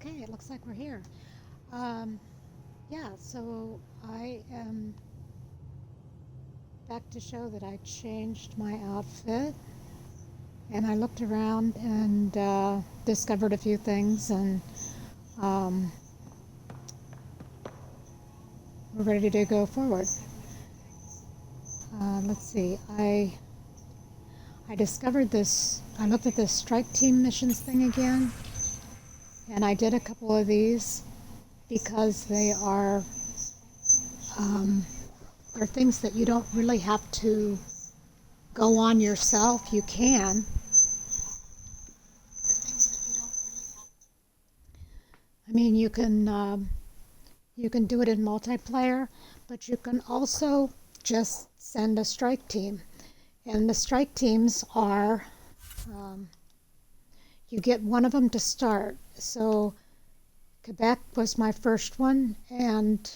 Okay, it looks like we're here. Um, yeah, so I am back to show that I changed my outfit and I looked around and discovered a few things and um, we're ready to go forward. Let's see, I discovered this, I looked at this strike team missions thing again and I did a couple of these because um, they're things that you don't really have to go on yourself. You can. I mean, you can do it in multiplayer, but you can also just send a strike team. And the strike teams are, um, you get one of them to start. So Quebec was my first one, and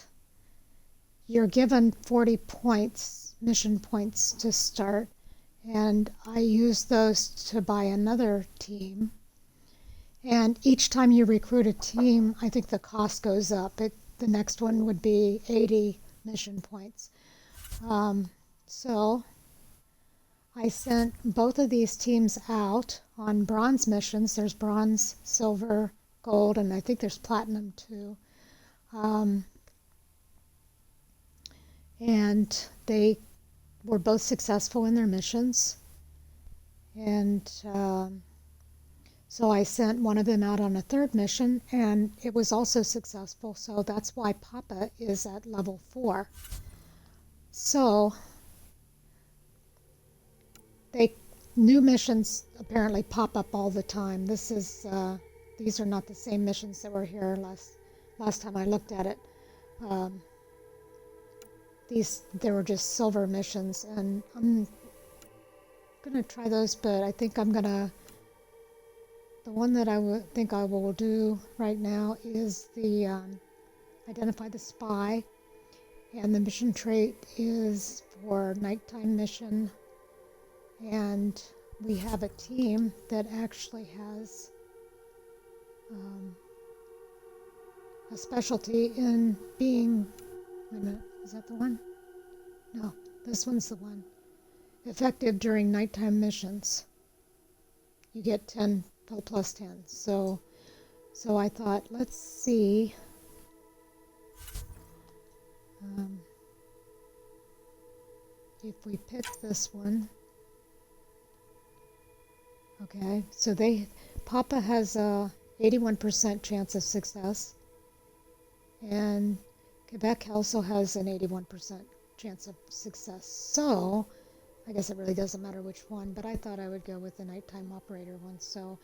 you're given 40 points, mission points to start. And I used those to buy another team. And each time you recruit a team, I think the cost goes up. The next one would be 80 mission points. So I sent both of these teams out on bronze missions. There's bronze, silver, gold, and I think there's platinum too. Um, and they were both successful in their missions. And so I sent one of them out on a third mission, and it was also successful. So that's why Papa is at level 4. So they new missions apparently pop up all the time. These are not the same missions that were here last time I looked at it. Um, they were just silver missions, and I'm gonna try those, but I think the one that think I will do right now is the identify the spy, and the mission trait is for nighttime mission, and we have a team that actually has a specialty in being, wait a minute, is that the one? No, this one's the one. Effective during nighttime missions. You get 10 plus 10. So I thought, let's see. If we pick this one. Okay, so Papa has a 81% chance of success, and Quebec also has an 81% chance of success. So I guess it really doesn't matter which one, but I thought I would go with the nighttime operator one. So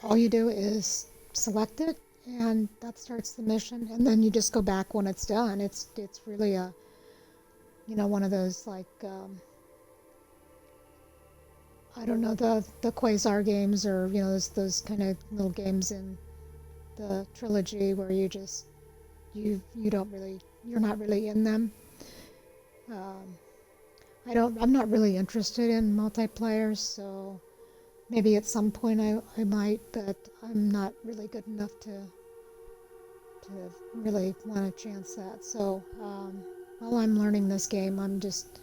all you do is select it, and that starts the mission, and then you just go back when it's done. It's really one of those like I don't know, the Quasar games, or those kind of little games in the trilogy where you don't really, you're not really in them. I'm not really interested in multiplayer, so maybe at some point I might, but I'm not really good enough to really want to chance that. So while I'm learning this game, I'm just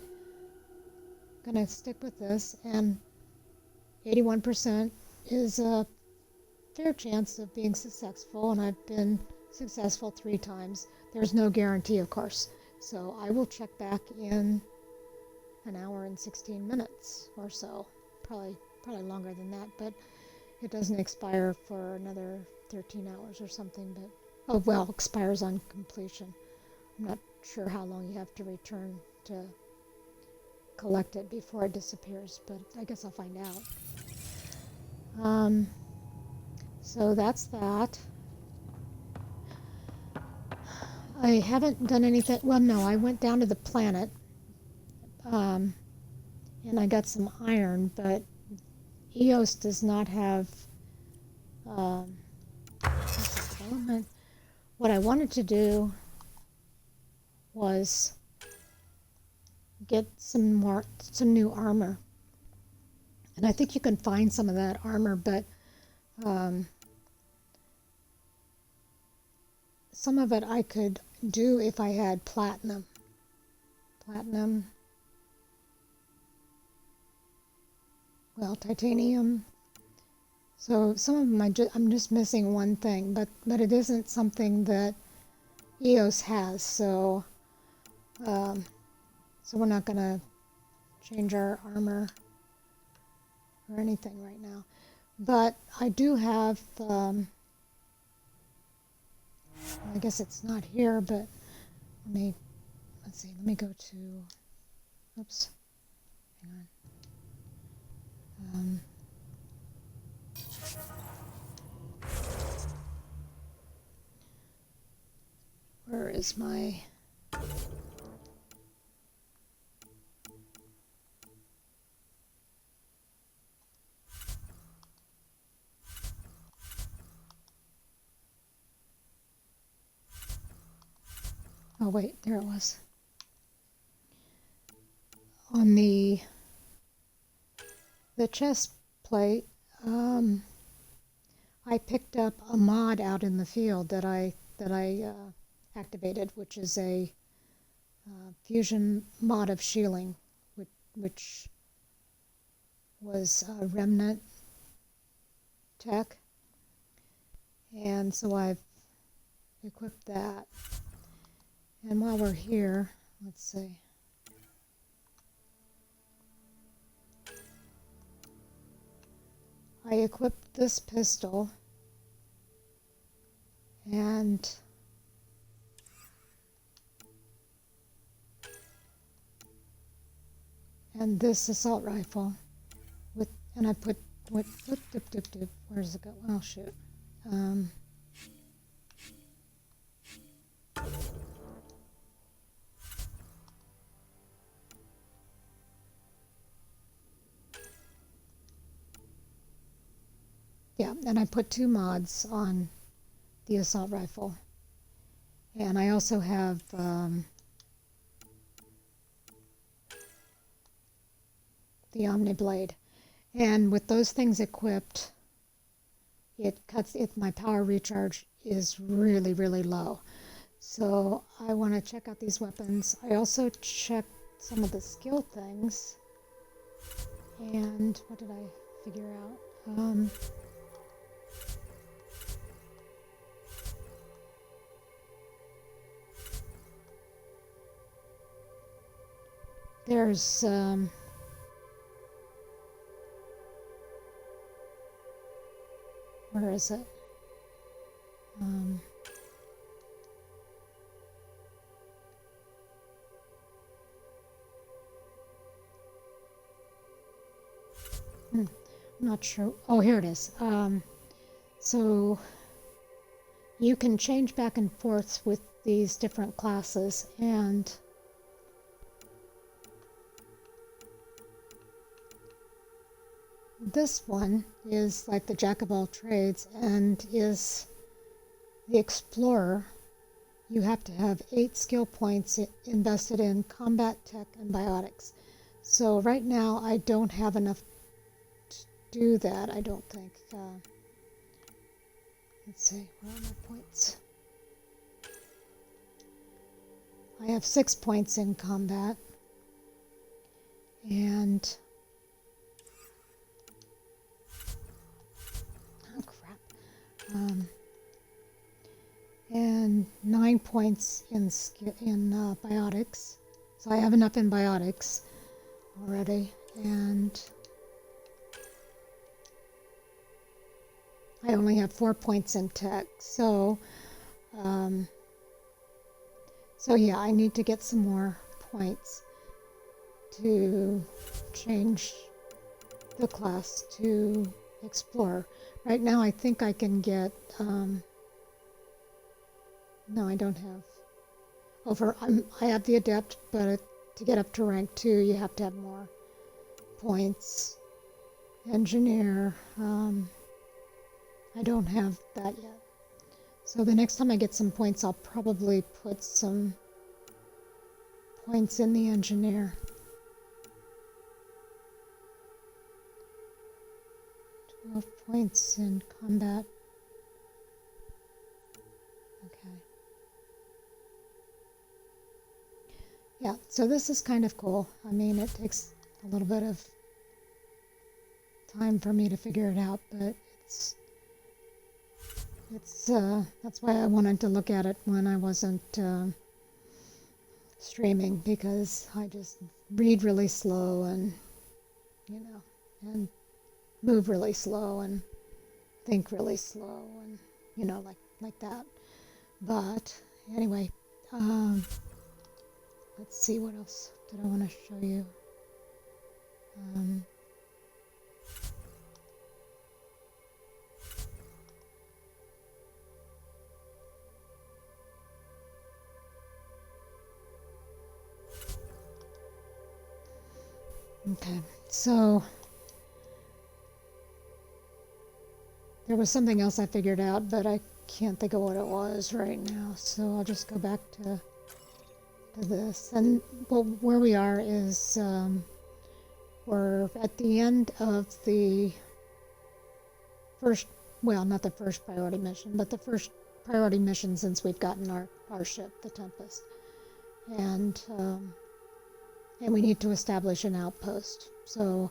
gonna stick with this, and 81% is a fair chance of being successful, and I've been successful 3 times. There's no guarantee, of course. So I will check back in an hour and 16 minutes or so. Probably longer than that, but it doesn't expire for another 13 hours or something. But oh well, expires on completion. I'm not sure how long you have to return to collect it before it disappears, but I guess I'll find out. So that's that. I haven't done anything. Well, no, I went down to the planet, and I got some iron, but EOS does not have development. What I wanted to do was get some new armor, and I think you can find some of that armor, but Um, some of it I could do if I had platinum. Well, titanium. So some of them I'm just missing one thing, but it isn't something that EOS has. So we're not gonna change our armor or anything right now. But I do have. I guess it's not here, but let's see. Let me go to. Oops. Hang on. Where is my... Oh wait, there it was. On the chest plate, I picked up a mod out in the field that I activated, which is a fusion mod of shielding, which was remnant tech, and so I've equipped that. And while we're here, let's see. I equipped this pistol and this assault rifle with, and I put what where does it go? Oh shoot. Yeah, and I put 2 mods on the assault rifle. And I also have the Omni Blade. And with those things equipped, my power recharge is really, really low. So I want to check out these weapons. I also checked some of the skill things. And what did I figure out? There's where is it? I'm not sure. Oh, here it is. So you can change back and forth with these different classes, and this one is like the jack of all trades and is the explorer. You have to have 8 skill points invested in combat tech and biotics. So right now I don't have enough to do that, I don't think. Let's see, where are my points? I have 6 points in combat. And oh crap. And 9 points in biotics. So I have enough in biotics already, and I only have 4 points in tech. So yeah, I need to get some more points to change the class to Explorer. Right now I think I can get, no, I don't have, I have the Adept, but to get up to rank 2 you have to have more points. Engineer, I don't have that yet. So the next time I get some points, I'll probably put some points in the engineer. 12 points in combat. Okay. Yeah, so this is kind of cool. I mean, it takes a little bit of time for me to figure it out, but that's why I wanted to look at it when I wasn't streaming, because I just read really slow and, and move really slow and think really slow and, like that. But anyway, let's see, what else did I want to show you? Okay, so there was something else I figured out, but I can't think of what it was right now. So I'll just go back to this. And well, where we are is we're at the end of the first, well, not the first priority mission, but the first priority mission since we've gotten our ship, the Tempest. And we need to establish an outpost. So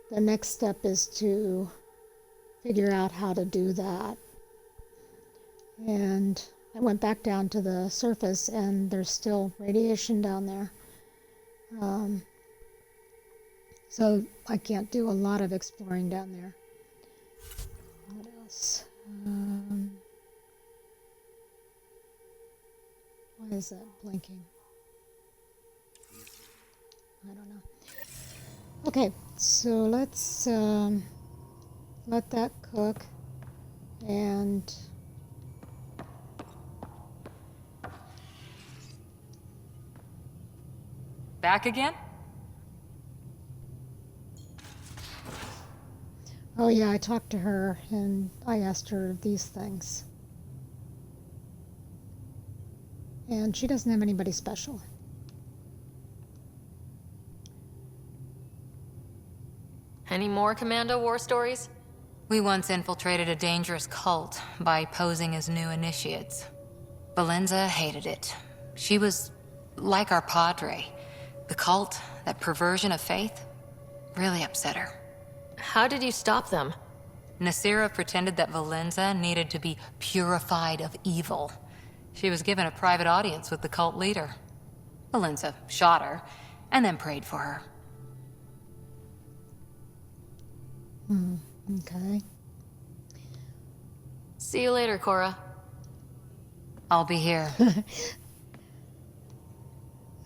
the next step is to figure out how to do that. And I went back down to the surface, and there's still radiation down there. So I can't do a lot of exploring down there. What else? Why is that blinking? I don't know. Okay, so let's let that cook, and back again? oh yeah, I talked to her and I asked her these things. And she doesn't have anybody special. Any more Commando war stories? We once infiltrated a dangerous cult by posing as new initiates. Valenza hated it. She was like our padre. The cult, that perversion of faith, really upset her. How did you stop them? Nasira pretended that Valenza needed to be purified of evil. She was given a private audience with the cult leader. Valenza shot her, and then prayed for her. Okay. See you later, Cora. I'll be here.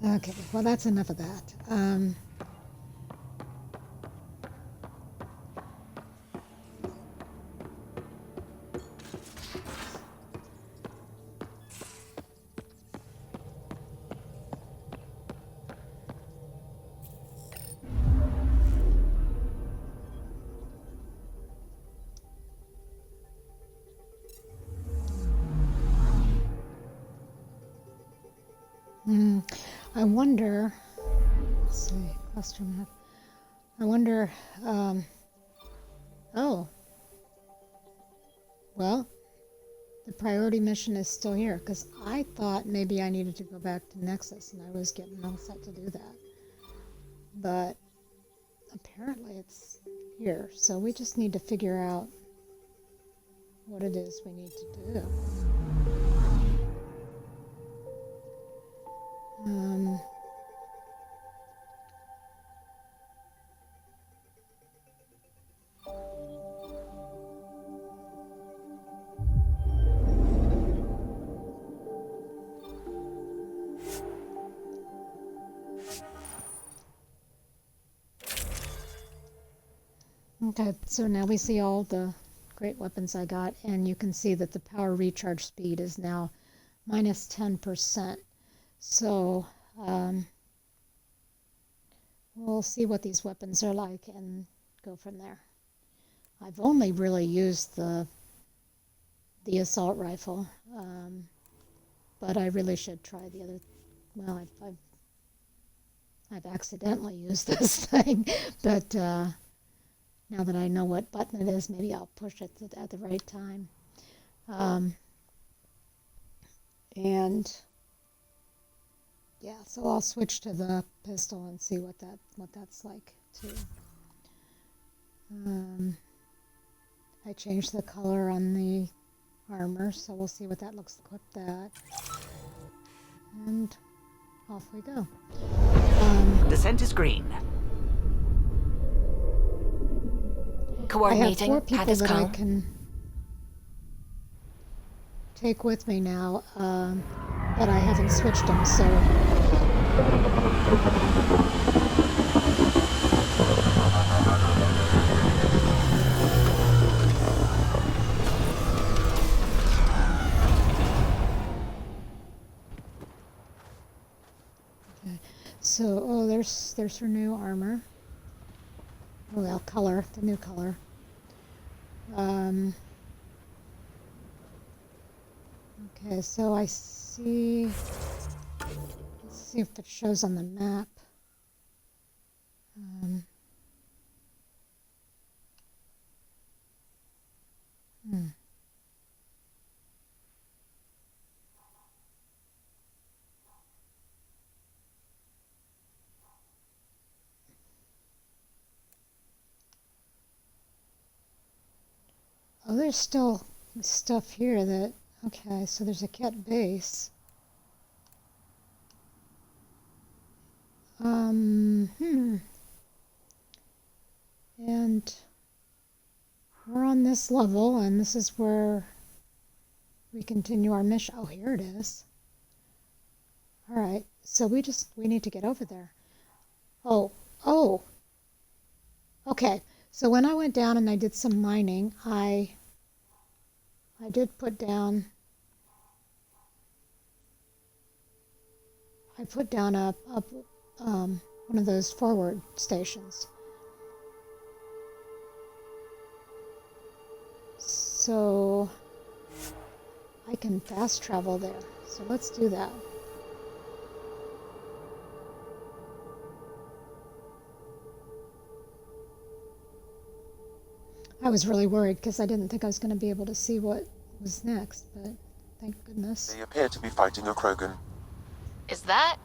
Okay, well, that's enough of that. I wonder, let's see, cluster map. I wonder, oh, well, the priority mission is still here, because I thought maybe I needed to go back to Nexus, and I was getting all set to do that. But apparently it's here, so we just need to figure out what it is we need to do. Okay, so now we see all the great weapons I got, and you can see that the power recharge speed is now minus 10%. So we'll see what these weapons are like and go from there. I've only really used the assault rifle, but I really should try the other. Well, I've accidentally used this thing, but now that I know what button it is, maybe I'll push it at the right time. And yeah, so I'll switch to the pistol and see what that's like too. I changed the color on the armor, so we'll see what that looks like with that. And off we go. Descent is green. I have 4 Coordinating. people Path is that I calm. can take with me now, but I haven't switched them, so... Okay. So, oh, there's her new armor. Oh, well, color, the new color. Okay, so I see, let's see if it shows on the map. Oh, there's still stuff here that, okay, so there's a kit base. And we're on this level, and this is where we continue our mission. Oh, here it is. All right, so we need to get over there. Oh, okay. So when I went down and I did some mining, I did put down, one of those forward stations. So I can fast travel there. So let's do that. I was really worried because I didn't think I was going to be able to see what was next, but thank goodness. They appear to be fighting a Krogan. Is that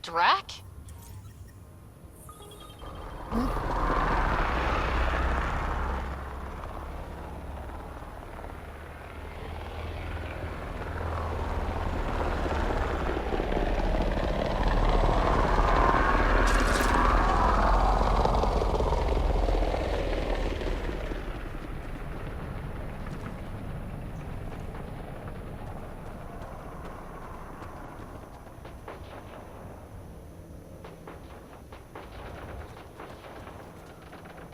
Drac? What?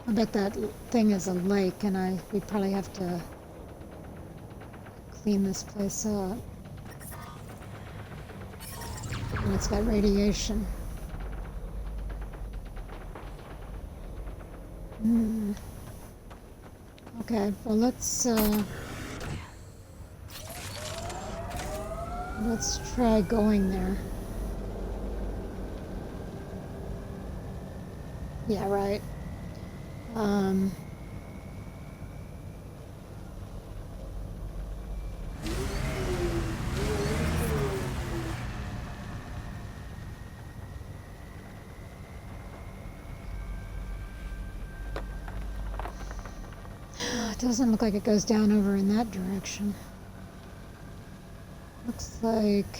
I bet that thing is a lake, and we probably have to clean this place up. And it's got radiation. Okay, well let's try going there. Yeah, right. It doesn't look like it goes down over in that direction. Looks like...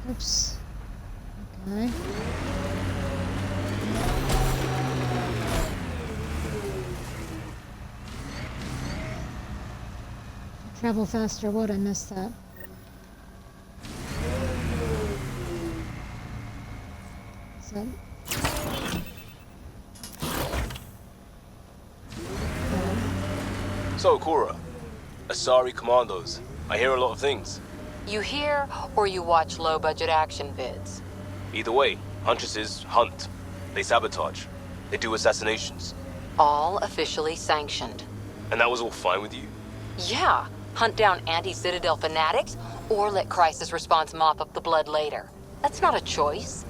Oops. Okay. Travel faster, would I miss that? Is that... So, Cora, Asari Commandos. I hear a lot of things. You hear or you watch low-budget action vids? Either way, Huntresses hunt. They sabotage. They do assassinations. All officially sanctioned. And that was all fine with you? Yeah, hunt down anti-Citadel fanatics or let Crisis Response mop up the blood later. That's not a choice.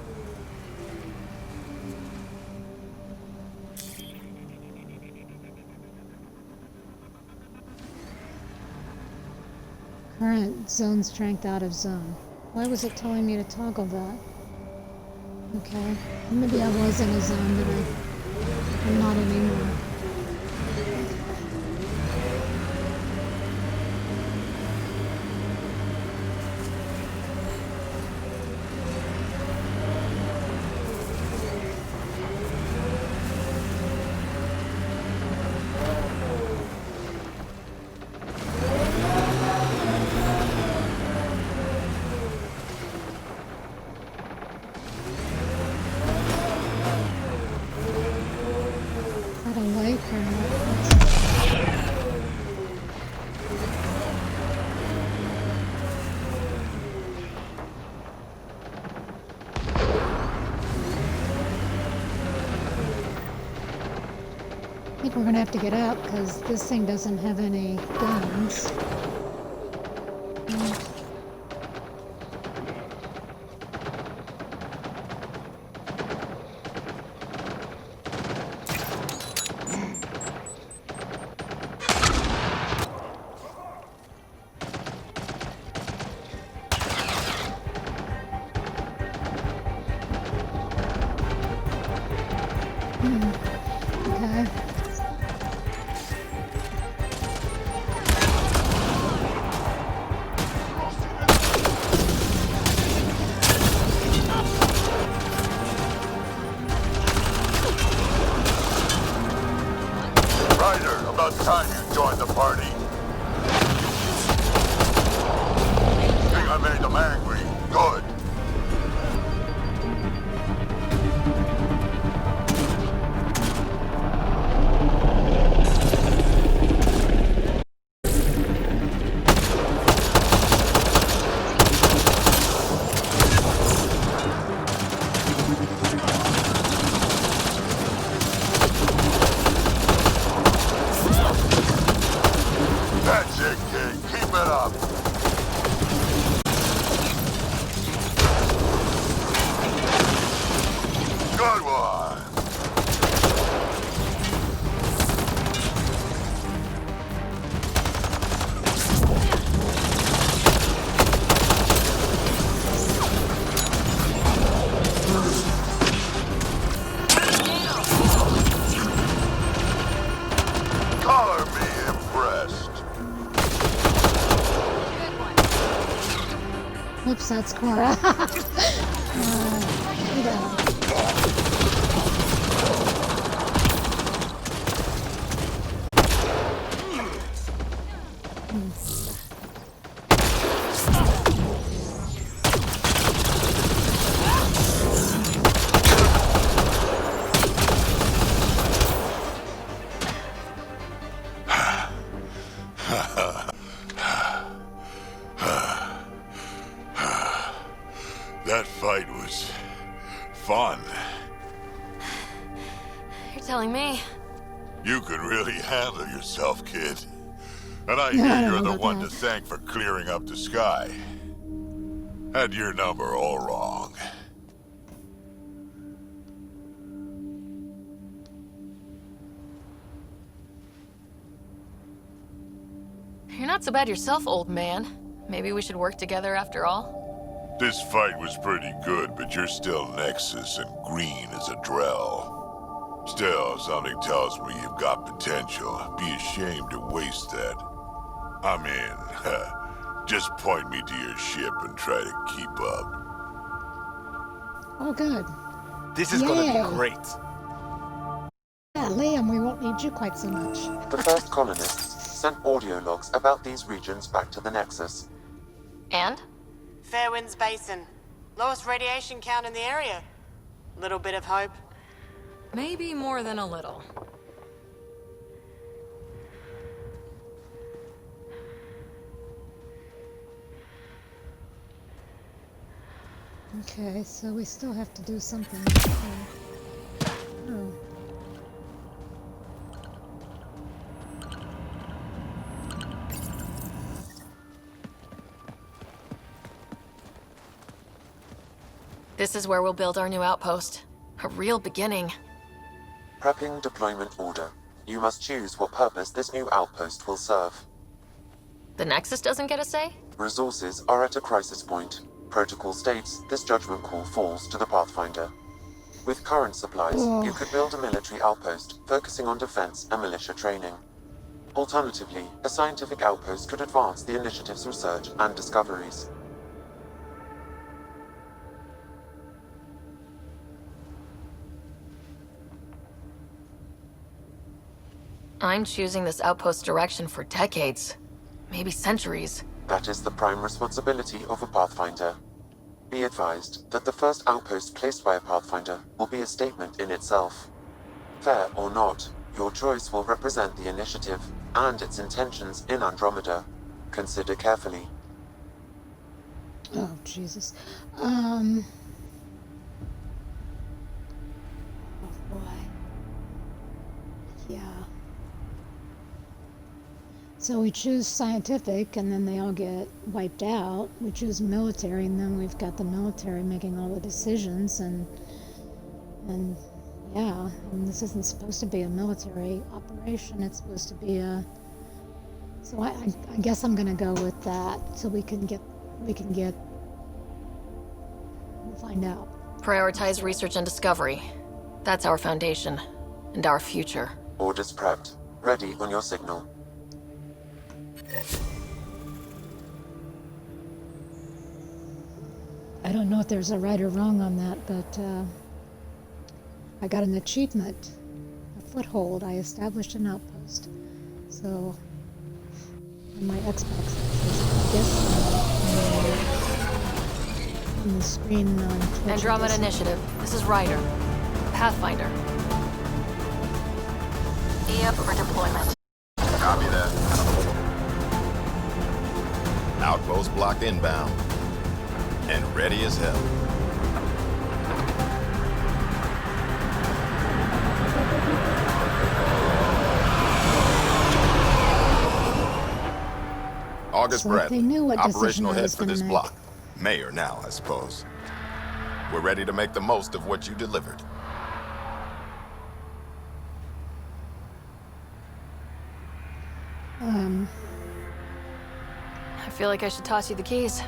Current zone strength out of zone. Why was it telling me to toggle that? Okay, maybe I was in a zone, but I'm not anymore. Is that a lake or not? I think we're gonna have to get out because this thing doesn't have any guns. Okay. Ryder, about time you joined the party. Think I made them angry. Good. That's it, kid. Keep it up. Good one. Color me impressed. Oops, that's Cora. Yeah. That fight was fun. You're telling me. You could really handle yourself, kid. And I Yeah, I hear don't you're know the about one to that. thank for clearing up the sky. Had your number all wrong. You're not so bad yourself, old man. Maybe we should work together after all? This fight was pretty good, but you're still Nexus and green as a Drell. Still, something tells me you've got potential. Be ashamed to waste that. I'm in. Just point me to your ship and try to keep up. Oh, good. This is gonna Yay. be great. Yeah, Liam, we won't need you quite so much. The first colonists sent audio logs about these regions back to the Nexus. And? Fairwinds Basin. Lowest radiation count in the area. Little bit of hope. Maybe more than a little. Okay, so we still have to do something. Oh. This is where we'll build our new outpost. A real beginning. Prepping deployment order. You must choose what purpose this new outpost will serve. The Nexus doesn't get a say? Resources are at a crisis point. Protocol states this judgment call falls to the Pathfinder. With current supplies, you could build a military outpost focusing on defense and militia training. Alternatively, a scientific outpost could advance the initiative's research and discoveries. I'm choosing this outpost direction for decades. Maybe centuries. That is the prime responsibility of a Pathfinder. Be advised that the first outpost placed by a Pathfinder will be a statement in itself. Fair or not, your choice will represent the initiative and its intentions in Andromeda. Consider carefully. Oh, Jesus. Oh, boy. Yeah. So we choose scientific, and then they all get wiped out. We choose military, and then we've got the military making all the decisions, and yeah, and this isn't supposed to be a military operation. It's supposed to be a. So I guess I'm gonna go with that, so we can get. We'll find out. Prioritize research and discovery. That's our foundation, and our future. Orders prepped. Ready on your signal. I don't know if there's a right or wrong on that, but I got an achievement, a foothold. I established an outpost. So on my Xbox, I guess on the screen on Twitch. Andromeda Initiative. This is Ryder. Pathfinder. E-up for deployment. Copy that. Outpost blocked inbound. And ready as hell. August So if Bradley, they knew what decision operational I head was for gonna this make. block. Mayor now, I suppose. We're ready to make the most of what you delivered. I feel like I should toss you the keys.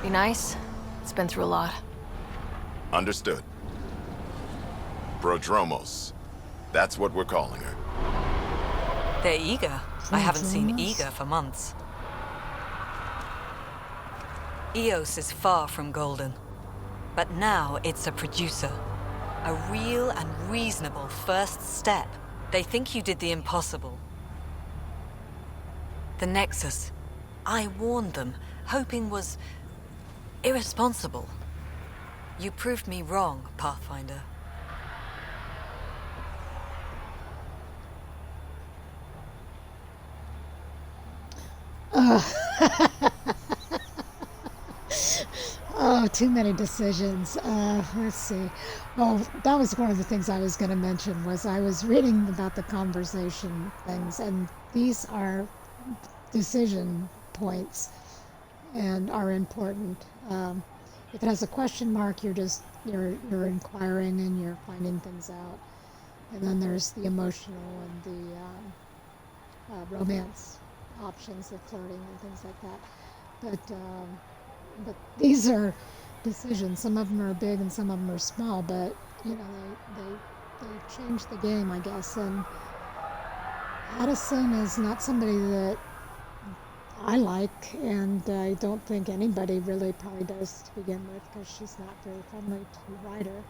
Be nice. It's been through a lot. Understood. Prodromos. That's what we're calling her. They're eager. I haven't seen Prodromos? eager for months. Eos is far from golden. But now it's a producer. A real and reasonable first step. They think you did the impossible. The Nexus. I warned them, hoping was irresponsible. You proved me wrong, Pathfinder. Oh, too many decisions. Let's see. Well, that was one of the things I was going to mention. Was I was reading about the conversation things, and these are decision points and are important. If it has a question mark, you're inquiring and you're finding things out. And then there's the emotional and the romance options, the flirting and things like that. But these are decisions. Some of them are big and some of them are small. But you know, they change the game, I guess. And Addison is not somebody that I like, and I don't think anybody really probably does to begin with, because she's not very friendly to Ryder.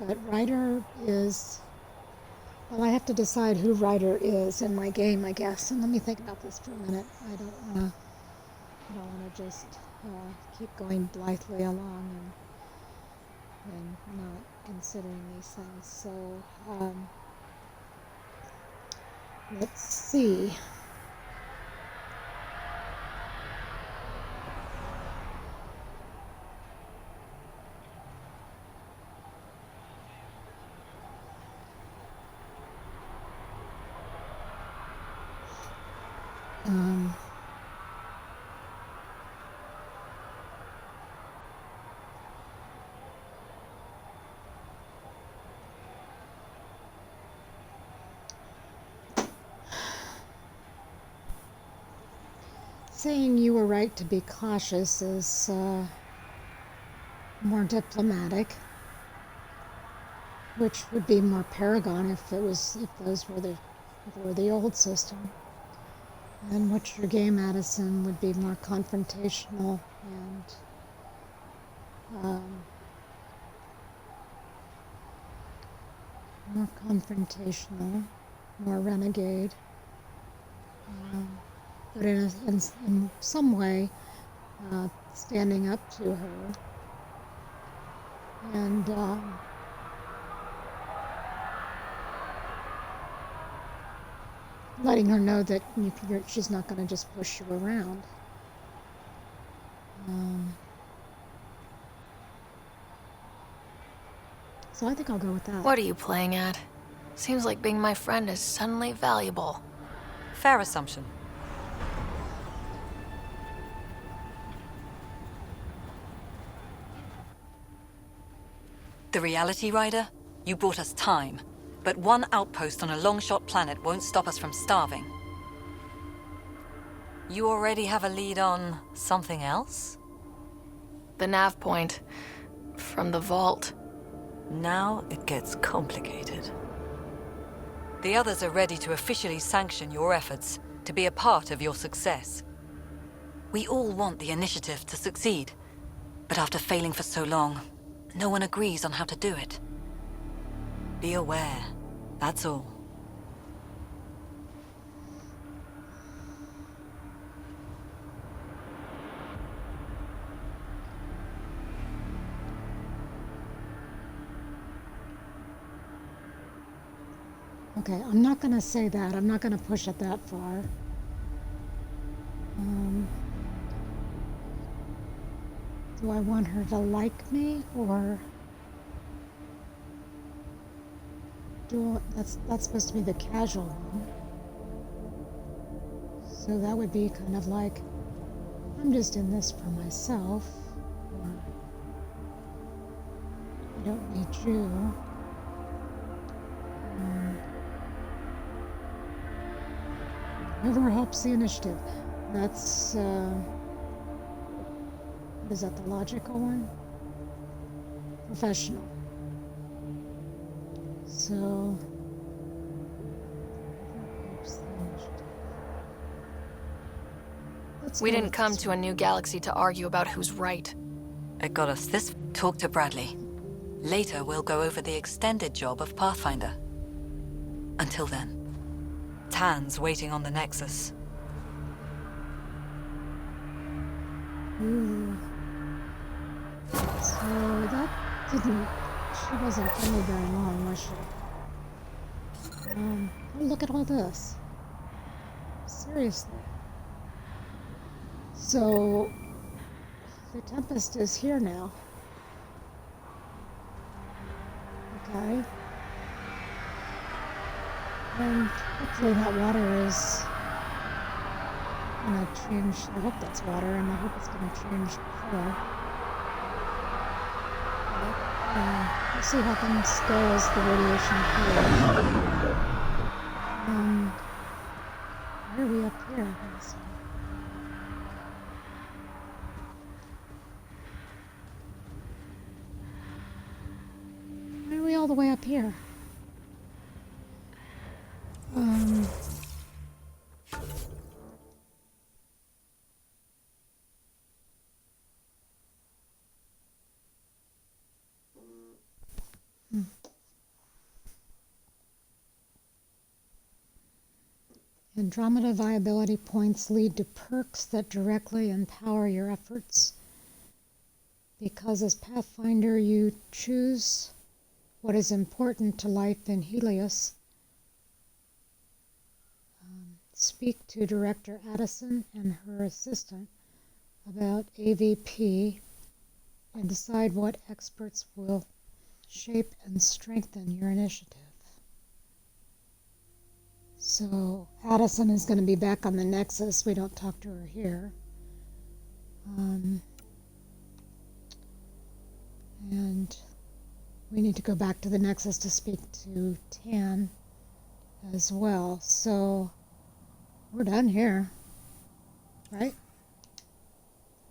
But Ryder is, well, I have to decide who Ryder is in my game, I guess. And let me think about this for a minute. I don't want to just keep going blithely along and not considering these things. So let's see. saying you were right to be cautious is more diplomatic, which would be more Paragon if those were the old system. And What's Your Game, Addison would be more confrontational and more renegade, but in some way standing up to her and letting her know that she's not going to just push you around. So I think I'll go with that. What are you playing at? Seems like being my friend is suddenly valuable. Fair assumption. The Reality Rider? You brought us time. But one outpost on a long-shot planet won't stop us from starving. You already have a lead on something else? The nav point. From the vault. Now it gets complicated. The others are ready to officially sanction your efforts, to be a part of your success. We all want the initiative to succeed, but after failing for so long, no one agrees on how to do it. Be aware, that's all. Okay, I'm not going to say that. I'm not going to push it that far. Do I want her to like me, or that's supposed to be the casual one? So that would be kind of like, I'm just in this for myself, or I don't need you. Whoever helps the initiative. That's, is that the logical one? Professional. So, whoever helps the initiative. We didn't come to a new galaxy to argue about who's right. It got us this. Talk to Bradley. Later, we'll go over the extended job of Pathfinder. Until then, Tan's waiting on the Nexus. Ooh. So that didn't... She wasn't only very long, was she? Oh, look at all this. Seriously. So, the Tempest is here now. Okay. And hopefully that water is gonna change. I hope that's water, and I hope it's gonna change color. We'll see how things go as the radiation cools. Why are we up here? Let me see. Why are we all the way up here? Andromeda viability points lead to perks that directly empower your efforts. Because as Pathfinder you choose what is important to life in Helios. Speak to Director Addison and her assistant about AVP and decide what experts will shape and strengthen your initiative. So Addison is going to be back on the Nexus. We don't talk to her here. And we need to go back to the Nexus to speak to Tan as well. So we're done here, right?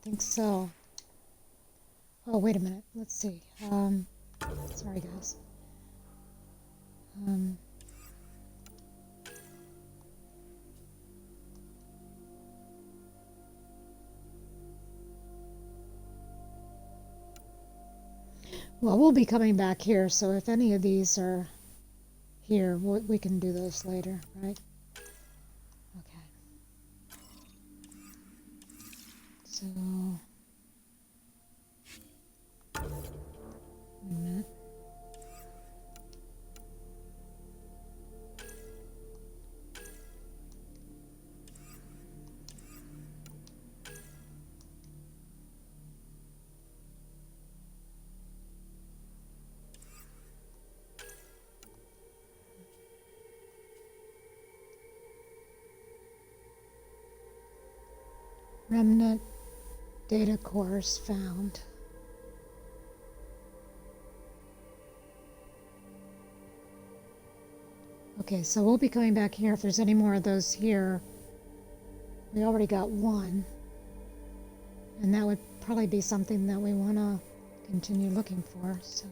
think so. Oh, wait a minute. Let's see. Sorry, guys. Well, we'll be coming back here, so if any of these are here, we can do those later, right? Okay. So, wait a minute. Remnant data cores found. Okay, so we'll be coming back here if there's any more of those here. We already got one. And that would probably be something that we want to continue looking for, so...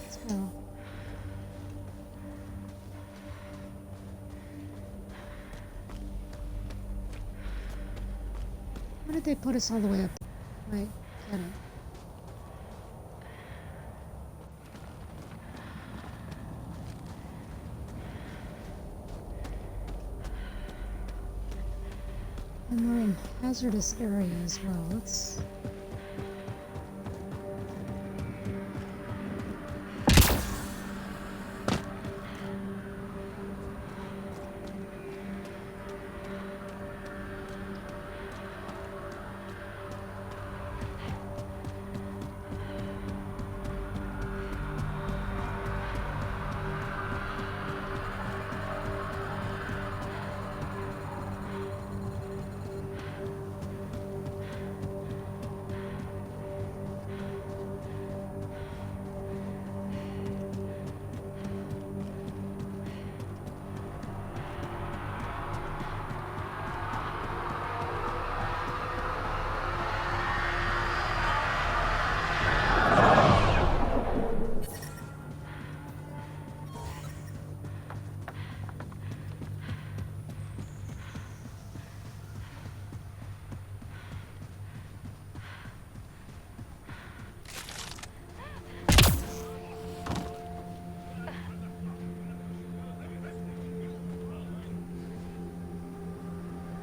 let's go. Why did they put us all the way up? Right, get it. And we're in hazardous area as well. Let's...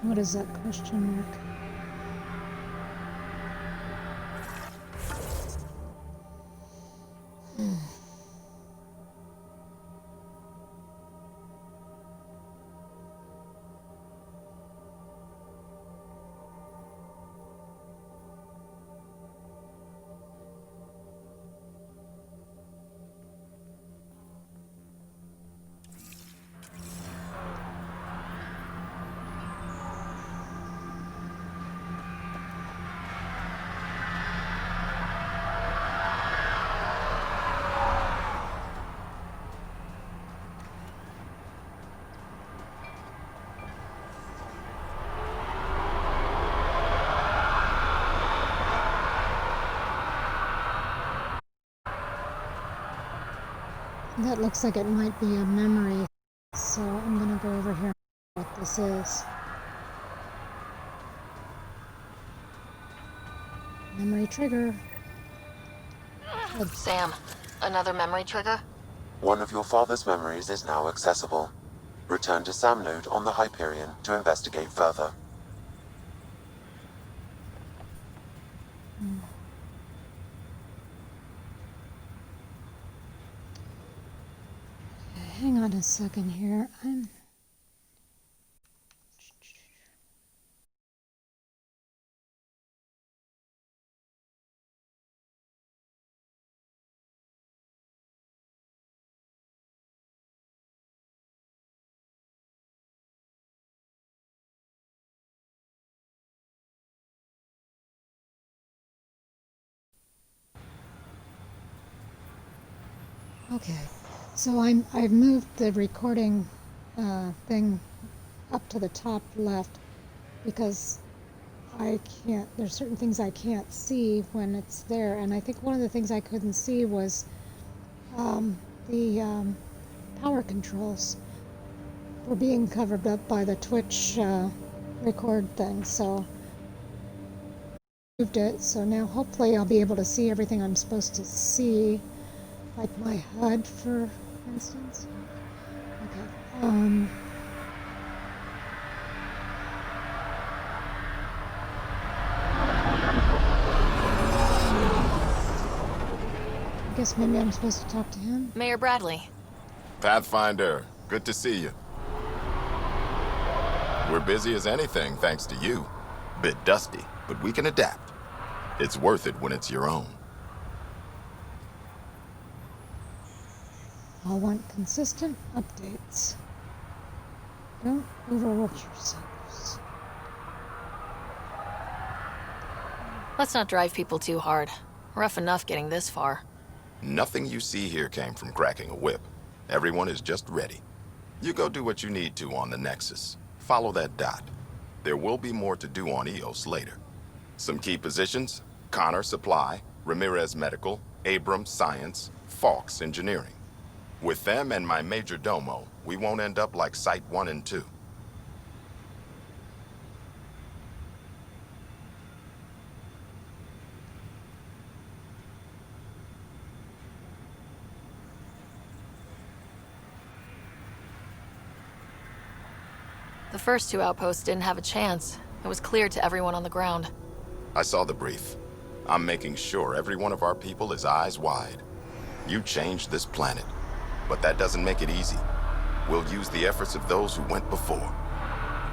What is that question mark? That looks like it might be a memory, so I'm gonna go over here and what this is. Memory trigger. Sam, another memory trigger? One of your father's memories is now accessible. Return to Sam Node on the Hyperion to investigate further. Hang on a second here. Okay, so I've moved the recording thing up to the top left because I can't, there's certain things I can't see when it's there. And I think one of the things I couldn't see was the power controls were being covered up by the Twitch record thing. So I moved it. So now hopefully I'll be able to see everything I'm supposed to see, like my HUD, for instance. Okay. I guess maybe I'm supposed to talk to him. Mayor Bradley. Pathfinder, good to see you. We're busy as anything, thanks to you. Bit dusty, but we can adapt. It's worth it when it's your own. I'll want consistent updates. Don't overwork yourselves. Let's not drive people too hard. Rough enough getting this far. Nothing you see here came from cracking a whip. Everyone is just ready. You go do what you need to on the Nexus. Follow that dot. There will be more to do on EOS later. Some key positions: Connor Supply, Ramirez Medical, Abrams Science, Fawkes Engineering. With them and my major domo, we won't end up like Site 1 and 2. The first two outposts didn't have a chance. It was clear to everyone on the ground. I saw the brief. I'm making sure every one of our people is eyes wide. You changed this planet, but that doesn't make it easy. We'll use the efforts of those who went before.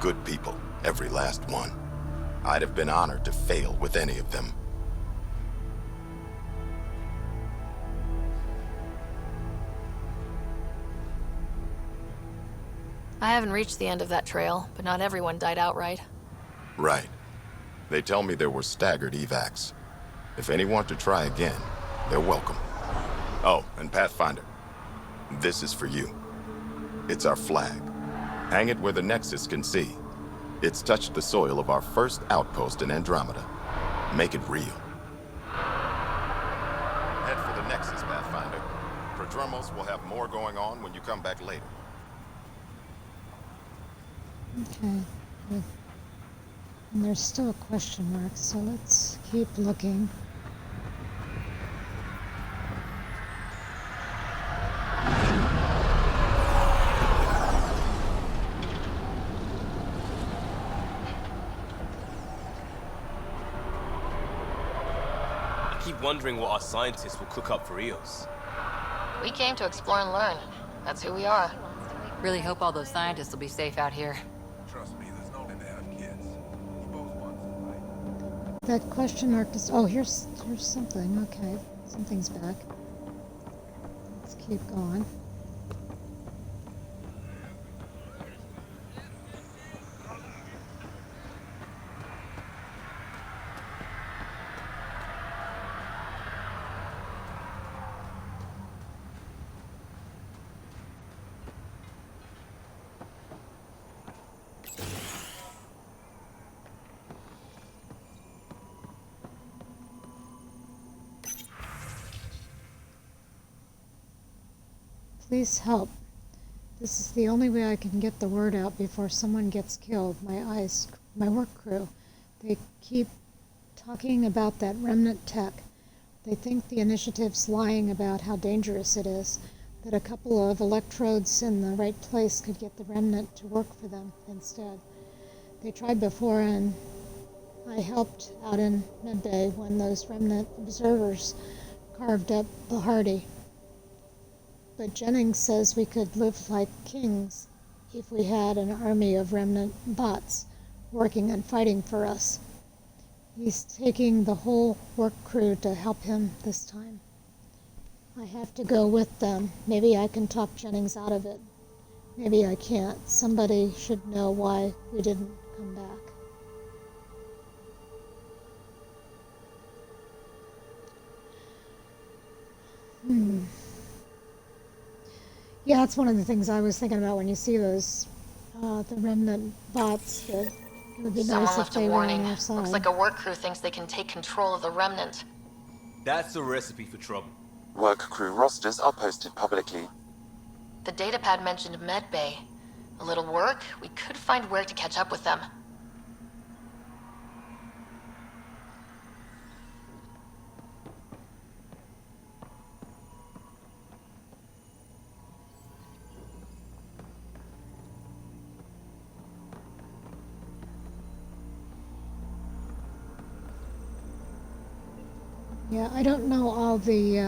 Good people, every last one. I'd have been honored to fail with any of them. I haven't reached the end of that trail, but not everyone died outright. Right. They tell me there were staggered evacs. If any want to try again, they're welcome. Oh, and Pathfinder, this is for you. It's our flag. Hang it where the Nexus can see. It's touched the soil of our first outpost in Andromeda. Make it real. Head for the Nexus, Pathfinder. Prodromos will have more going on when you come back later. Okay. Good. And there's still a question mark, so let's keep looking. I keep wondering what our scientists will cook up for EOS. We came to explore and learn. That's who we are. Really hope all those scientists will be safe out here. Trust me, there's no way to have kids. You both want them, right? That question mark is... Oh, here's something. Okay. Something's back. Let's keep going. Please help. This is the only way I can get the word out before someone gets killed. My work crew. They keep talking about that remnant tech. They think the initiative's lying about how dangerous it is, that a couple of electrodes in the right place could get the remnant to work for them instead. They tried before, and I helped out in Midday when those remnant observers carved up the Hardy. But Jennings says we could live like kings if we had an army of remnant bots working and fighting for us. He's taking the whole work crew to help him this time. I have to go with them. Maybe I can talk Jennings out of it. Maybe I can't. Somebody should know why we didn't come back. Yeah, that's one of the things I was thinking about when you see those, the remnant bots, that it would be Someone nice if left a they were on warning. our side. Looks like a work crew thinks they can take control of the remnant. That's a recipe for trouble. Work crew rosters are posted publicly. The datapad mentioned Medbay. A little work, we could find where to catch up with them. Yeah, I don't know all the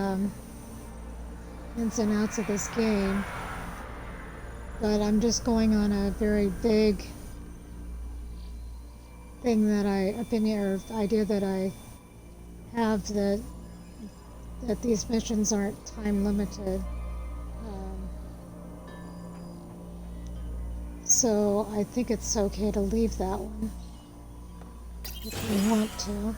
ins and outs of this game, but I'm just going on a very big thing that opinion or idea that I have, that these missions aren't time limited. So I think it's okay to leave that one if we want to.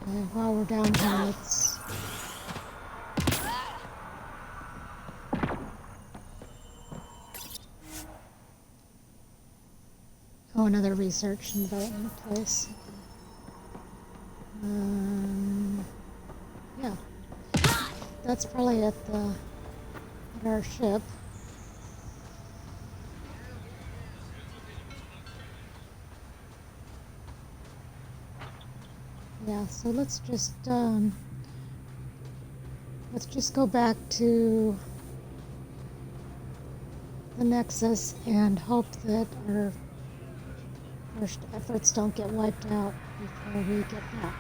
Okay, while we're down here, let's... Oh, another research and development place. Yeah. That's probably at our ship. Yeah, so let's just go back to the Nexus and hope that our first efforts don't get wiped out before we get back.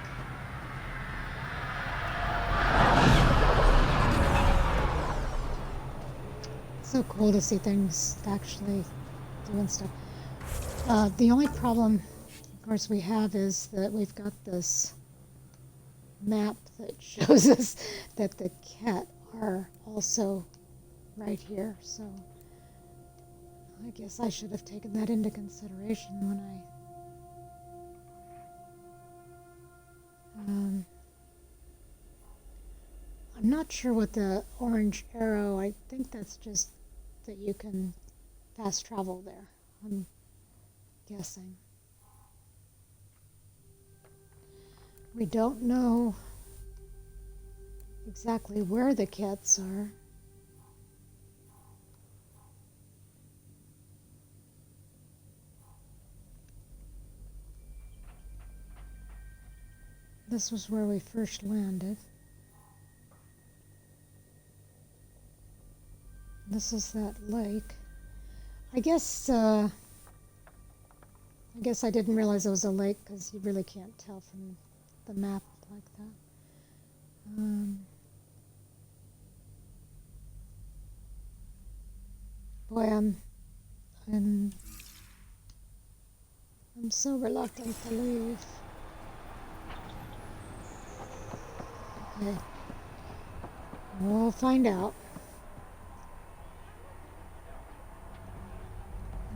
It's so cool to see things actually doing stuff. The only problem, of course, we have is that we've got this map that shows us that the Ket are also right here, so I guess I should have taken that into consideration when I'm not sure what the orange arrow, I think that's just that you can fast travel there, I'm guessing. We don't know exactly where the Kets are. This was where we first landed. This is that lake. I guess I didn't realize it was a lake because you really can't tell from the map like that. Boy, I'm so reluctant to leave. Okay. We'll find out.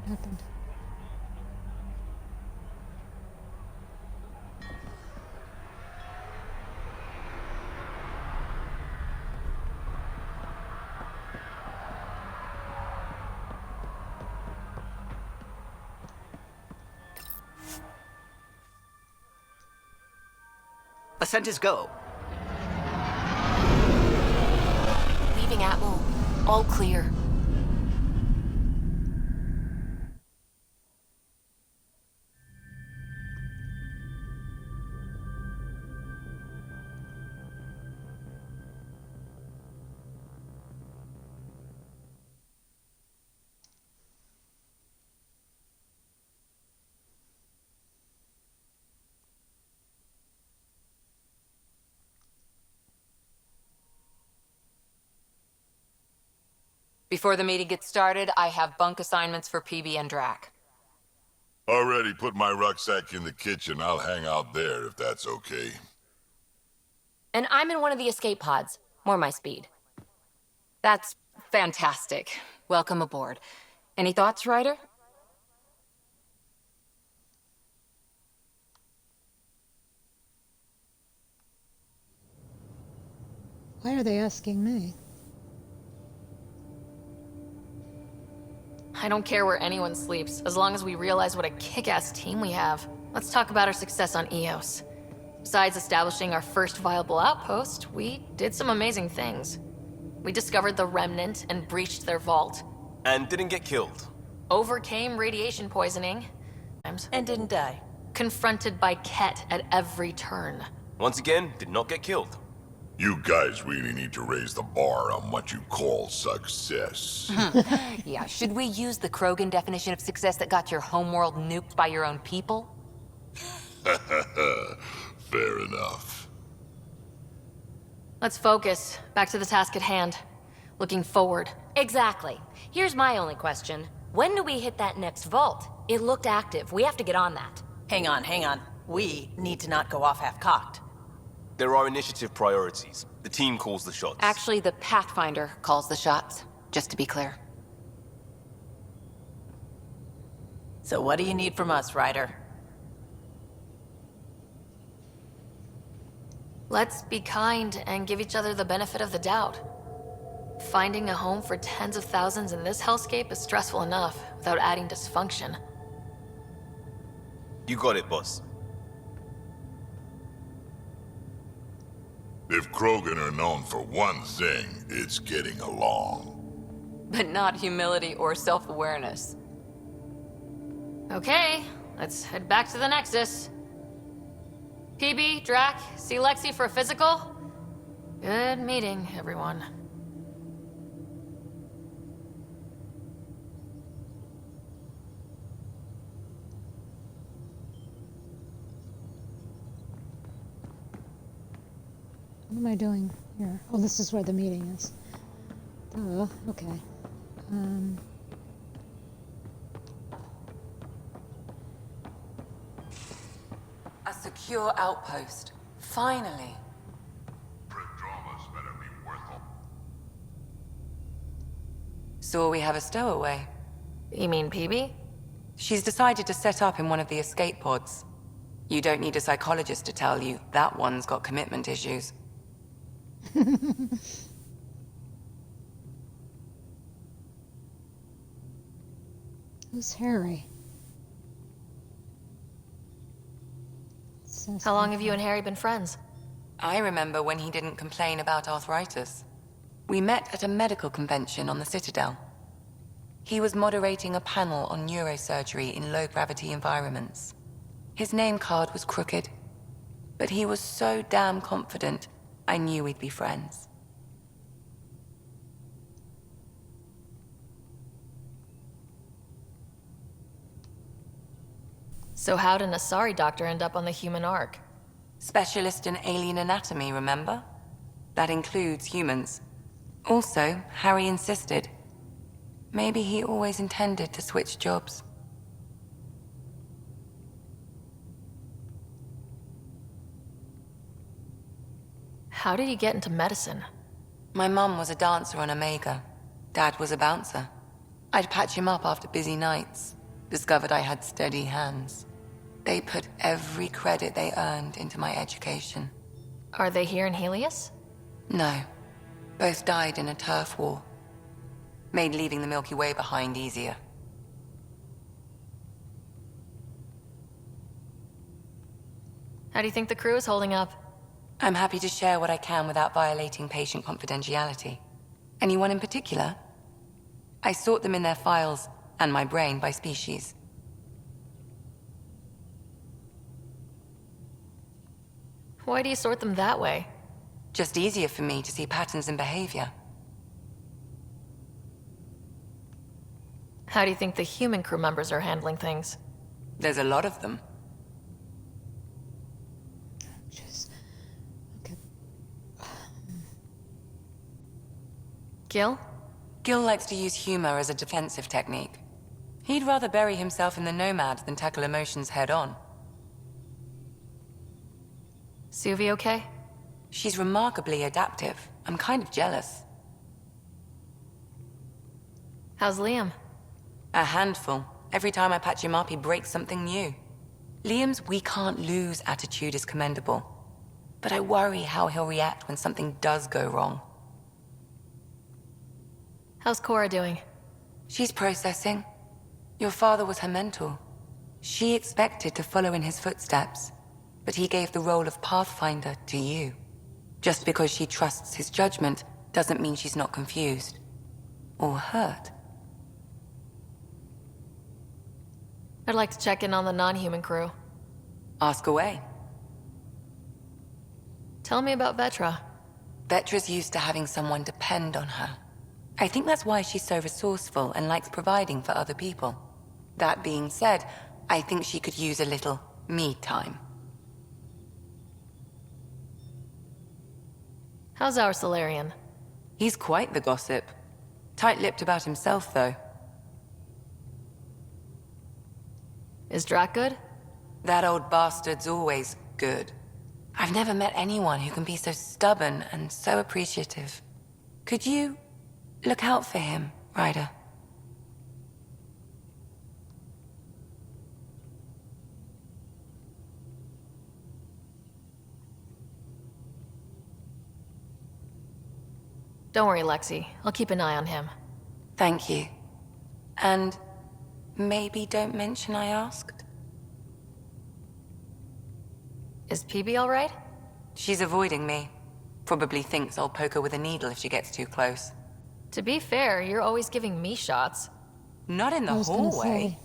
What happened? Ascent is go. Leaving Atmo. All clear. Before the meeting gets started, I have bunk assignments for PB and Drac. Already put my rucksack in the kitchen. I'll hang out there if that's okay. And I'm in one of the escape pods. More my speed. That's fantastic. Welcome aboard. Any thoughts, Ryder? Why are they asking me? I don't care where anyone sleeps, as long as we realize what a kick-ass team we have. Let's talk about our success on Eos. Besides establishing our first viable outpost, we did some amazing things. We discovered the Remnant and breached their vault. And didn't get killed. Overcame radiation poisoning. And didn't die. Confronted by Ket at every turn. Once again, did not get killed. You guys really need to raise the bar on what you call success. Yeah, should we use the Krogan definition of success that got your homeworld nuked by your own people? Fair enough. Let's focus. Back to the task at hand. Looking forward. Exactly. Here's my only question. When do we hit that next vault? It looked active. We have to get on that. Hang on. We need to not go off half-cocked. There are initiative priorities. The team calls the shots. Actually, the Pathfinder calls the shots, just to be clear. So what do you need from us, Ryder? Let's be kind and give each other the benefit of the doubt. Finding a home for tens of thousands in this hellscape is stressful enough without adding dysfunction. You got it, boss. If Krogan are known for one thing, it's getting along. But not humility or self-awareness. Okay, let's head back to the Nexus. PB, Drac, see Lexi for a physical? Good meeting, everyone. What am I doing here? Oh, this is where the meeting is. Oh, okay. A secure outpost. Finally. Prodromus better be worth it. So we have a stowaway. You mean PB? She's decided to set up in one of the escape pods. You don't need a psychologist to tell you that one's got commitment issues. Who's Harry? How long have you and Harry been friends? I remember when he didn't complain about arthritis. We met at a medical convention on the Citadel. He was moderating a panel on neurosurgery in low-gravity environments. His name card was crooked, but he was so damn confident, I knew we'd be friends. So how'd an Asari doctor end up on the human Ark? Specialist in alien anatomy, remember? That includes humans. Also, Harry insisted. Maybe he always intended to switch jobs. How did he get into medicine? My mum was a dancer on Omega. Dad was a bouncer. I'd patch him up after busy nights. Discovered I had steady hands. They put every credit they earned into my education. Are they here in Helios? No. Both died in a turf war. Made leaving the Milky Way behind easier. How do you think the crew is holding up? I'm happy to share what I can without violating patient confidentiality. Anyone in particular? I sort them in their files, and my brain by species. Why do you sort them that way? Just easier for me to see patterns in behavior. How do you think the human crew members are handling things? There's a lot of them. Jeez. Okay. Gil? Gil likes to use humor as a defensive technique. He'd rather bury himself in the Nomad than tackle emotions head-on. Suvi okay? She's remarkably adaptive. I'm kind of jealous. How's Liam? A handful. Every time I patch him up, he breaks something new. Liam's "we can't lose" attitude is commendable. But I worry how he'll react when something does go wrong. How's Cora doing? She's processing. Your father was her mentor. She expected to follow in his footsteps, but he gave the role of Pathfinder to you. Just because she trusts his judgment doesn't mean she's not confused. Or hurt. I'd like to check in on the non-human crew. Ask away. Tell me about Vetra. Vetra's used to having someone depend on her. I think that's why she's so resourceful and likes providing for other people. That being said, I think she could use a little me time. How's our Solarian? He's quite the gossip. Tight-lipped about himself, though. Is Drac good? That old bastard's always good. I've never met anyone who can be so stubborn and so appreciative. Could you look out for him, Ryder? Don't worry, Lexi. I'll keep an eye on him. Thank you. And maybe don't mention I asked? Is PB all right? She's avoiding me. Probably thinks I'll poke her with a needle if she gets too close. To be fair, you're always giving me shots. Not in the I was gonna hallway. say.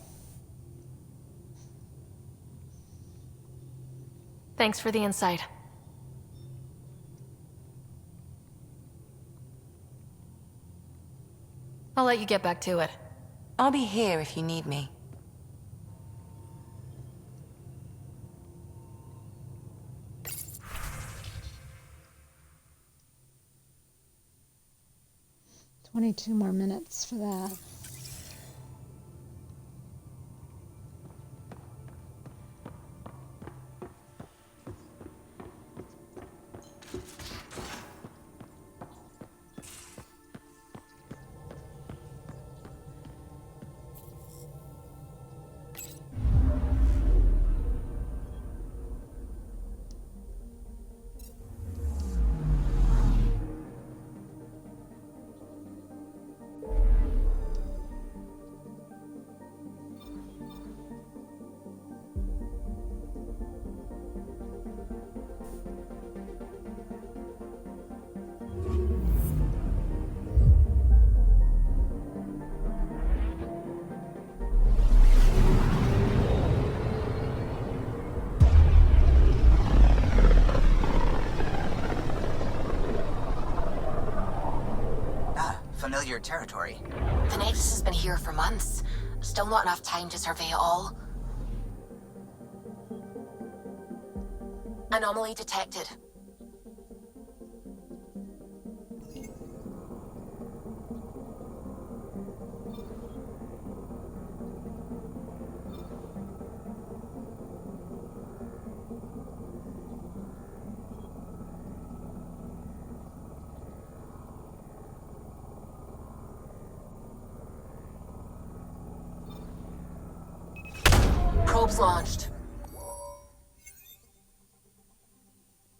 Thanks for the insight. I'll let you get back to it. I'll be here if you need me. $22 more minutes for that. Familiar territory. The Nexus has been here for months. Still not enough time to survey it all. Anomaly detected. Probes launched.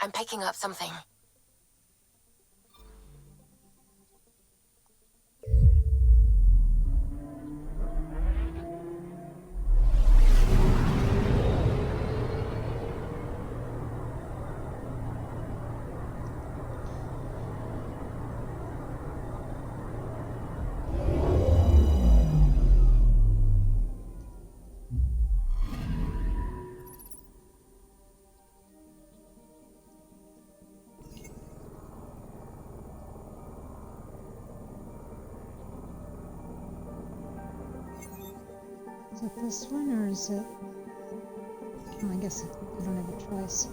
I'm picking up something. Is it this one or is it? Oh, I guess you don't have a choice.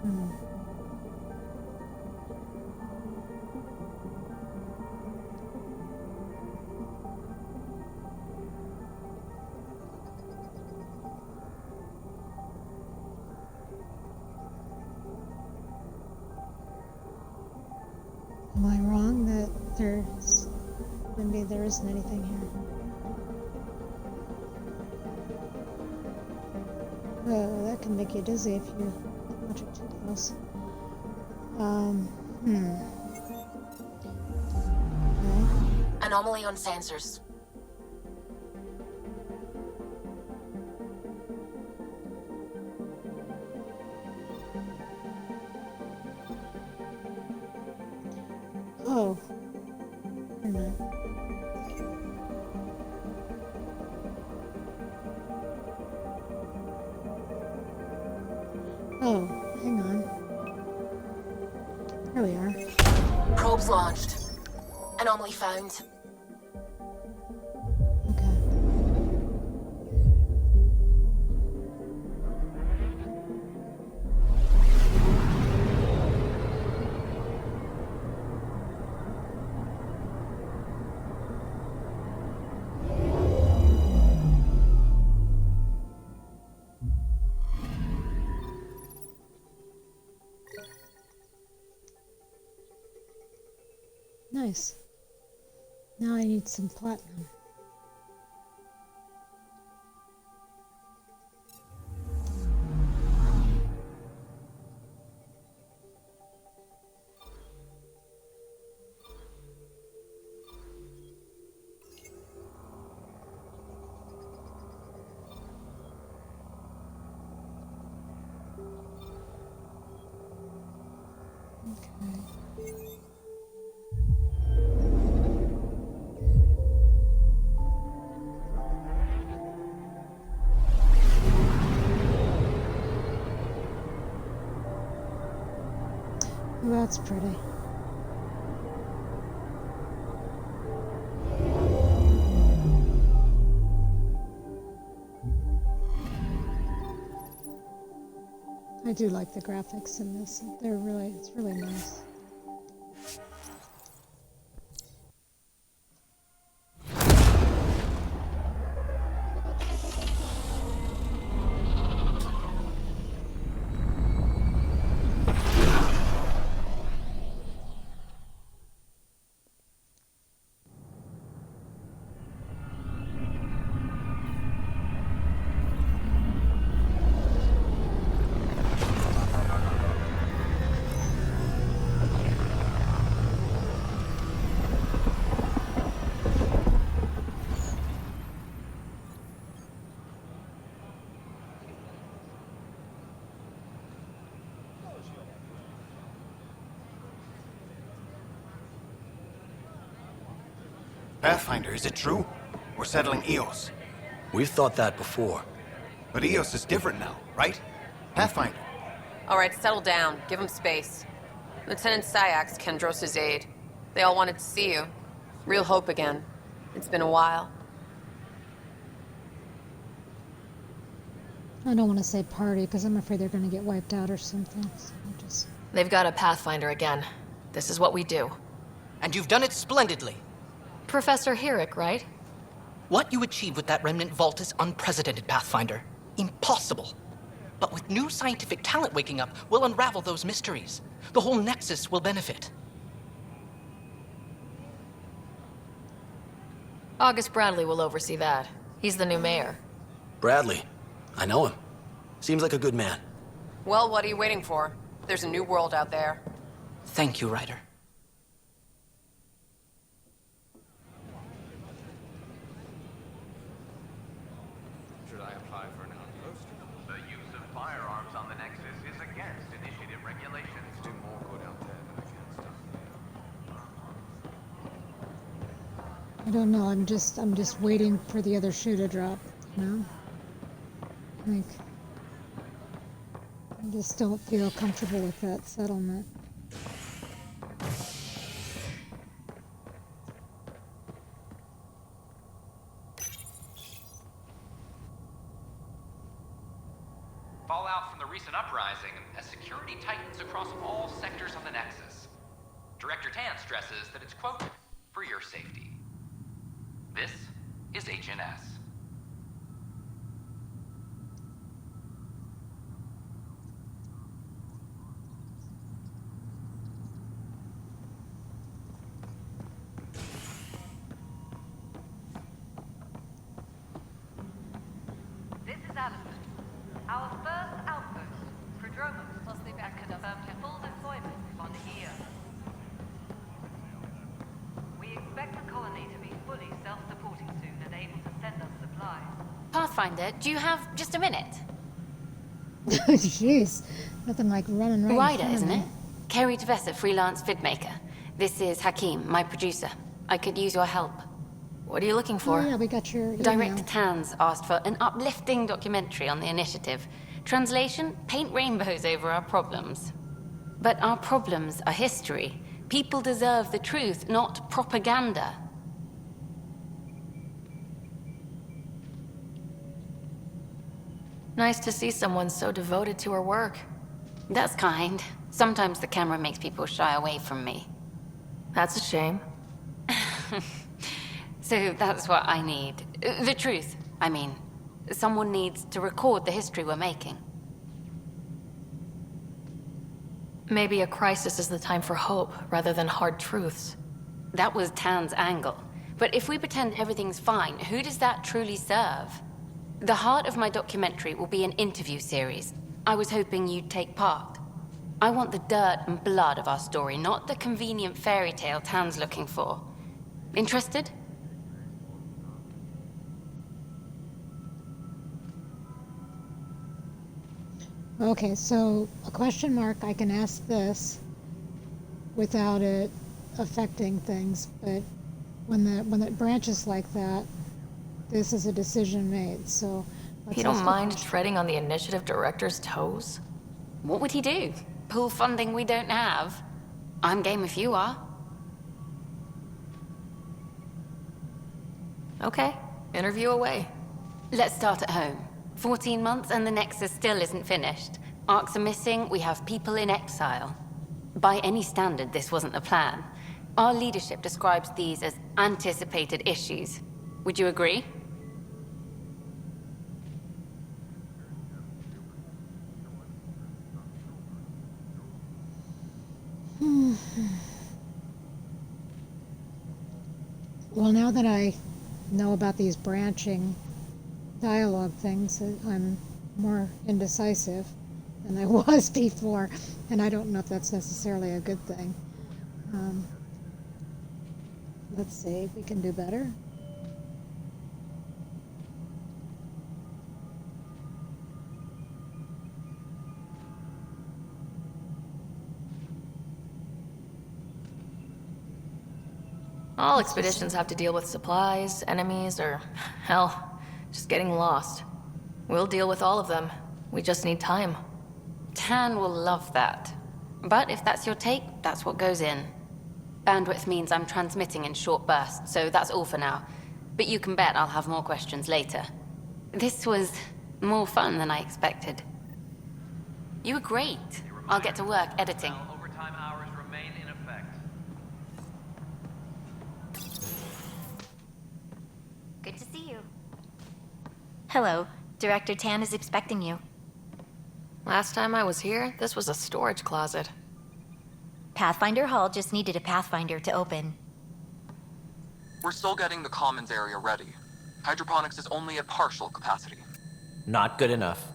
Hmm. there's maybe there isn't anything here. Oh, that can make you dizzy if you watch it too close. Okay. Anomaly on sensors. Oh. Wait a minute. Oh, hang on. There we are. Probes launched. Anomaly found. Okay. Nice. Now I need some platinum. That's pretty. I do like the graphics in this. It's really nice. Pathfinder, is it true? We're settling Eos. We've thought that before. But Eos is different now, right? Pathfinder. All right, settle down. Give him space. Lieutenant Syax, Kendros' aide. They all wanted to see you. Real hope again. It's been a while. I don't want to say party because I'm afraid they're going to get wiped out or something. So just... They've got a Pathfinder again. This is what we do. And you've done it splendidly. Professor Herrick, right? What you achieved with that remnant vault is unprecedented, Pathfinder. Impossible. But with new scientific talent waking up, we'll unravel those mysteries. The whole Nexus will benefit. August Bradley will oversee that. He's the new mayor. Bradley. I know him. Seems like a good man. Well, what are you waiting for? There's a new world out there. Thank you, Ryder. Should I apply for an outpost? The use of firearms on the Nexus is against initiative regulations. Do more good out there than against. I don't know. I'm just waiting for the other shoe to drop. You know, like I just don't feel comfortable with that settlement. Fallout from the recent uprising as security tightens across all sectors of the Nexus. Director Tan stresses that it's, quote, for your safety. This is HNS. Our first outpost, Prodromos, has confirmed full deployment on EO. We expect the colony to be fully self-supporting soon and able to send us supplies. Pathfinder, do you have just a minute? Jeez, nothing like running right in Ryder, front of isn't me. it? Kerry Tvessa, freelance vidmaker. This is Hakim, my producer. I could use your help. What are you looking for? Oh, yeah, we got your email. Director Tans asked for an uplifting documentary on the initiative. Translation, paint rainbows over our problems. But our problems are history. People deserve the truth, not propaganda. Nice to see someone so devoted to her work. That's kind. Sometimes the camera makes people shy away from me. That's a shame. So that's what I need. The truth, I mean. Someone needs to record the history we're making. Maybe a crisis is the time for hope, rather than hard truths. That was Tan's angle. But if we pretend everything's fine, who does that truly serve? The heart of my documentary will be an interview series. I was hoping you'd take part. I want the dirt and blood of our story, not the convenient fairy tale Tan's looking for. Interested? Okay, so a question mark, I can ask this without it affecting things, but when it branches like that, this is a decision made, so let's You don't ask a mind question. treading on the initiative director's toes? What would he do? Pool funding we don't have? I'm game if you are. Okay, interview away. Let's start at home. 14 months and the Nexus still isn't finished. Arcs are missing, we have people in exile. By any standard, this wasn't the plan. Our leadership describes these as anticipated issues. Would you agree? Well, now that I know about these branching dialogue things, I'm more indecisive than I was before, and I don't know if that's necessarily a good thing. Let's see if we can do better. All expeditions have to deal with supplies, enemies, or, hell, just getting lost. We'll deal with all of them. We just need time. Tan will love that. But if that's your take, that's what goes in. Bandwidth means I'm transmitting in short bursts, so that's all for now. But you can bet I'll have more questions later. This was more fun than I expected. You were great. I'll get to work editing. Overtime hours remain in effect. Good to see you. Hello. Director Tan is expecting you. Last time I was here, this was a storage closet. Pathfinder Hall just needed a Pathfinder to open. We're still getting the commons area ready. Hydroponics is only at partial capacity. Not good enough.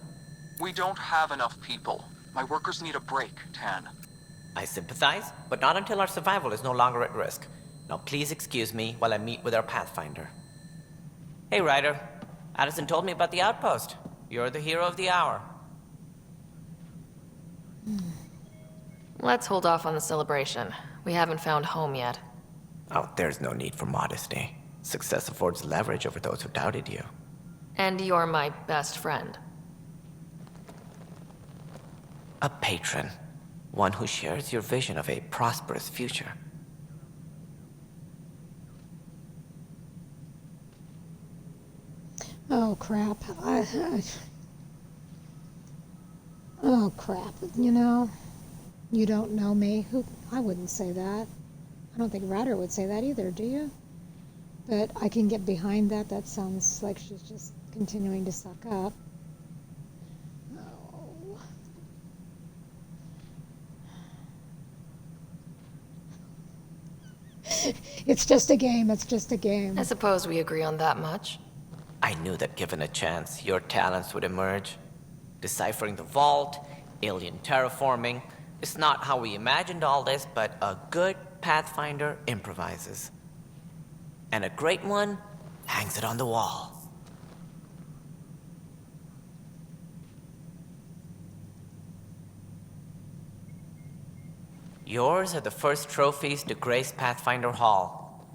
We don't have enough people. My workers need a break, Tan. I sympathize, but not until our survival is no longer at risk. Now please excuse me while I meet with our Pathfinder. Hey, Ryder. Addison told me about the outpost. You're the hero of the hour. Let's hold off on the celebration. We haven't found home yet. Oh, there's no need for modesty. Success affords leverage over those who doubted you. And you're my best friend. A patron. One who shares your vision of a prosperous future. Oh, crap. Oh, crap. You know, you don't know me. I wouldn't say that. I don't think Ryder would say that either, do you? But I can get behind that. That sounds like she's just continuing to suck up. Oh. It's just a game. It's just a game. I suppose we agree on that much. I knew that given a chance, your talents would emerge. Deciphering the vault, alien terraforming. It's not how we imagined all this, but a good Pathfinder improvises. And a great one hangs it on the wall. Yours are the first trophies to grace Pathfinder Hall.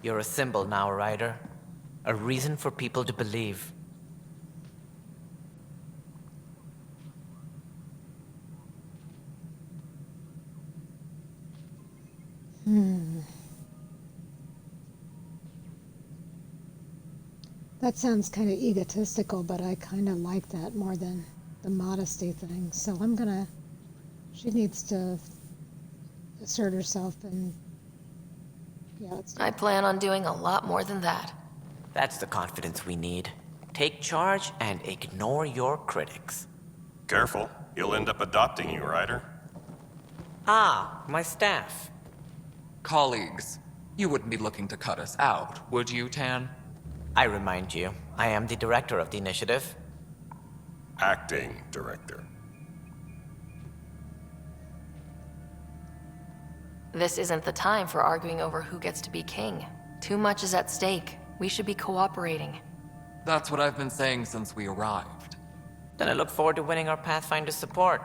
You're a symbol now, Ryder. A reason for people to believe. That sounds kind of egotistical, but I kind of like that more than the modesty thing. So I'm gonna... She needs to assert herself and... Yeah, I plan on doing a lot more than that. That's the confidence we need. Take charge and ignore your critics. Careful, he'll end up adopting you, Ryder. Ah, my staff. Colleagues, you wouldn't be looking to cut us out, would you, Tan? I remind you, I am the director of the initiative. Acting director. This isn't the time for arguing over who gets to be king. Too much is at stake. We should be cooperating. That's what I've been saying since we arrived. Then I look forward to winning our Pathfinder support.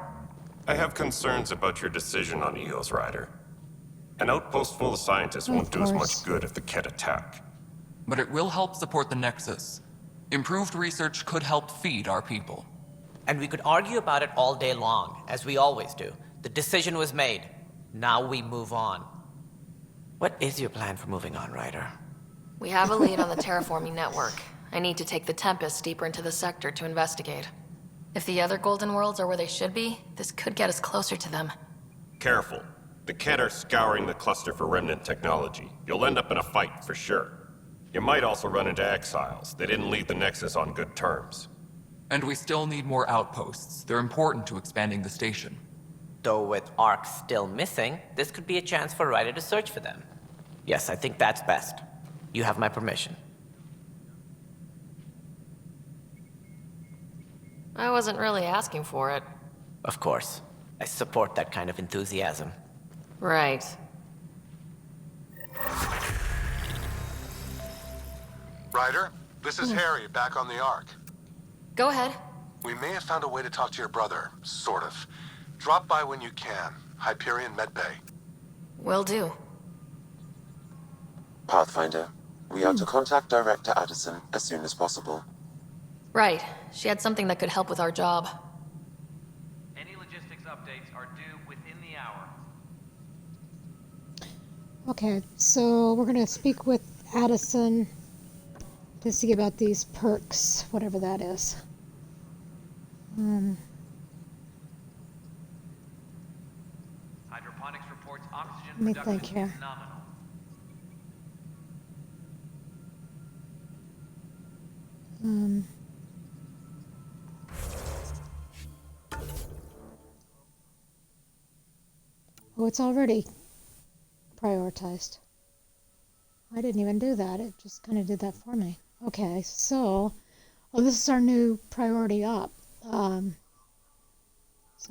I have concerns about your decision on Eos, Ryder. An outpost full of scientists won't do as much good if the Kett attack. But it will help support the Nexus. Improved research could help feed our people. And we could argue about it all day long, as we always do. The decision was made. Now we move on. What is your plan for moving on, Ryder? We have a lead on the terraforming network. I need to take the Tempest deeper into the sector to investigate. If the other Golden Worlds are where they should be, this could get us closer to them. Careful. The Kett are scouring the cluster for remnant technology. You'll end up in a fight, for sure. You might also run into exiles. They didn't leave the Nexus on good terms. And we still need more outposts. They're important to expanding the station. Though with Ark still missing, this could be a chance for Ryder to search for them. Yes, I think that's best. You have my permission. I wasn't really asking for it. Of course. I support that kind of enthusiasm. Right. Ryder, this is Harry, back on the Ark. Go ahead. We may have found a way to talk to your brother, sort of. Drop by when you can. Hyperion Medbay. Will do. Pathfinder, we are to contact Director Addison as soon as possible. Right. She had something that could help with our job. Any logistics updates are due within the hour. Okay, so we're going to speak with Addison to see about these perks, whatever that is. Hydroponics reports oxygen Let me production think here. is nominal. Oh, it's already prioritized. I didn't even do that. It just kind of did that for me. Okay, so, oh, this is our new priority up. So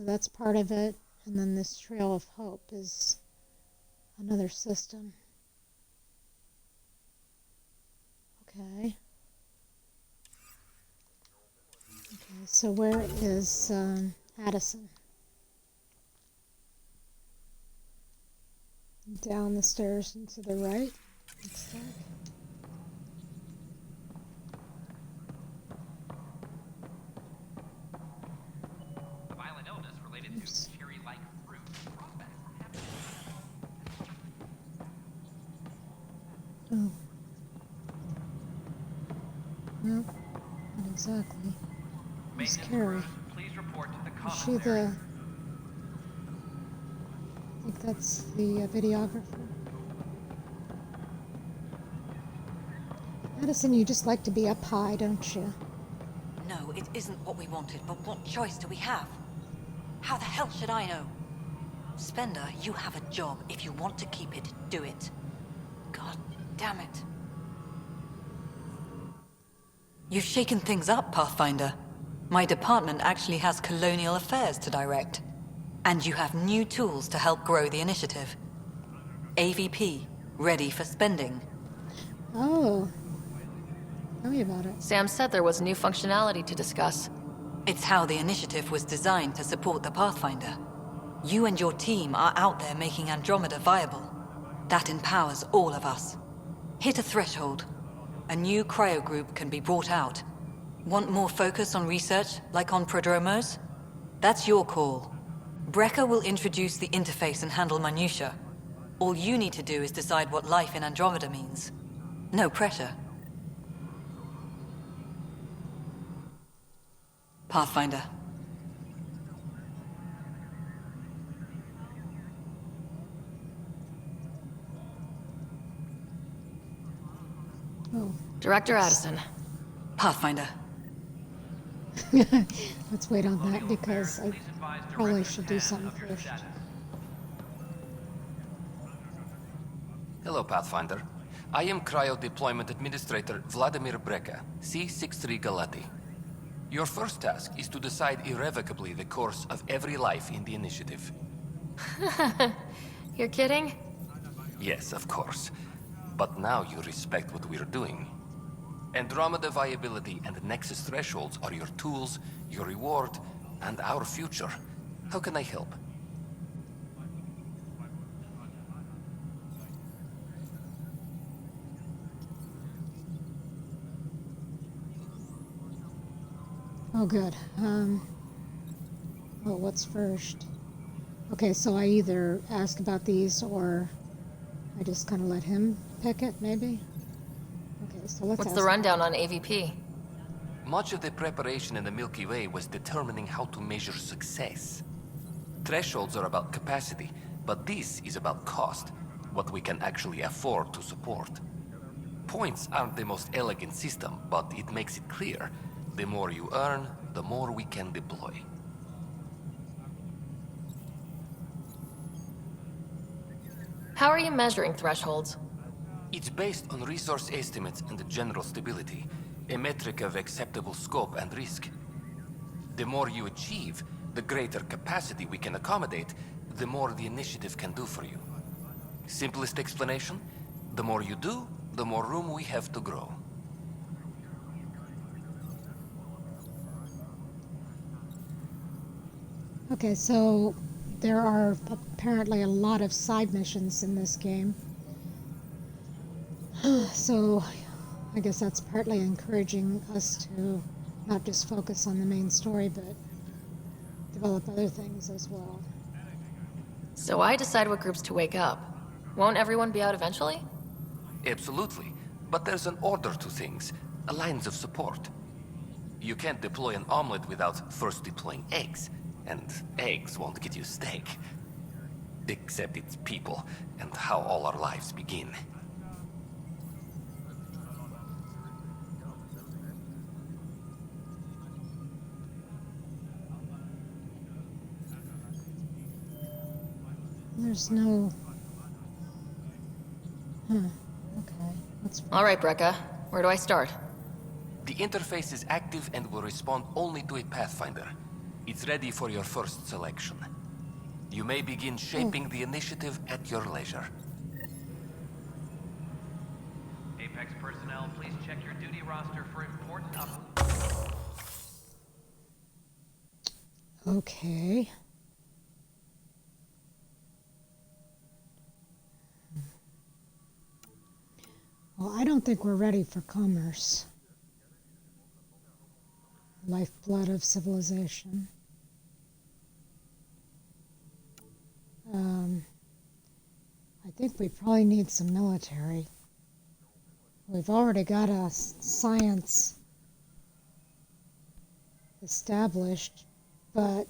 that's part of it. And then this Trail of Hope is another system. Okay. Okay, so where is Addison? Down the stairs and to the right. Looks like. A violent illness related to cherry-like fruit. Oh. No, not exactly. Who's Carrie? Please report to the Is she commons the... area. I think that's the videographer. Addison, you just like to be up high, don't you? No, it isn't what we wanted, but what choice do we have? How the hell should I know? Spender, you have a job. If you want to keep it, do it. God damn it. You've shaken things up, Pathfinder. My department actually has colonial affairs to direct. And you have new tools to help grow the initiative. AVP, ready for spending. Oh. Tell me about it. Sam said there was new functionality to discuss. It's how the initiative was designed to support the Pathfinder. You and your team are out there making Andromeda viable. That empowers all of us. Hit a threshold. A new cryo group can be brought out. Want more focus on research, like on Prodromos? That's your call. Brecker will introduce the interface and handle minutiae. All you need to do is decide what life in Andromeda means. No pressure. Pathfinder. Oh. Director Addison. Pathfinder. Let's wait on that because I probably should do something first. Hello, Pathfinder. I am Cryo Deployment Administrator Vladimir Breca, C-63 Galati. Your first task is to decide irrevocably the course of every life in the initiative. You're kidding? Yes, of course. But now you respect what we're doing. Andromeda viability and Nexus thresholds are your tools, your reward, and our future. How can I help? Oh, good. Well, what's first? Okay, so I either ask about these or I just kind of let him pick it, maybe? Okay, so let's What's ask the rundown on AVP? Much of the preparation in the Milky Way was determining how to measure success. Thresholds are about capacity, but this is about cost, what we can actually afford to support. Points aren't the most elegant system, but it makes it clear. The more you earn, the more we can deploy. How are you measuring thresholds? It's based on resource estimates and general stability, a metric of acceptable scope and risk. The more you achieve, the greater capacity we can accommodate, the more the initiative can do for you. Simplest explanation, the more you do, the more room we have to grow. Okay, so there are apparently a lot of side missions in this game. So I guess that's partly encouraging us to not just focus on the main story, but develop other things as well. So I decide what groups to wake up. Won't everyone be out eventually? Absolutely, but there's an order to things, lines of support. You can't deploy an omelet without first deploying eggs. And eggs won't get you steak. Except it's people, and how all our lives begin. There's no... Okay. All right, Breca. Where do I start? The interface is active and will respond only to a Pathfinder. It's ready for your first selection. You may begin shaping the initiative at your leisure. Apex personnel, please check your duty roster for important Okay. Well, I don't think we're ready for commerce. Lifeblood of civilization. I think we probably need some military. We've already got a science established, but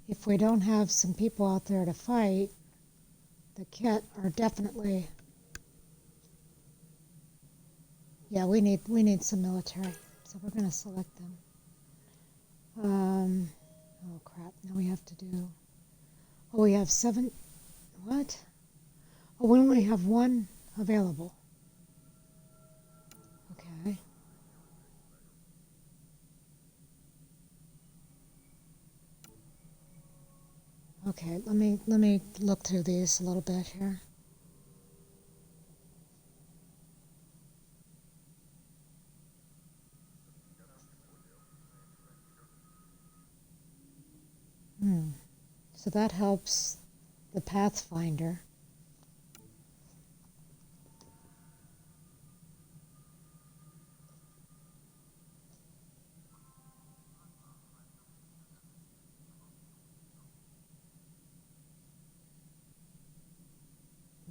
if we don't have some people out there to fight, the Kett are definitely... Yeah, we need some military, so we're gonna select them. Oh crap! Now we have to do. Oh, we have 7. What? Oh, we only have 1 available. Okay. Okay, let me look through these a little bit here. So that helps the Pathfinder.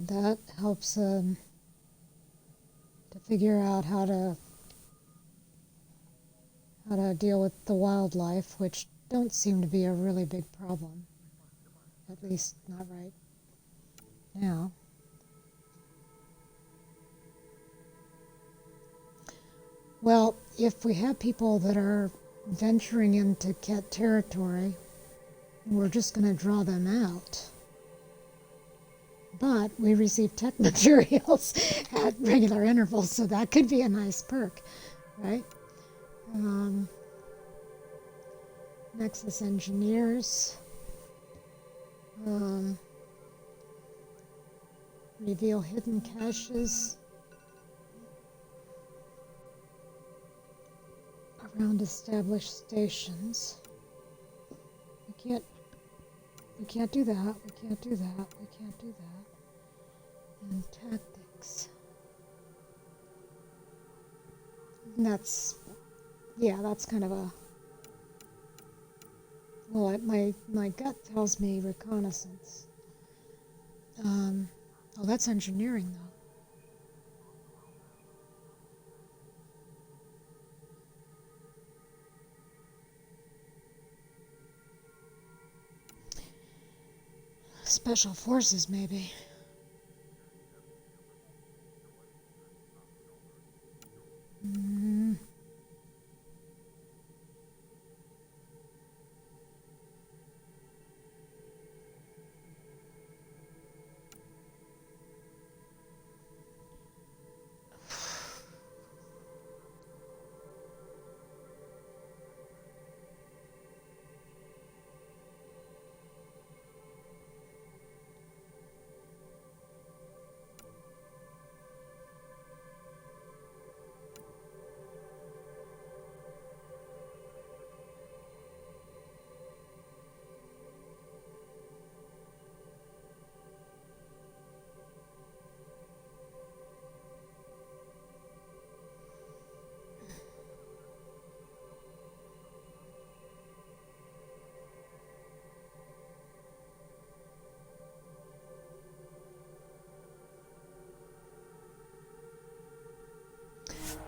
That helps to figure out how to deal with the wildlife, which don't seem to be a really big problem. At least not right now. Well, if we have people that are venturing into Ket territory, we're just going to draw them out. But we receive tech materials at regular intervals, so that could be a nice perk, right? Nexus engineers. Reveal hidden caches around established stations. We can't do that. We can't do that. We can't do that. And tactics. And that's kind of a. Well, my gut tells me reconnaissance. Oh, that's engineering, though. Special forces, maybe.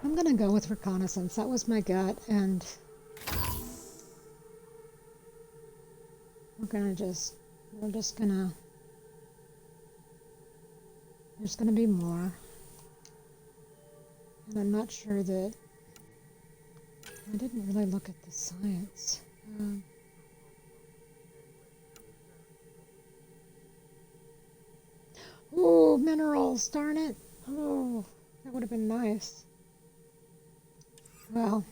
I'm gonna go with reconnaissance. That was my gut, and there's gonna be more, and I'm not sure that I didn't really look at the science. Oh, minerals! Darn it! Oh, that would have been nice. Well,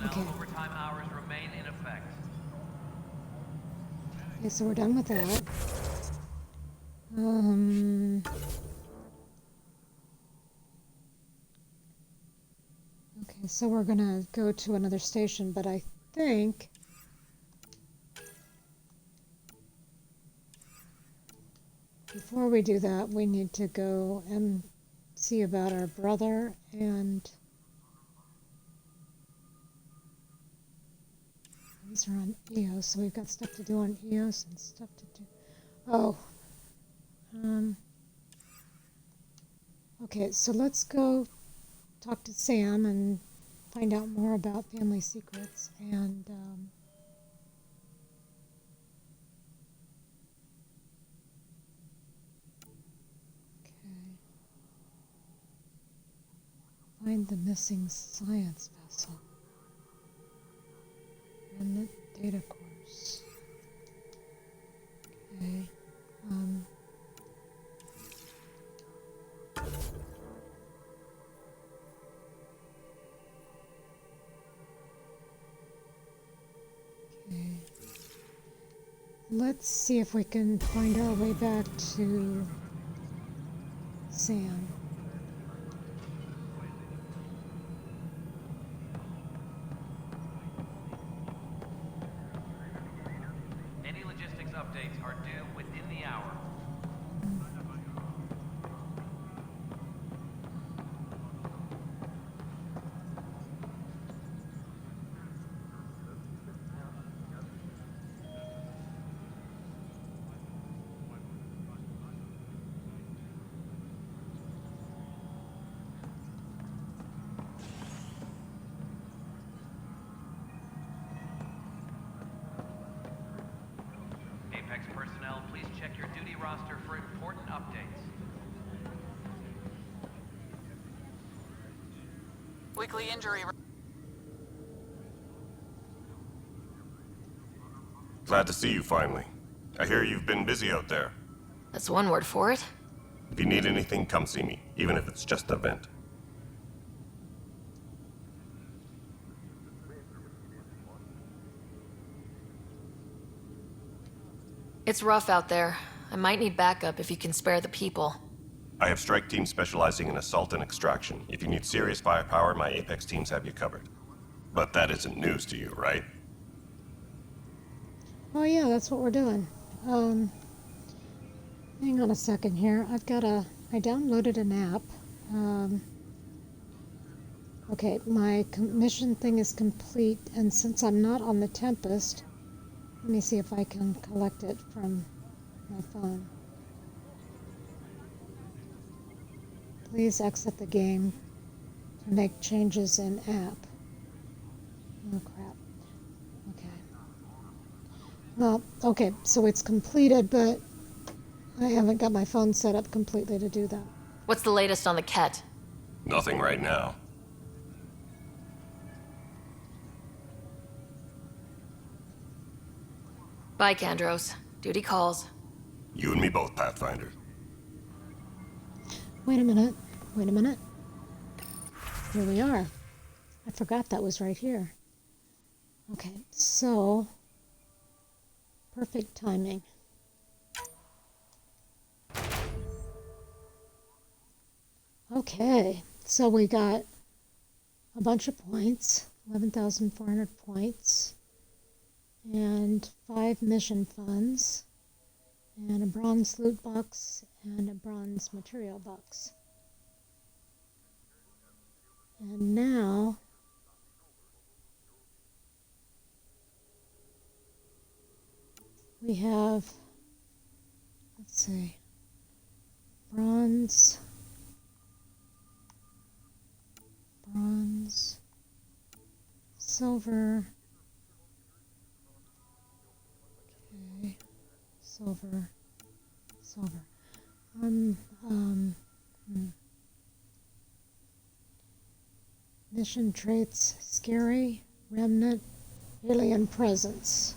okay. Overtime hours remain in effect. Okay, so we're done with that. Okay, so we're gonna go to another station, but I think before we do that, we need to go and see about our brother and these are on EOS, so we've got stuff to do on EOS and stuff to do. Oh. Okay, so let's go talk to Sam and find out more about family secrets and okay. Find the missing science vessel. And the data course. Okay. Okay. let's see if we can find our way back to Sam. Any logistics updates are due within the hour. Apex personnel, please check your duty roster for important updates. Weekly injury. Glad to see you finally. I hear you've been busy out there. That's one word for it. If you need anything, come see me, even if it's just a vent. It's rough out there. I might need backup if you can spare the people. I have strike teams specializing in assault and extraction. If you need serious firepower, my Apex teams have you covered. But that isn't news to you, right? Oh yeah, that's what we're doing. Hang on a second here. I downloaded an app. Okay, my mission thing is complete, and since I'm not on the Tempest, let me see if I can collect it from my phone. Please exit the game to make changes in app. Oh crap. Well, okay, so it's completed, but I haven't got my phone set up completely to do that. What's the latest on the Ket? Nothing right now. Bye, Kandros. Duty calls. You and me both, Pathfinder. Wait a minute. Here we are. I forgot that was right here. Okay, so perfect timing. Okay, so we got a bunch of points, 11,400 points, and 5 mission funds, and a bronze loot box, and a bronze material box. And now we have, let's see, bronze, silver, okay, silver. Mission traits, scary, remnant, alien presence.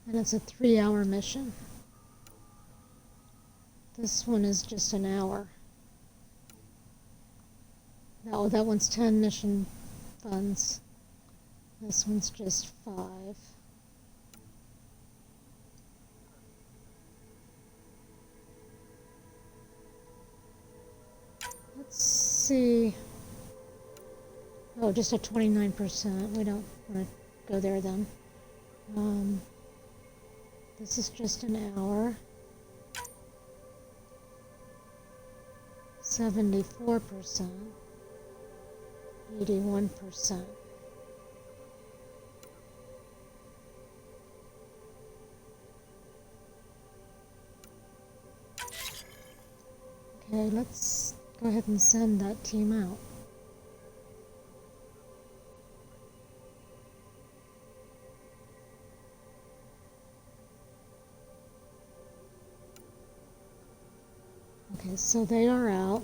And it's a 3-hour mission. This one is just an hour. Oh, that one's 10 mission funds. This one's just 5. Let's see. Oh, just at 29%. We don't want to go there then. This is just an hour. 74%. 81%. Okay, let's go ahead and send that team out. Okay, so they are out.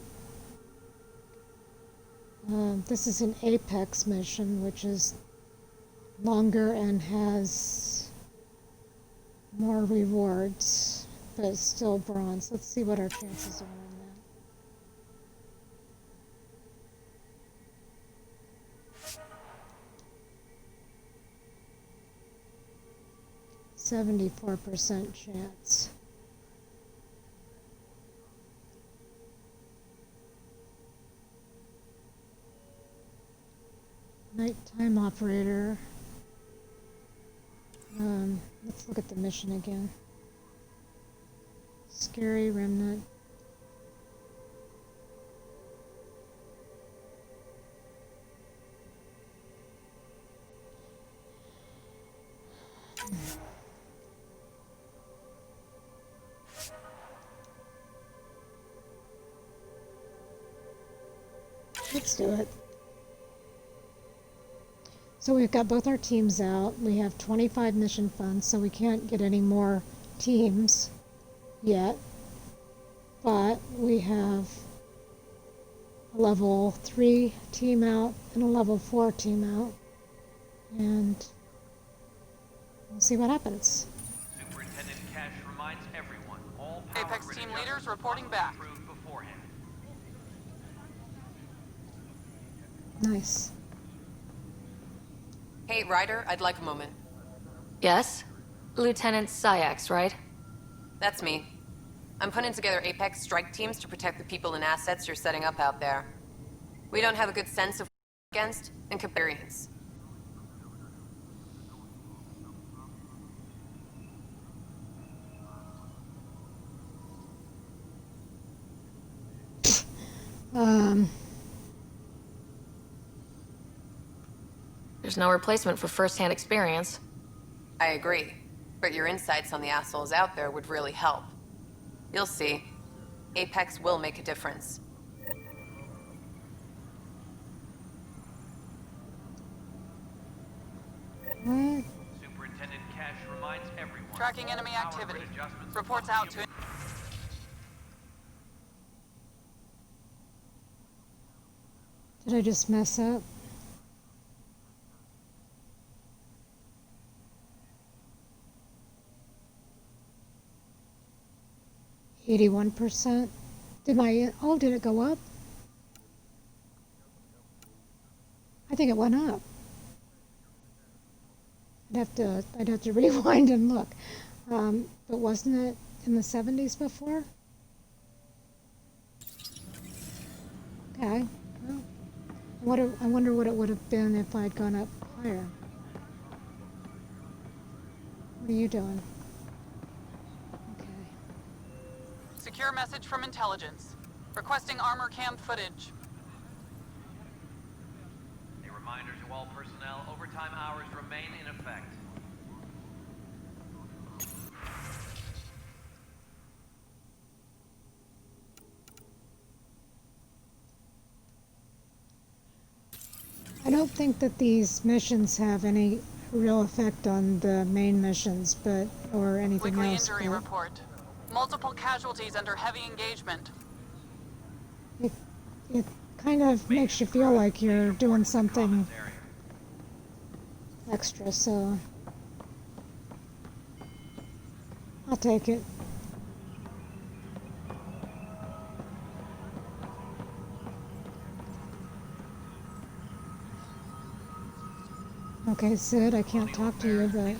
This is an Apex mission, which is longer and has more rewards, but it's still bronze. Let's see what our chances are on that. 74% chance. Nighttime operator. Let's look at the mission again. Scary remnant. Let's do it. So we've got both our teams out. We have 25 mission funds, so we can't get any more teams yet. But we have a level 3 team out and a level 4 team out. And we'll see what happens. Superintendent Cash reminds everyone, all Apex team leaders reporting back. approved beforehand. Nice. Hey, Ryder, I'd like a moment. Yes? Lieutenant Syax, right? That's me. I'm putting together Apex strike teams to protect the people and assets you're setting up out there. We don't have a good sense of against and experience. There's no replacement for first-hand experience. I agree, but your insights on the assholes out there would really help. You'll see. Apex will make a difference. What? Superintendent Cash reminds everyone. Tracking enemy all power activity. grid adjustments Reports must out be to... Did I just mess up? %. Did my, oh, did it go up? I think it went up. I'd have to rewind and look. But wasn't it in the 70s before? Okay. Well, I wonder what it would have been if I'd gone up higher. What are you doing? Secure message from intelligence. Requesting armor cam footage. A reminder to all personnel, overtime hours remain in effect. I don't think that these missions have any real effect on the main missions, but or anything Weekly else. injury But report. Multiple casualties under heavy engagement. it kind of makes you feel like you're doing something extra, so I'll take it. Okay, Sid, I can't talk to you, but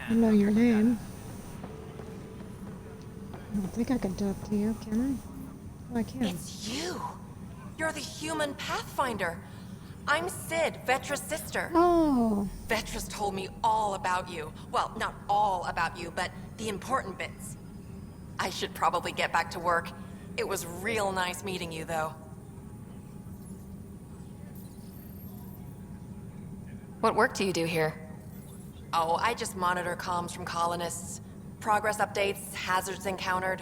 I know your name. I don't think I can talk to you, can I? Oh, I can. It's you! You're the human Pathfinder! I'm Sid, Vetra's sister. Oh. Vetra's told me all about you. Well, not all about you, but the important bits. I should probably get back to work. It was real nice meeting you, though. What work do you do here? Oh, I just monitor comms from colonists. Progress updates, hazards encountered.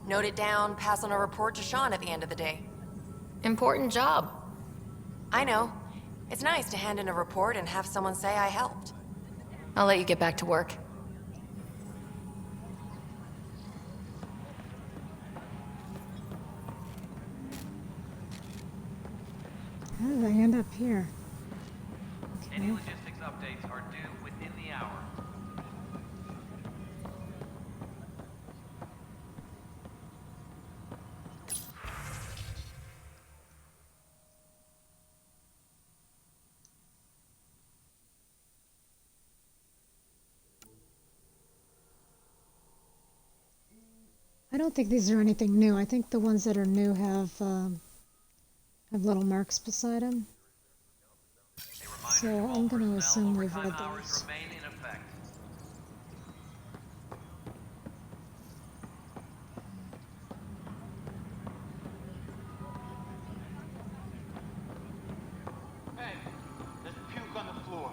Note it down, pass on a report to Sean at the end of the day. Important job. I know. It's nice to hand in a report and have someone say I helped. I'll let you get back to work. How did I end up here? Any logistics updates are due within the hour. I don't think these are anything new. I think the ones that are new have little marks beside them. So I'm going to assume we've read those. Hey, there's puke on the floor.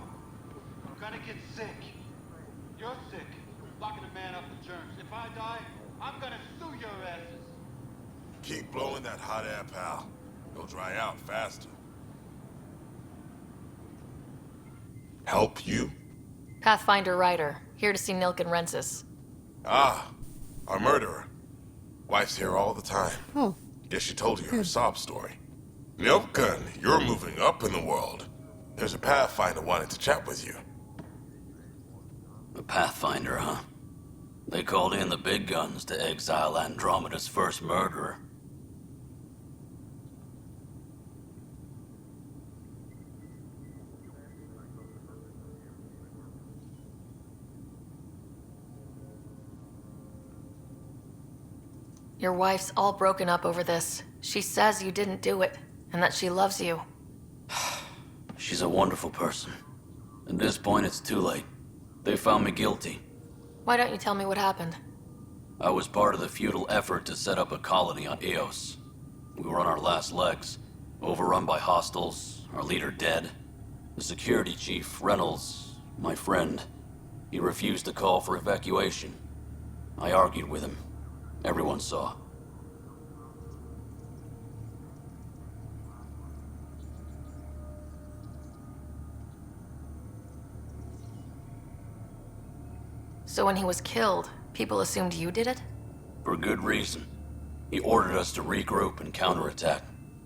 I'm gonna get sick. You're sick. Locking a man up with germs. If I die, I'm gonna sue your asses. Keep blowing that hot air, pal. It'll dry out faster. Help you? Pathfinder Ryder, here to see Nilken Rensis. Ah, our murderer. Wife's here all the time. Oh. Guess she told you her sob story. Nilken, you're moving up in the world. There's a Pathfinder wanting to chat with you. The Pathfinder, huh? They called in the big guns to exile Andromeda's first murderer. Your wife's all broken up over this. She says you didn't do it, and that she loves you. She's a wonderful person. At this point, it's too late. They found me guilty. Why don't you tell me what happened? I was part of the futile effort to set up a colony on Eos. We were on our last legs, overrun by hostiles, our leader dead. The security chief, Reynolds, my friend, he refused to call for evacuation. I argued with him. Everyone saw. So when he was killed, people assumed you did it? For good reason. He ordered us to regroup and counterattack.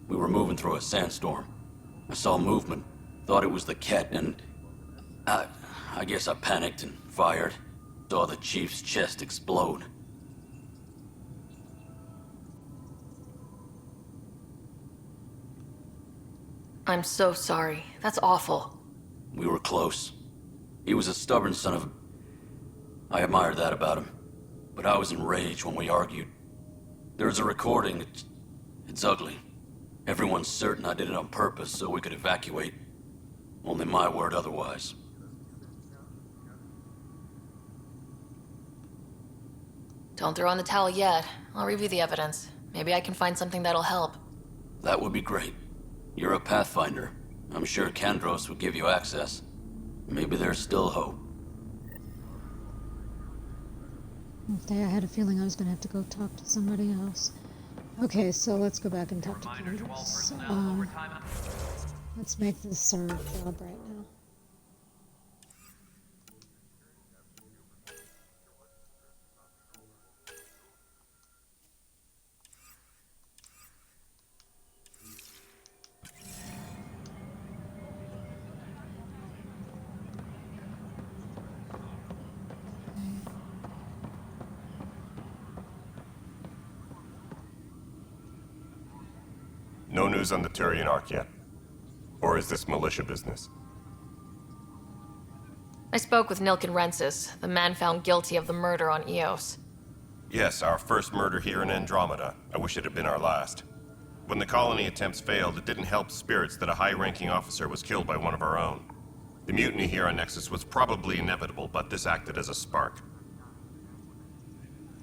We were moving through a sandstorm. I saw movement, thought it was the Ket, and I guess I panicked and fired. Saw the chief's chest explode. I'm so sorry. That's awful. We were close. He was a stubborn son of a... I admired that about him. But I was enraged when we argued. There's a recording. It's ugly. Everyone's certain I did it on purpose so we could evacuate. Only my word otherwise. Don't throw in the towel yet. I'll review the evidence. Maybe I can find something that'll help. That would be great. You're a Pathfinder. I'm sure Kandros would give you access. Maybe there's still hope. Okay, I had a feeling I was going to have to go talk to somebody else. Okay, so let's go back and talk to Kandros. Let's make this our job right now. No news on the Turian Ark yet? Or is this militia business? I spoke with Nilken Rensis, the man found guilty of the murder on Eos. Yes, our first murder here in Andromeda. I wish it had been our last. When the colony attempts failed, it didn't help spirits that a high-ranking officer was killed by one of our own. The mutiny here on Nexus was probably inevitable, but this acted as a spark.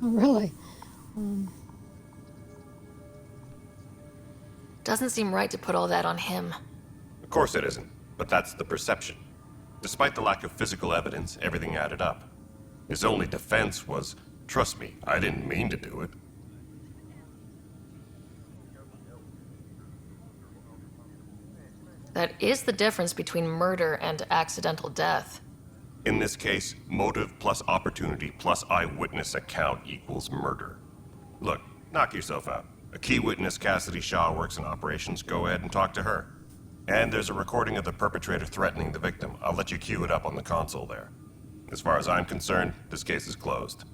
Oh, really? Doesn't seem right to put all that on him. Of course it isn't, but that's the perception. Despite the lack of physical evidence, everything added up. His only defense was, trust me, I didn't mean to do it. That is the difference between murder and accidental death. In this case, motive plus opportunity plus eyewitness account equals murder. Look, knock yourself out. A key witness, Cassidy Shaw, works in operations. Go ahead and talk to her. And there's a recording of the perpetrator threatening the victim. I'll let you cue it up on the console there. As far as I'm concerned, this case is closed.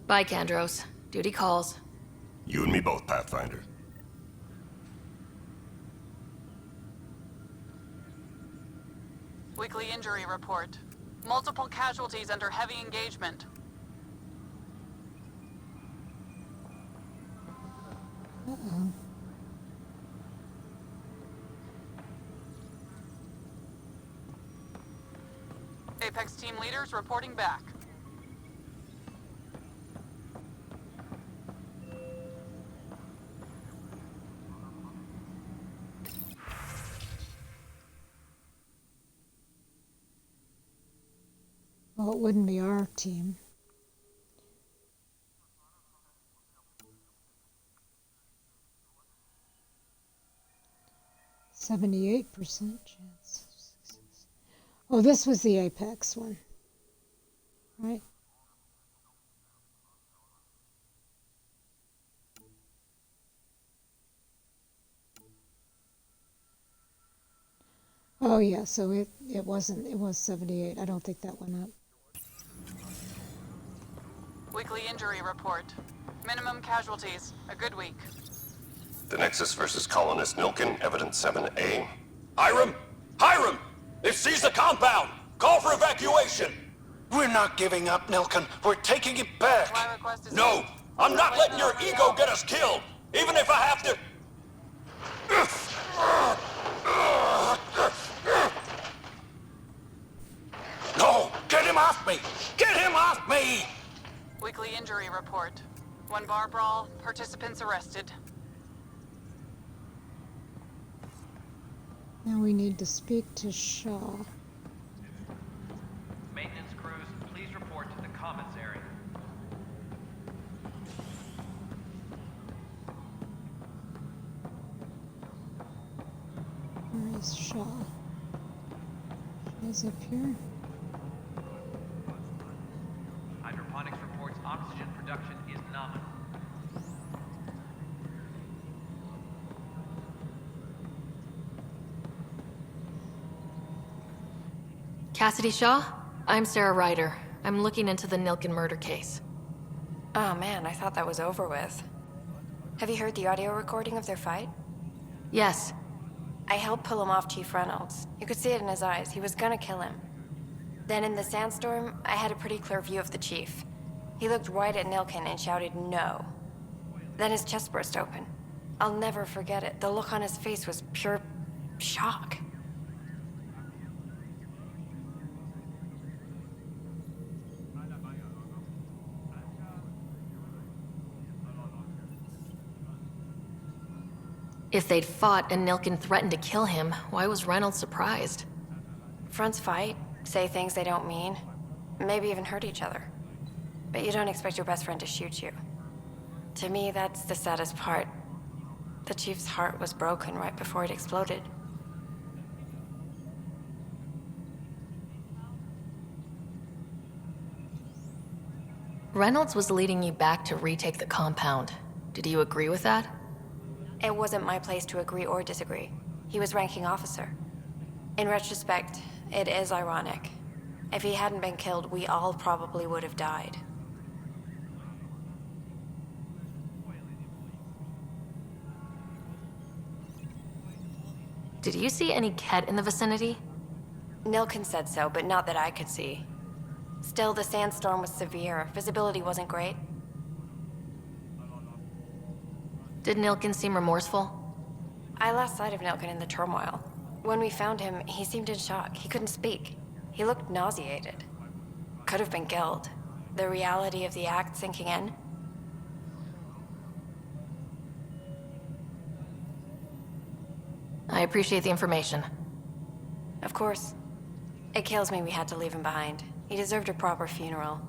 Bye, Kandros. Duty calls. You and me both, Pathfinder. Weekly injury report. Multiple casualties under heavy engagement. Uh-oh. Apex team leaders reporting back. Well, it wouldn't be our team. %78% chance. Oh, this was the Apex one, right? Oh yeah, so it wasn't, it was 78. I don't think that went up. Weekly injury report. Minimum casualties. A good week. The Nexus versus Colonist Nilkin, Evidence 7A. Hiram! Hiram! They've seized the compound! Call for evacuation! We're not giving up, Nilkin. We're taking it back. My request is No! I'm not letting your ego get us killed! Even if I have to... No! Get him off me! Get him off me! Weekly injury report. One bar brawl. Participants arrested. Now we need to speak to Shaw. Maintenance crews, please report to the commons area. Where is Shaw? Shaw's up here. Hydroponics reports oxygen production is nominal. Cassidy Shaw? I'm Sarah Ryder. I'm looking into the Nilkin murder case. Oh man, I thought that was over with. Have you heard the audio recording of their fight? Yes. I helped pull him off Chief Reynolds. You could see it in his eyes. He was gonna kill him. Then in the sandstorm, I had a pretty clear view of the Chief. He looked right at Nilkin and shouted no. Then his chest burst open. I'll never forget it. The look on his face was pure shock. If they'd fought and Nilkin threatened to kill him, why was Reynolds surprised? Fronts fight, say things they don't mean, maybe even hurt each other. But you don't expect your best friend to shoot you. To me, that's the saddest part. The Chief's heart was broken right before it exploded. Reynolds was leading you back to retake the compound. Did you agree with that? It wasn't my place to agree or disagree. He was ranking officer. In retrospect, it is ironic. If he hadn't been killed, we all probably would have died. Did you see any Ket in the vicinity? Nilkin said so, but not that I could see. Still, the sandstorm was severe. Visibility wasn't great. Did Nilkin seem remorseful? I lost sight of Nilkin in the turmoil. When we found him, he seemed in shock. He couldn't speak. He looked nauseated. Could have been killed. The reality of the act sinking in. I appreciate the information. Of course. It kills me we had to leave him behind. He deserved a proper funeral.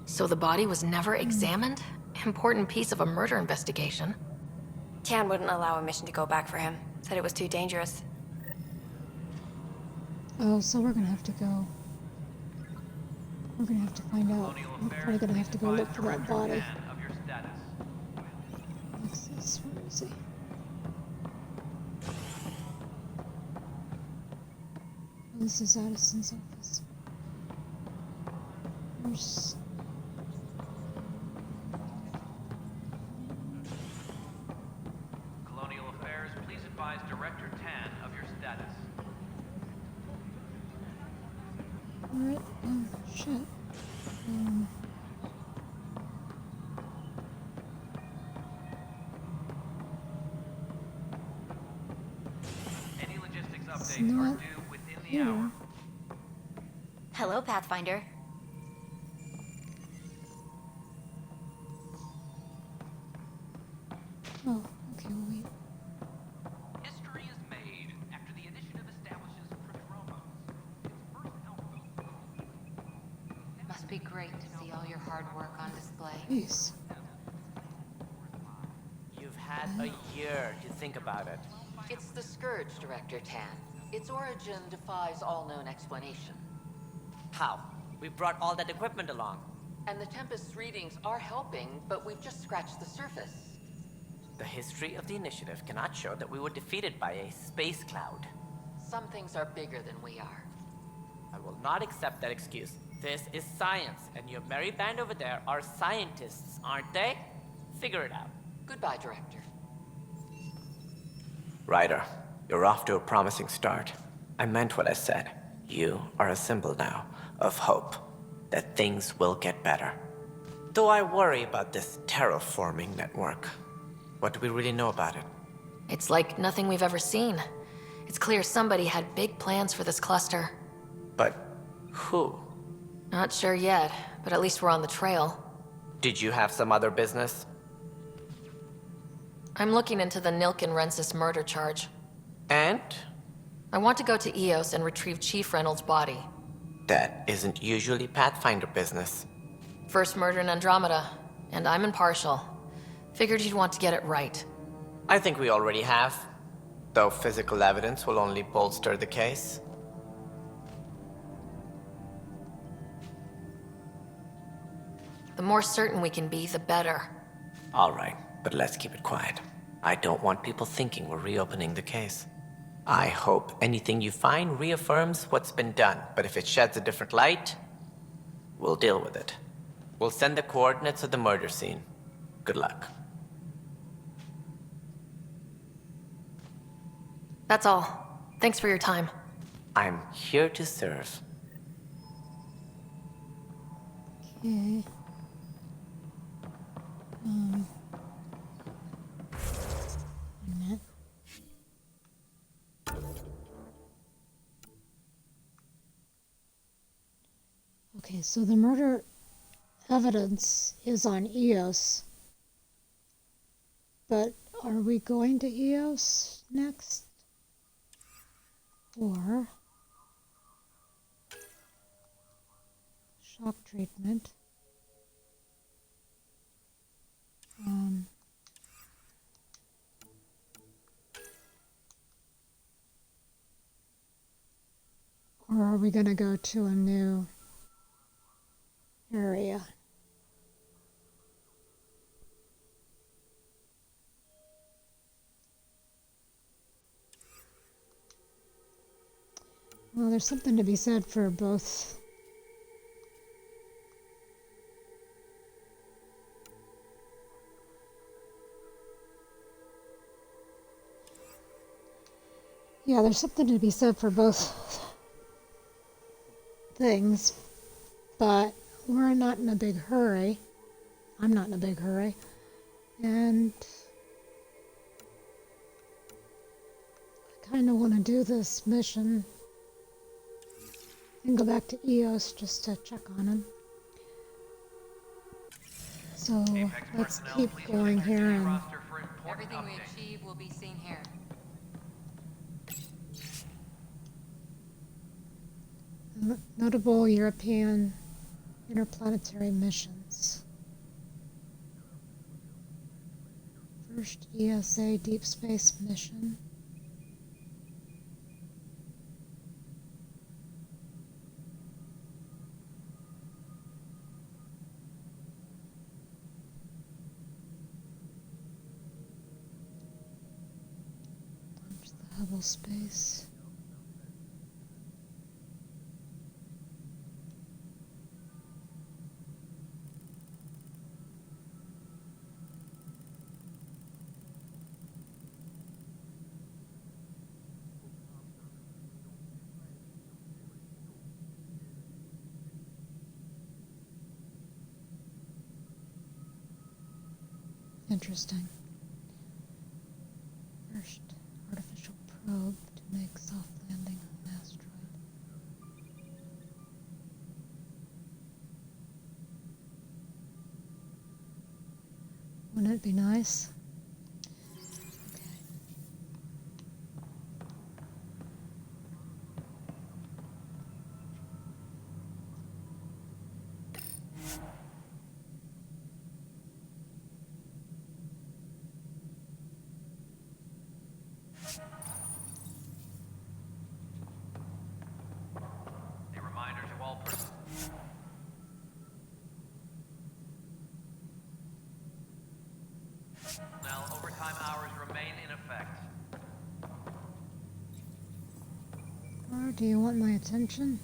So the body was never examined? Important piece of a murder investigation. Tian wouldn't allow a mission to go back for him. Said it was too dangerous. Oh, so we're gonna have to go. We're gonna have to find out. We're probably gonna have to go look for that body. Nexus, where is he? This is Addison's office. Where's... Colonial Affairs, please advise Director Tan of your status. Alright. Shit. Um, Any logistics it's updates are not due within the here. hour. Hello, Pathfinder. Oh, okay, wait. History is made after the initiative establishes Prodromos, its first outpost. Must be great to see all your hard work on display. Jeez. You've had a year to think about it. It's the Scourge, Director Tan. Its origin defies all known explanation. How? We brought all that equipment along. And the Tempest's readings are helping, but we've just scratched the surface. The history of the initiative cannot show that we were defeated by a space cloud. Some things are bigger than we are. I will not accept that excuse. This is science, and your merry band over there are scientists, aren't they? Figure it out. Goodbye, Director. Ryder, you're off to a promising start. I meant what I said. You are a symbol now of hope that things will get better. Though I worry about this terraforming network. What do we really know about it? It's like nothing we've ever seen. It's clear somebody had big plans for this cluster. But who? Not sure yet, but at least we're on the trail. Did you have some other business? I'm looking into the Nilken Rensis murder charge. And? I want to go to Eos and retrieve Chief Reynolds' body. That isn't usually Pathfinder business. First murder in Andromeda, and I'm impartial. Figured you'd want to get it right. I think we already have. Though physical evidence will only bolster the case. The more certain we can be, the better. All right, but let's keep it quiet. I don't want people thinking we're reopening the case. I hope anything you find reaffirms what's been done, but if it sheds a different light, we'll deal with it. We'll send the coordinates of the murder scene. Good luck. That's all. Thanks for your time. I'm here to serve. Okay. One minute. Okay, so the murder evidence is on Eos. But are we going to Eos next? Or shock treatment? Or are we going to go to a new area? Well, there's something to be said for both. Yeah, there's something to be said for both things, but we're not in a big hurry. I'm not in a big hurry. And I kind of want to do this mission and go back to Eos just to check on him. So let's keep going here and Everything we achieve will be seen here. notable European interplanetary missions. First ESA deep space mission. Launch the Hubble space. Interesting. First artificial probe to make soft landing on an asteroid. Wouldn't it be nice? A reminder to all persons. Now, overtime hours remain in effect. Or do you want my attention?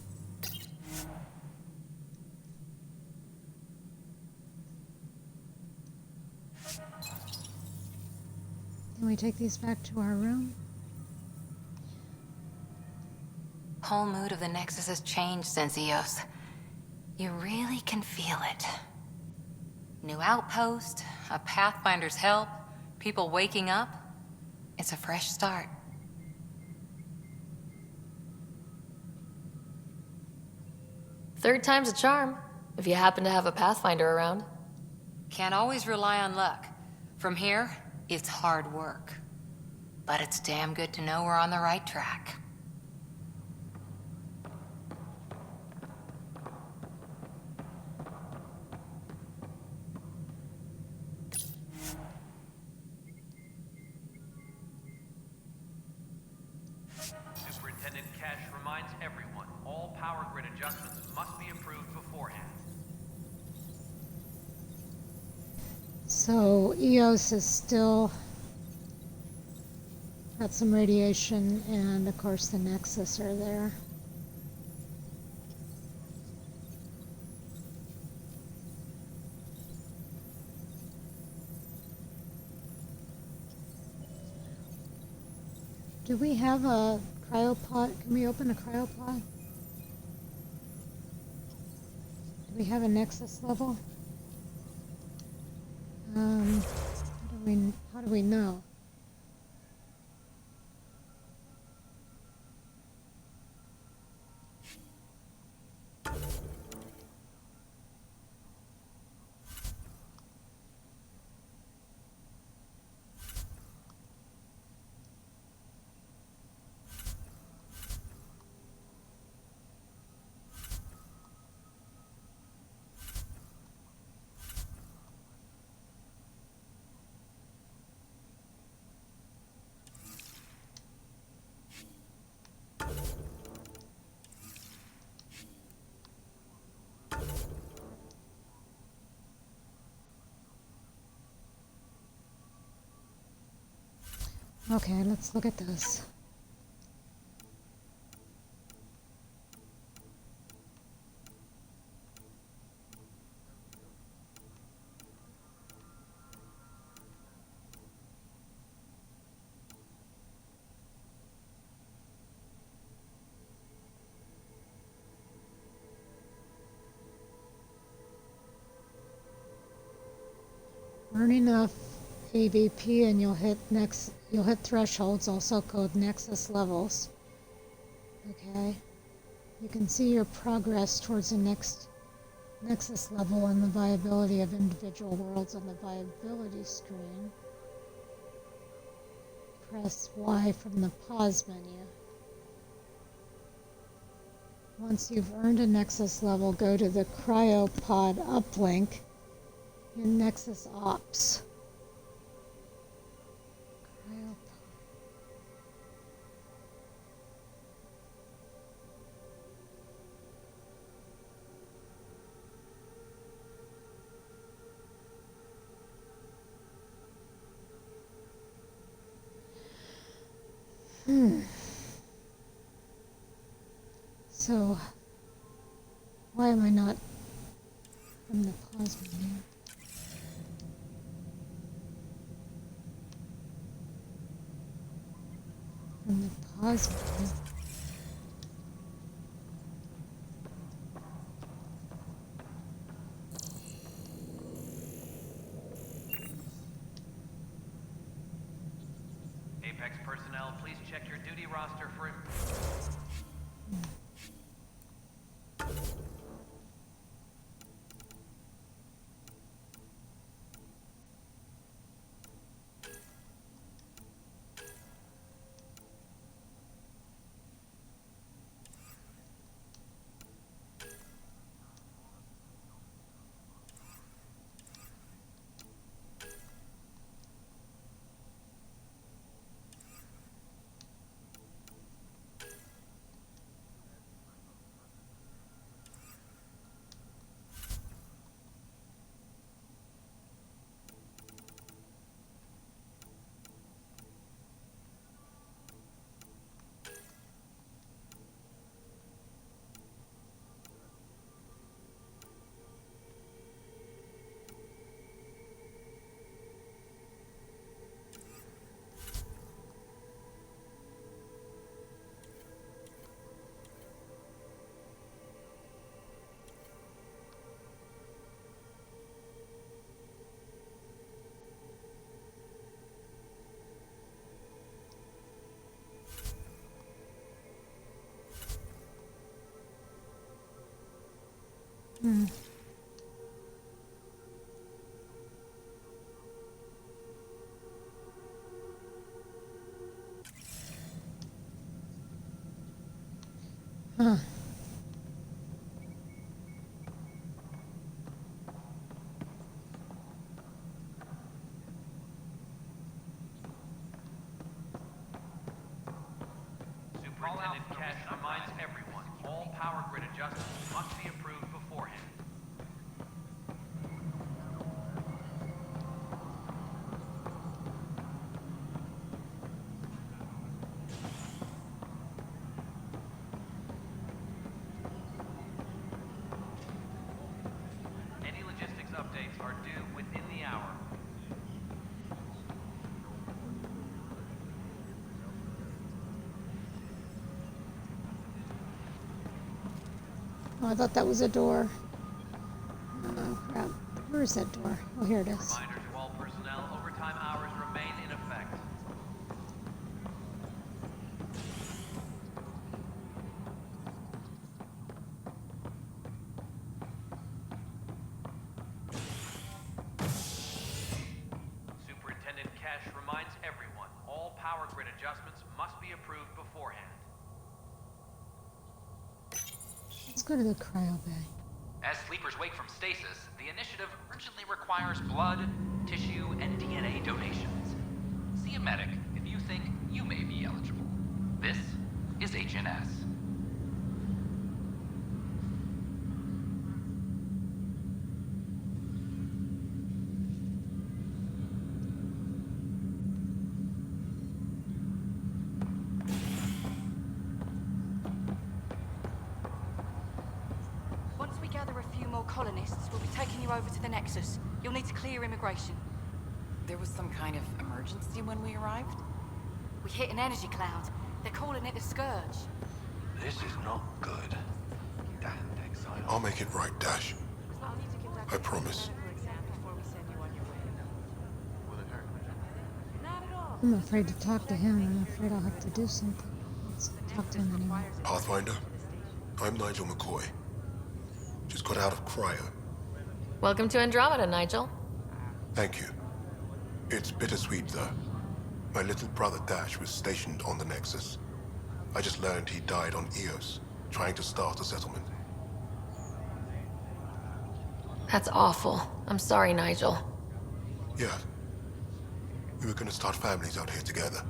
Can we take these back to our room? Whole mood of the Nexus has changed since EOS. You really can feel it. New outpost, a Pathfinder's help, people waking up. It's a fresh start. Third time's a charm, if you happen to have a Pathfinder around. Can't always rely on luck. From here, it's hard work. But it's damn good to know we're on the right track. Superintendent Cash reminds everyone, all power grid adjustments must be approved beforehand. So EOS is still got some radiation, and of course the Nexus are there. Do we have a cryopod? Can we open a cryopod? Do we have a Nexus level? How do we know? Okay, let's look at this. Earn enough AVP and you'll hit thresholds, also called Nexus levels. Okay. You can see your progress towards the next Nexus level and the viability of individual worlds on the viability screen. Press Y from the pause menu. Once you've earned a Nexus level, go to the Cryopod uplink in Nexus Ops. So, why am I not from the pause menu? From the pause menu. Apex personnel, please check your duty roster for... Hmm. Huh. Superintendent Cash reminds everyone, all power grid adjustments must be approved beforehand. Any logistics updates are due within the hour. Oh, I thought that was a door. Oh, crap. Where is that door? Oh, here it is. Reminder to all personnel, overtime hours remain in effect. Superintendent Cash reminds everyone, all power grid adjustments must be approved beforehand. Let's go to the cryo bay. As sleepers wake from stasis, the initiative urgently requires blood, tissue, and DNA donations. See a medic if you think you may be eligible. This is HNS. Once we gather a few more colonists, we'll be taking you over to the Nexus. You'll need to clear immigration. There was some kind of emergency when we arrived? We hit an energy cloud. They're calling it the Scourge. This is not good. Damned exile. I'll make it right, Dash. I promise. I'm afraid to talk to him. I'm afraid I'll have to do something. Let's talk to him anyway. Pathfinder, I'm Nigel McCoy. Just got out of cryo. Welcome to Andromeda, Nigel. Thank you. It's bittersweet, though. My little brother Dash was stationed on the Nexus. I just learned he died on Eos, trying to start a settlement. That's awful. I'm sorry, Nigel. Yeah. We were gonna start families out here together.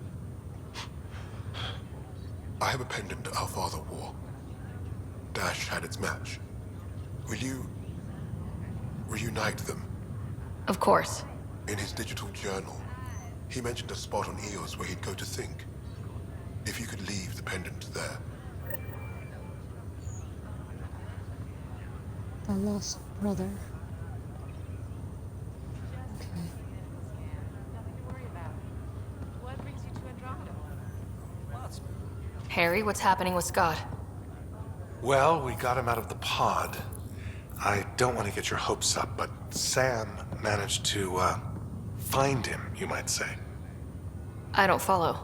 I have a pendant our father wore. Dash had its match. Will you reunite them? Of course. In his digital journal, he mentioned a spot on Eos where he'd go to think. If you could leave the pendant there. The lost brother. Okay. What brings you to Andromeda? Harry, what's happening with Scott? Well, we got him out of the pod. I don't want to get your hopes up, but Sam managed to, find him, you might say. I don't follow.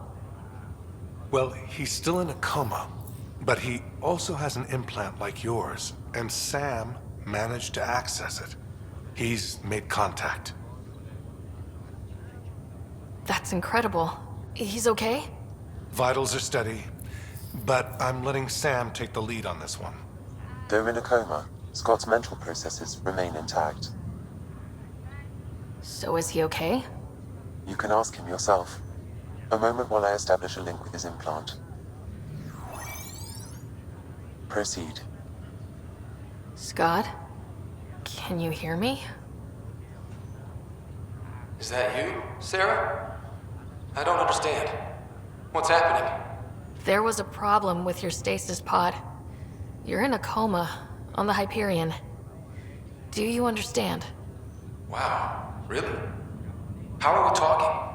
Well, he's still in a coma, but he also has an implant like yours, and Sam managed to access it. He's made contact. That's incredible. He's okay? Vitals are steady, but I'm letting Sam take the lead on this one. Though in a coma, Scott's mental processes remain intact. So is he okay? You can ask him yourself. A moment while I establish a link with his implant. Proceed. Scott? Can you hear me? Is that you, Sarah? I don't understand. What's happening? There was a problem with your stasis pod. You're in a coma on the Hyperion. Do you understand? Wow, really? How are we talking?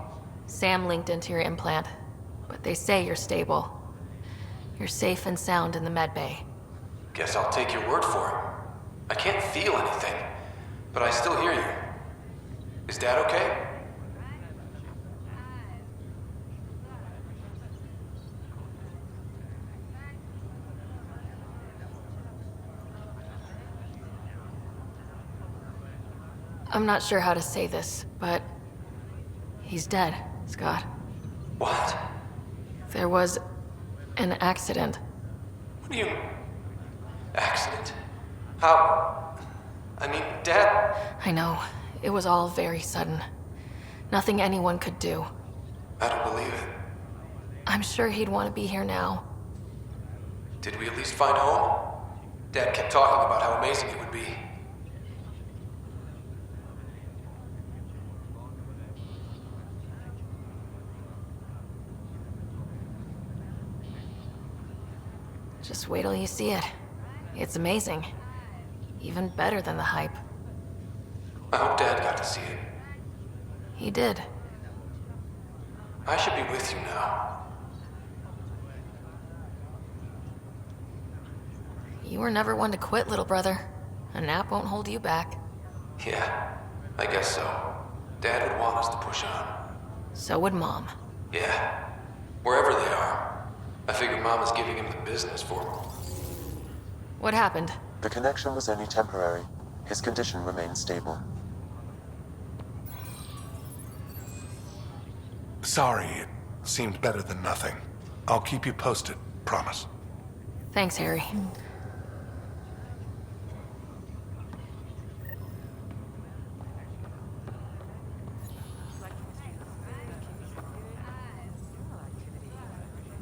Sam linked into your implant, but they say you're stable. You're safe and sound in the medbay. Guess I'll take your word for it. I can't feel anything, but I still hear you. Is Dad okay? I'm not sure how to say this, but he's dead, Scott. What? There was an accident. What do you... accident? How... I mean, Dad... I know. It was all very sudden. Nothing anyone could do. I don't believe it. I'm sure he'd want to be here now. Did we at least find home? Dad kept talking about how amazing it would be. Just wait till you see it. It's amazing. Even better than the hype. I hope Dad got to see it. He did. I should be with you now. You were never one to quit, little brother. A nap won't hold you back. Yeah, I guess so. Dad would want us to push on. So would Mom. Yeah, wherever they are. I figure Mama's giving him the business for him. What happened? The connection was only temporary. His condition remains stable. Sorry, it seemed better than nothing. I'll keep you posted, promise. Thanks, Harry.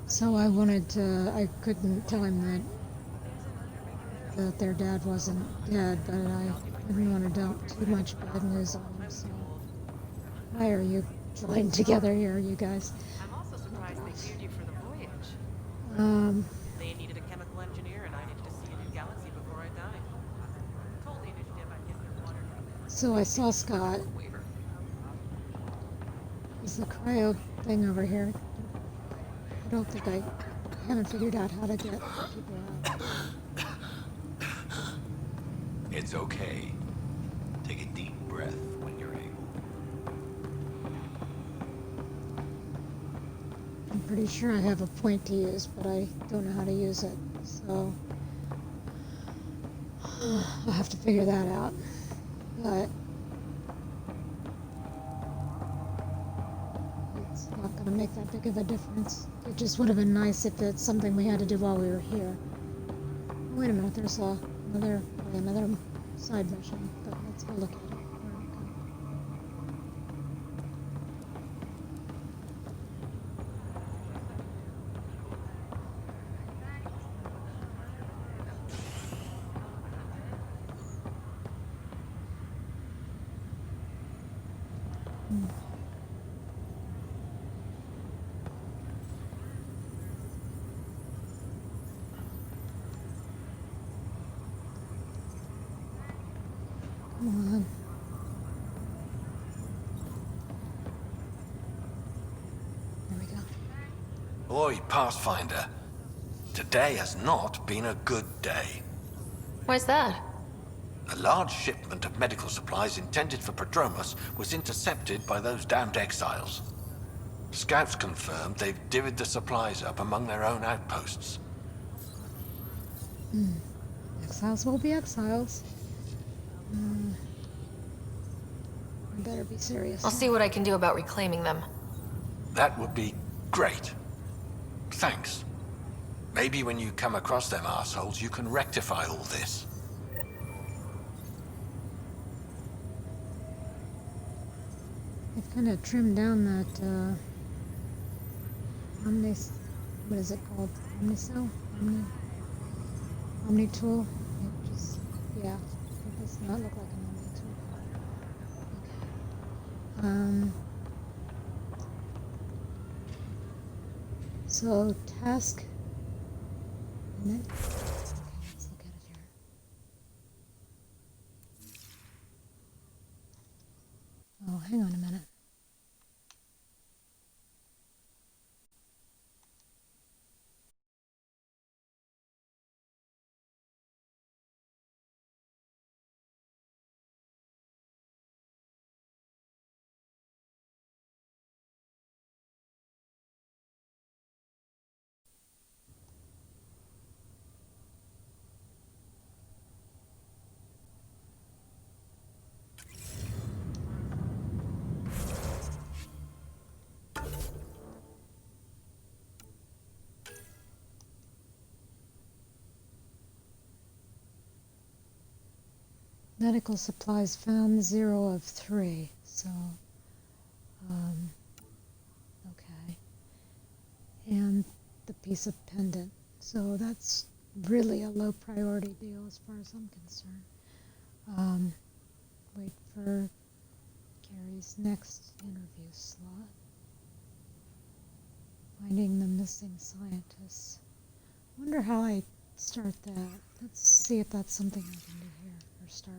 So I I couldn't tell him that their dad wasn't dead, but I didn't want to dump too much bad news on him, so why are you joined together here, you guys? I'm also surprised they cleared you for the voyage. They needed a chemical engineer, and I needed to see a new galaxy before I died. Told the initiative I'd get their water. So I saw Scott. Is the cryo thing over here? I don't think I haven't figured out how to get people out. It's okay. Take a deep breath when you're able. I'm pretty sure I have a point to use, but I don't know how to use it, so I'll have to figure that out. But it's not going to make that big of a difference. It just would have been nice if it's something we had to do while we were here. Wait a minute, there's another side mission, but let's go look at it. Come on. There we go. Oi, Pathfinder. Today has not been a good day. Why's that? A large shipment of medical supplies intended for Prodromos was intercepted by those damned exiles. Scouts confirmed they've divvied the supplies up among their own outposts. Exiles will be exiles. I better be serious. I'll see what I can do about reclaiming them. That would be great. Thanks. Maybe when you come across them assholes, you can rectify all this. They've kind of trimmed down that, what is it called? Omnicell? Omni tool? It just, yeah, it does not look like an Omni tool. Okay. So, task. Okay, let's look at it here. Oh, hang on a minute. Medical supplies found 0 of 3, so, okay. And the piece of pendant, so that's really a low priority deal as far as I'm concerned. Wait for Carrie's next interview slot. Finding the missing scientists. Wonder how I start that. Let's see if that's something I can do here. Start.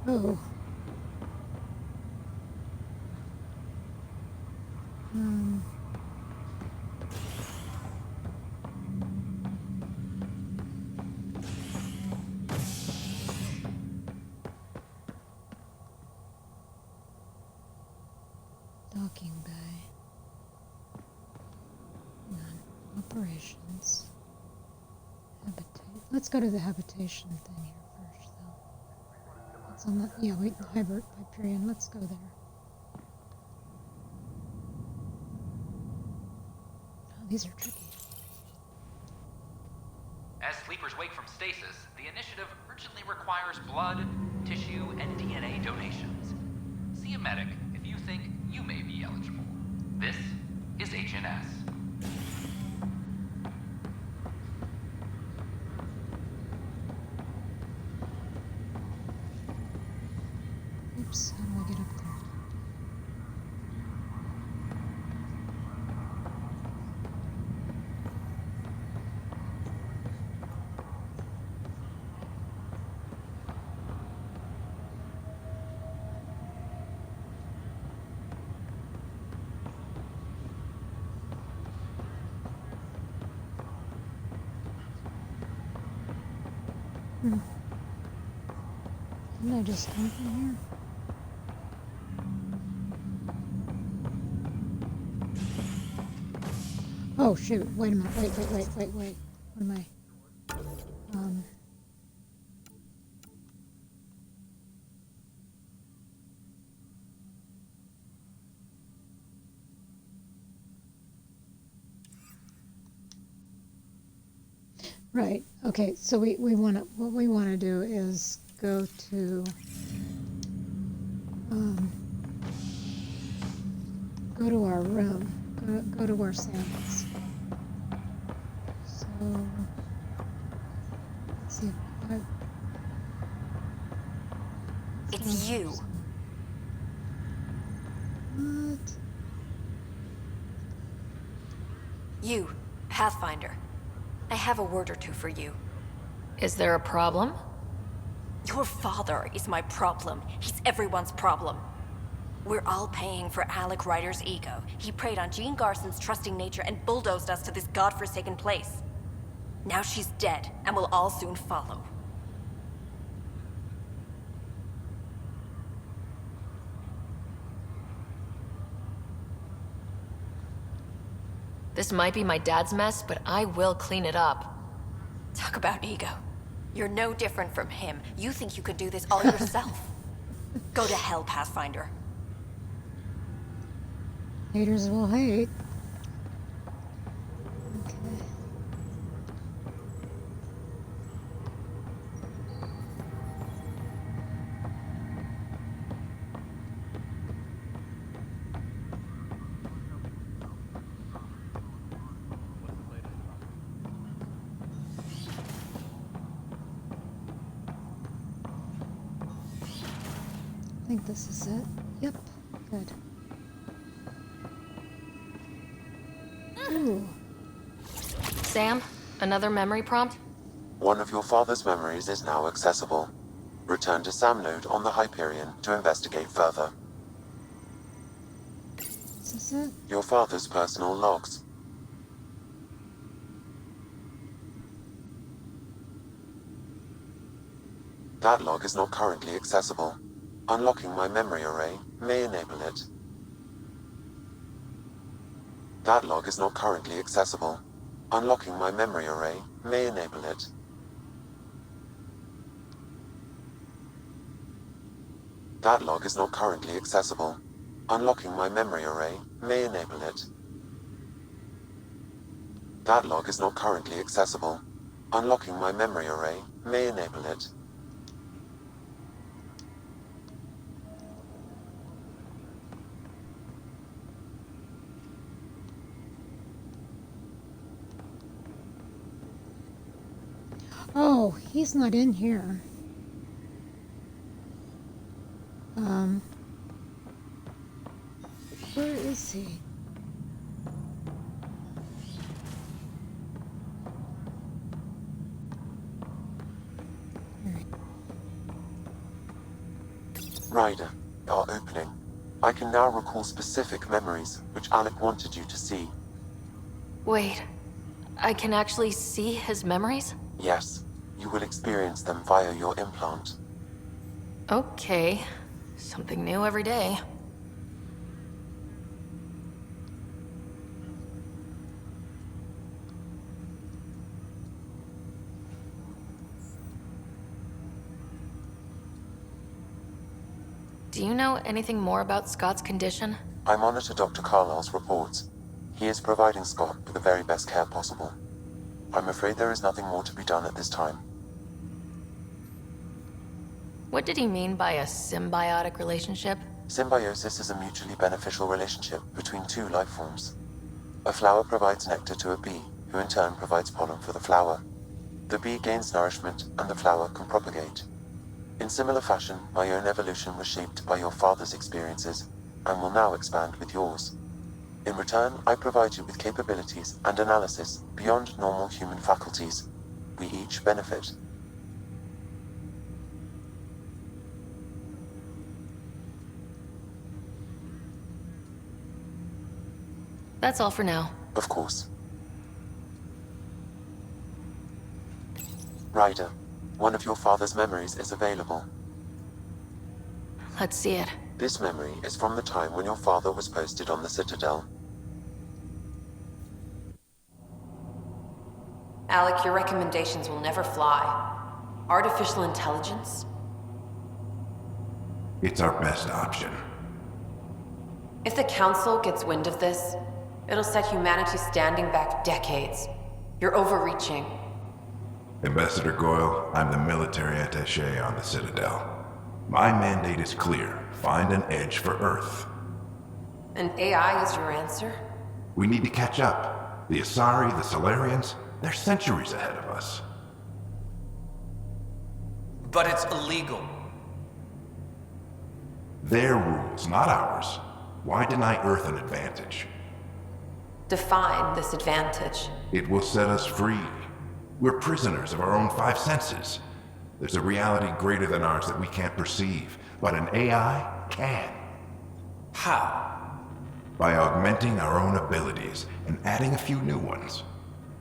Oh. Docking bay. Operations. Let's go to the habitation thing here first, though. It's on the, yeah, wait, Hyperion, let's go there. Oh, these are tricky. As sleepers wake from stasis, the initiative urgently requires blood, tissue, and DNA donations. See a medic if you think you may be eligible. This is Agent S. Oops, how do I get up there? Didn't I just come from here? Oh shoot, wait a minute, wait. What am I? Right, okay, so what we wanna do is go to, go to our room, go to our samples. So, let's see if I... It's you. What? You, Pathfinder. I have a word or two for you. Is there a problem? Your father is my problem. He's everyone's problem. We're all paying for Alec Ryder's ego. He preyed on Jean Garson's trusting nature and bulldozed us to this godforsaken place. Now she's dead, and we'll all soon follow. This might be my dad's mess, but I will clean it up. Talk about ego. You're no different from him. You think you could do this all yourself. Go to hell, Pathfinder. Haters will hate. I think this is it. Yep, good. Ooh. Sam, another memory prompt? One of your father's memories is now accessible. Return to Sam node on the Hyperion to investigate further. Is this it? Your father's personal logs. That log is not currently accessible. Unlocking my memory array may enable it. That log is not currently accessible. Unlocking my memory array may enable it. That log is not currently accessible. Unlocking my memory array may enable it. That log is not currently accessible. Unlocking my memory array may enable it. Oh, he's not in here. Where is he? Ryder, our opening. I can now recall specific memories which Alec wanted you to see. Wait, I can actually see his memories? Yes, you will experience them via your implant. Okay, something new every day. Do you know anything more about Scott's condition? I monitor Dr. Carlisle's reports. He is providing Scott with the very best care possible. I'm afraid there is nothing more to be done at this time. What did he mean by a symbiotic relationship? Symbiosis is a mutually beneficial relationship between two life forms. A flower provides nectar to a bee, who in turn provides pollen for the flower. The bee gains nourishment, and the flower can propagate. In similar fashion, my own evolution was shaped by your father's experiences, and will now expand with yours. In return, I provide you with capabilities and analysis beyond normal human faculties. We each benefit. That's all for now. Of course. Ryder, one of your father's memories is available. Let's see it. This memory is from the time when your father was posted on the Citadel. Alec, your recommendations will never fly. Artificial intelligence? It's our best option. If the Council gets wind of this, it'll set humanity standing back decades. You're overreaching. Ambassador Goyle, I'm the military attaché on the Citadel. My mandate is clear. Find an edge for Earth. And AI is your answer? We need to catch up. The Asari, the Solarians, they're centuries ahead of us. But it's illegal. Their rules, not ours. Why deny Earth an advantage? Define this advantage. It will set us free. We're prisoners of our own five senses. There's a reality greater than ours that we can't perceive, but an AI can. How? By augmenting our own abilities and adding a few new ones.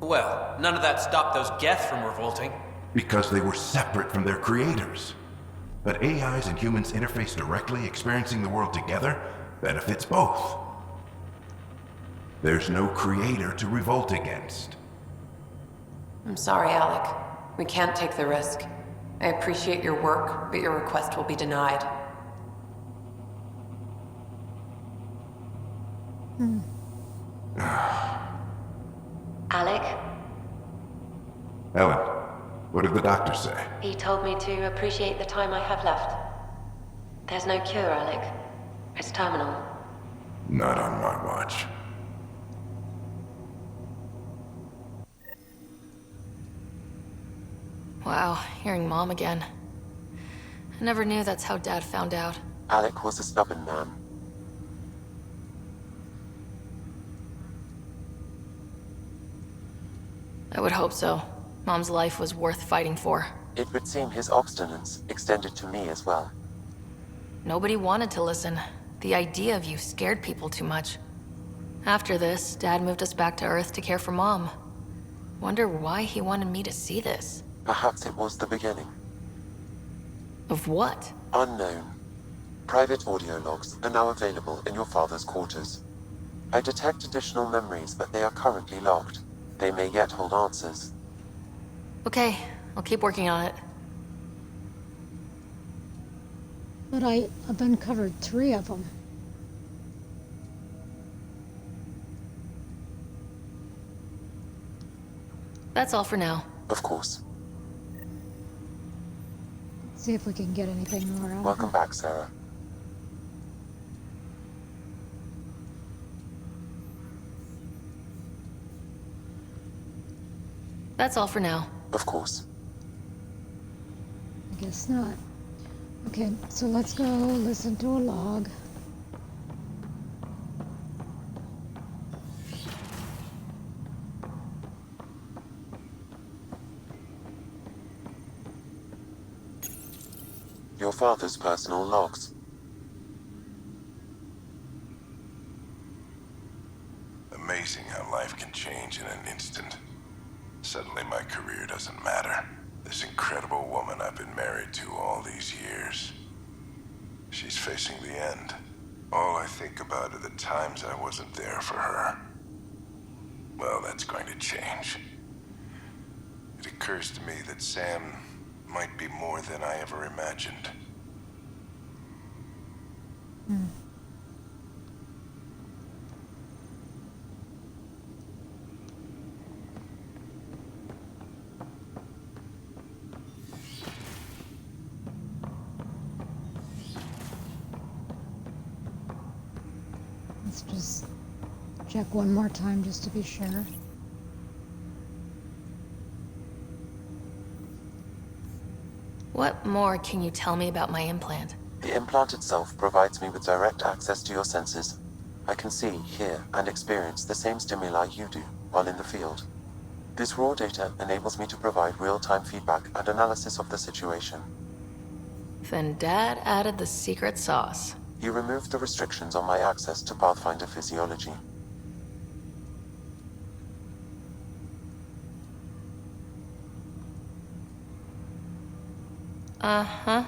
Well, none of that stopped those Geth from revolting. Because they were separate from their creators. But AIs and humans interface directly, experiencing the world together, benefits both. There's no creator to revolt against. I'm sorry, Alec. We can't take the risk. I appreciate your work, but your request will be denied. Alec, Ellen, what did the doctor say? he told me to appreciate the time I have left. There's no cure, Alec. It's terminal. Not on my watch. Wow, hearing Mom again. I never knew that's how Dad found out. Alec was a stubborn man. I would hope so. Mom's life was worth fighting for. It would seem his obstinance extended to me as well. Nobody wanted to listen. The idea of you scared people too much. After this, Dad moved us back to Earth to care for Mom. Wonder why he wanted me to see this. Perhaps it was the beginning. Of what? Unknown. Private audio logs are now available in your father's quarters. I detect additional memories, but they are currently logged. They may yet hold answers. Okay, I'll keep working on it. But I've uncovered 3 of them. That's all for now. Of course. See if we can get anything more out of Welcome her. back, Sarah. That's all for now. Of course. I guess not. Okay, so let's go listen to a log. Your father's personal logs. Amazing how life can change in an instant. Suddenly my career doesn't matter. This incredible woman I've been married to all these years. She's facing the end. All I think about are the times I wasn't there for her. Well, that's going to change. It occurs to me that Sam might be more than I ever imagined. Let's just check one more time just to be sure. What more can you tell me about my implant? The implant itself provides me with direct access to your senses. I can see, hear, and experience the same stimuli you do while in the field. This raw data enables me to provide real-time feedback and analysis of the situation. Then Dad added the secret sauce. He removed the restrictions on my access to Pathfinder physiology. Uh-huh.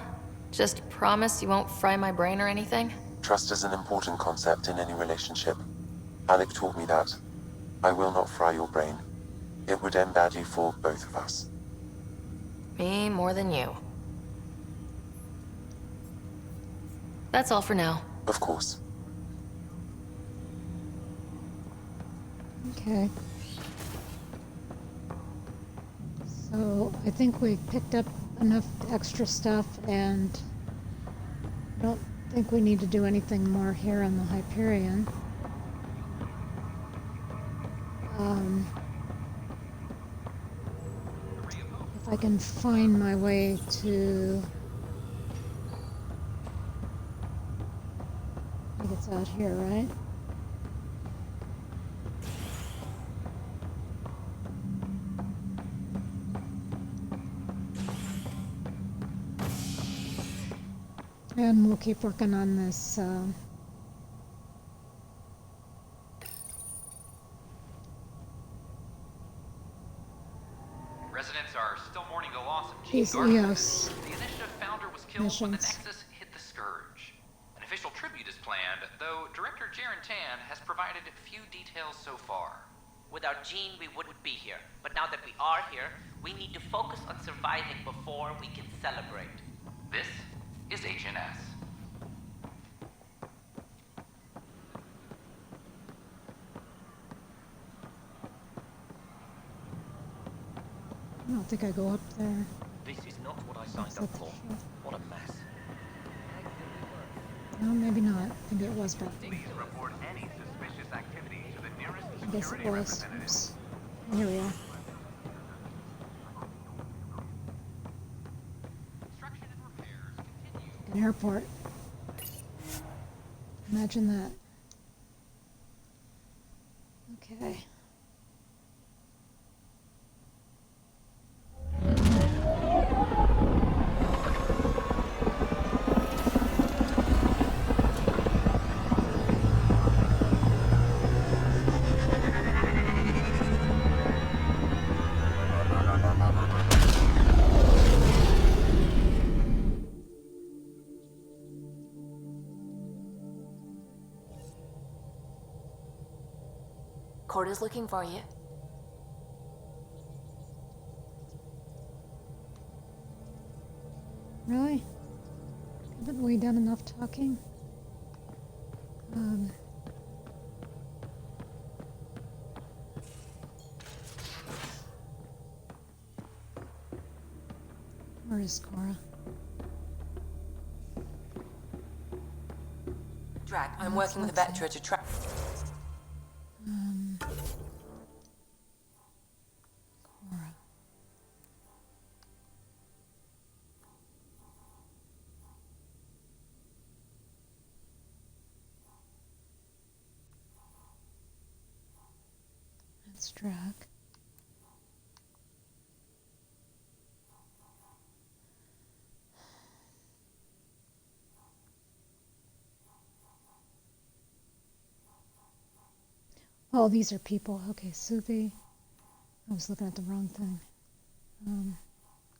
Just promise you won't fry my brain or anything? Trust is an important concept in any relationship. Alec taught me that. I will not fry your brain. It would end badly for both of us. Me more than you. That's all for now. Of course. Okay. So I think we picked up enough extra stuff, and I don't think we need to do anything more here on the Hyperion. If I can find my way to... I think it's out here, right? And we'll keep working on this are still mourning the loss of Gene these Gardner. EOS The initiative founder was killed when the missions. Nexus hit the Scourge. An official tribute is planned, though Director Jaren Tan has provided few details so far. Without Jean, we wouldn't be here. But now that we are here, we need to focus on surviving before we can celebrate. This is Agent S. I don't think I go up there. This is not what I signed up for. What a mess. No, maybe not. Maybe it was back there. Please report any suspicious activity to the nearest I guess it security was. representative. Oops. Here we are. An airport. Imagine that. Okay. Corda's looking for you. Really? Haven't we done enough talking? Where is Cora? Drac, I'm working with Vectra to track. Cora. That's Drac. Oh, these are people. Okay, Suvi. I was looking at the wrong thing.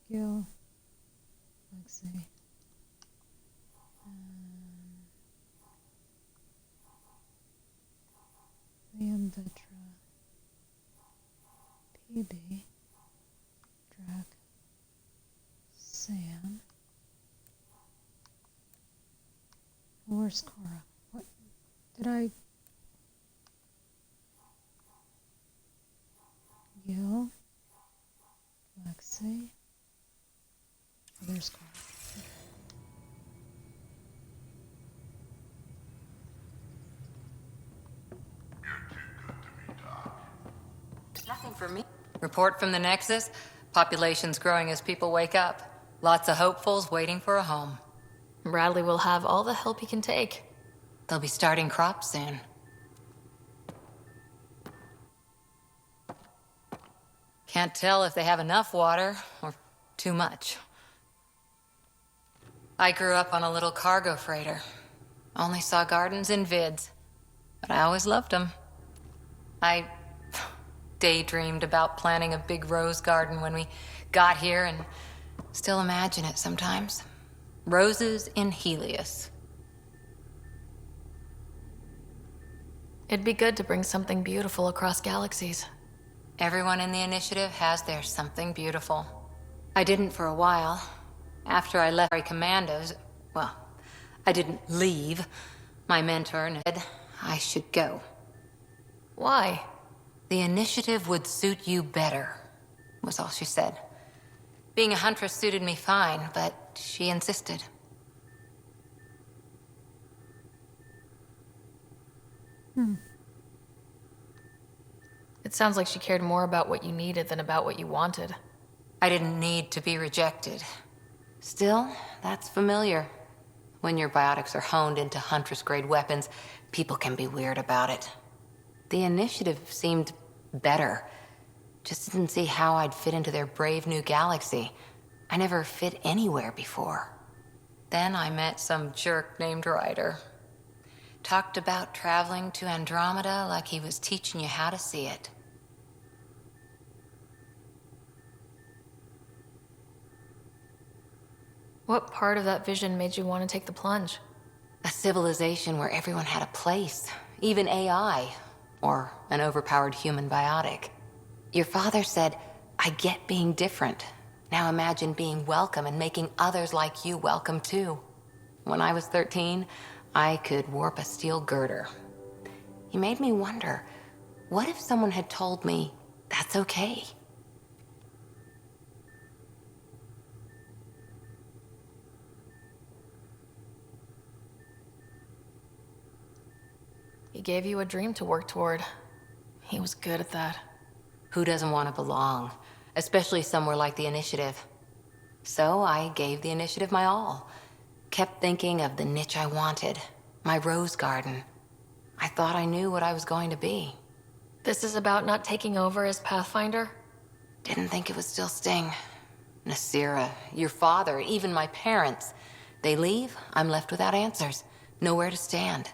Gil. Lexi. Liam Vetra. PB. Drac. Sam. Where's Cora? What did I? Gil, Lexi. Oh, there's Cora. Nothing for me. Report from the Nexus. Population's growing as people wake up. Lots of hopefuls waiting for a home. Bradley will have all the help he can take. They'll be starting crops soon. Can't tell if they have enough water or too much. I grew up on a little cargo freighter. Only saw gardens in vids, but I always loved them. I daydreamed about planting a big rose garden when we got here and still imagine it sometimes. Roses in Helios. It'd be good to bring something beautiful across galaxies. Everyone in the initiative has their something beautiful. I didn't for a while. After I left my commandos, well, I didn't leave. My mentor said I should go. Why? The initiative would suit you better, was all she said. Being a huntress suited me fine, but she insisted. It sounds like she cared more about what you needed than about what you wanted. I didn't need to be rejected. Still, that's familiar. When your biotics are honed into Huntress-grade weapons, people can be weird about it. The initiative seemed better. Just didn't see how I'd fit into their brave new galaxy. I never fit anywhere before. Then I met some jerk named Ryder. Talked about traveling to Andromeda like he was teaching you how to see it. What part of that vision made you want to take the plunge? A civilization where everyone had a place, even AI, or an overpowered human biotic. Your father said, I get being different. Now imagine being welcome and making others like you welcome too. When I was 13, I could warp a steel girder. He made me wonder, what if someone had told me, that's okay? He gave you a dream to work toward. He was good at that. Who doesn't want to belong? Especially somewhere like the Initiative. So I gave the Initiative my all. Kept thinking of the niche I wanted. My rose garden. I thought I knew what I was going to be. This is about not taking over as Pathfinder? Didn't think it would still sting. Nasira, your father, even my parents. They leave, I'm left without answers. Nowhere to stand.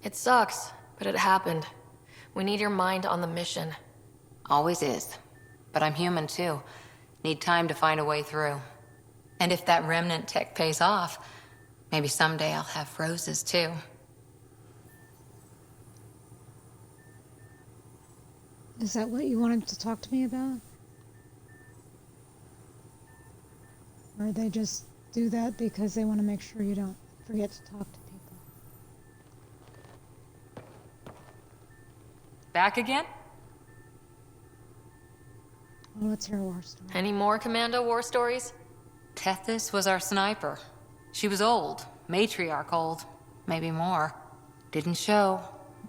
It sucks, but it happened. We need your mind on the mission. Always is. But I'm human too. Need time to find a way through. And if that remnant tech pays off, maybe someday I'll have roses too. Is that what you wanted to talk to me about? Or they just do that because they want to make sure you don't forget to talk to people? Back again? Oh, let's hear a war story. Any more Commando war stories? Tethys was our sniper. She was old, matriarch old, maybe more. Didn't show.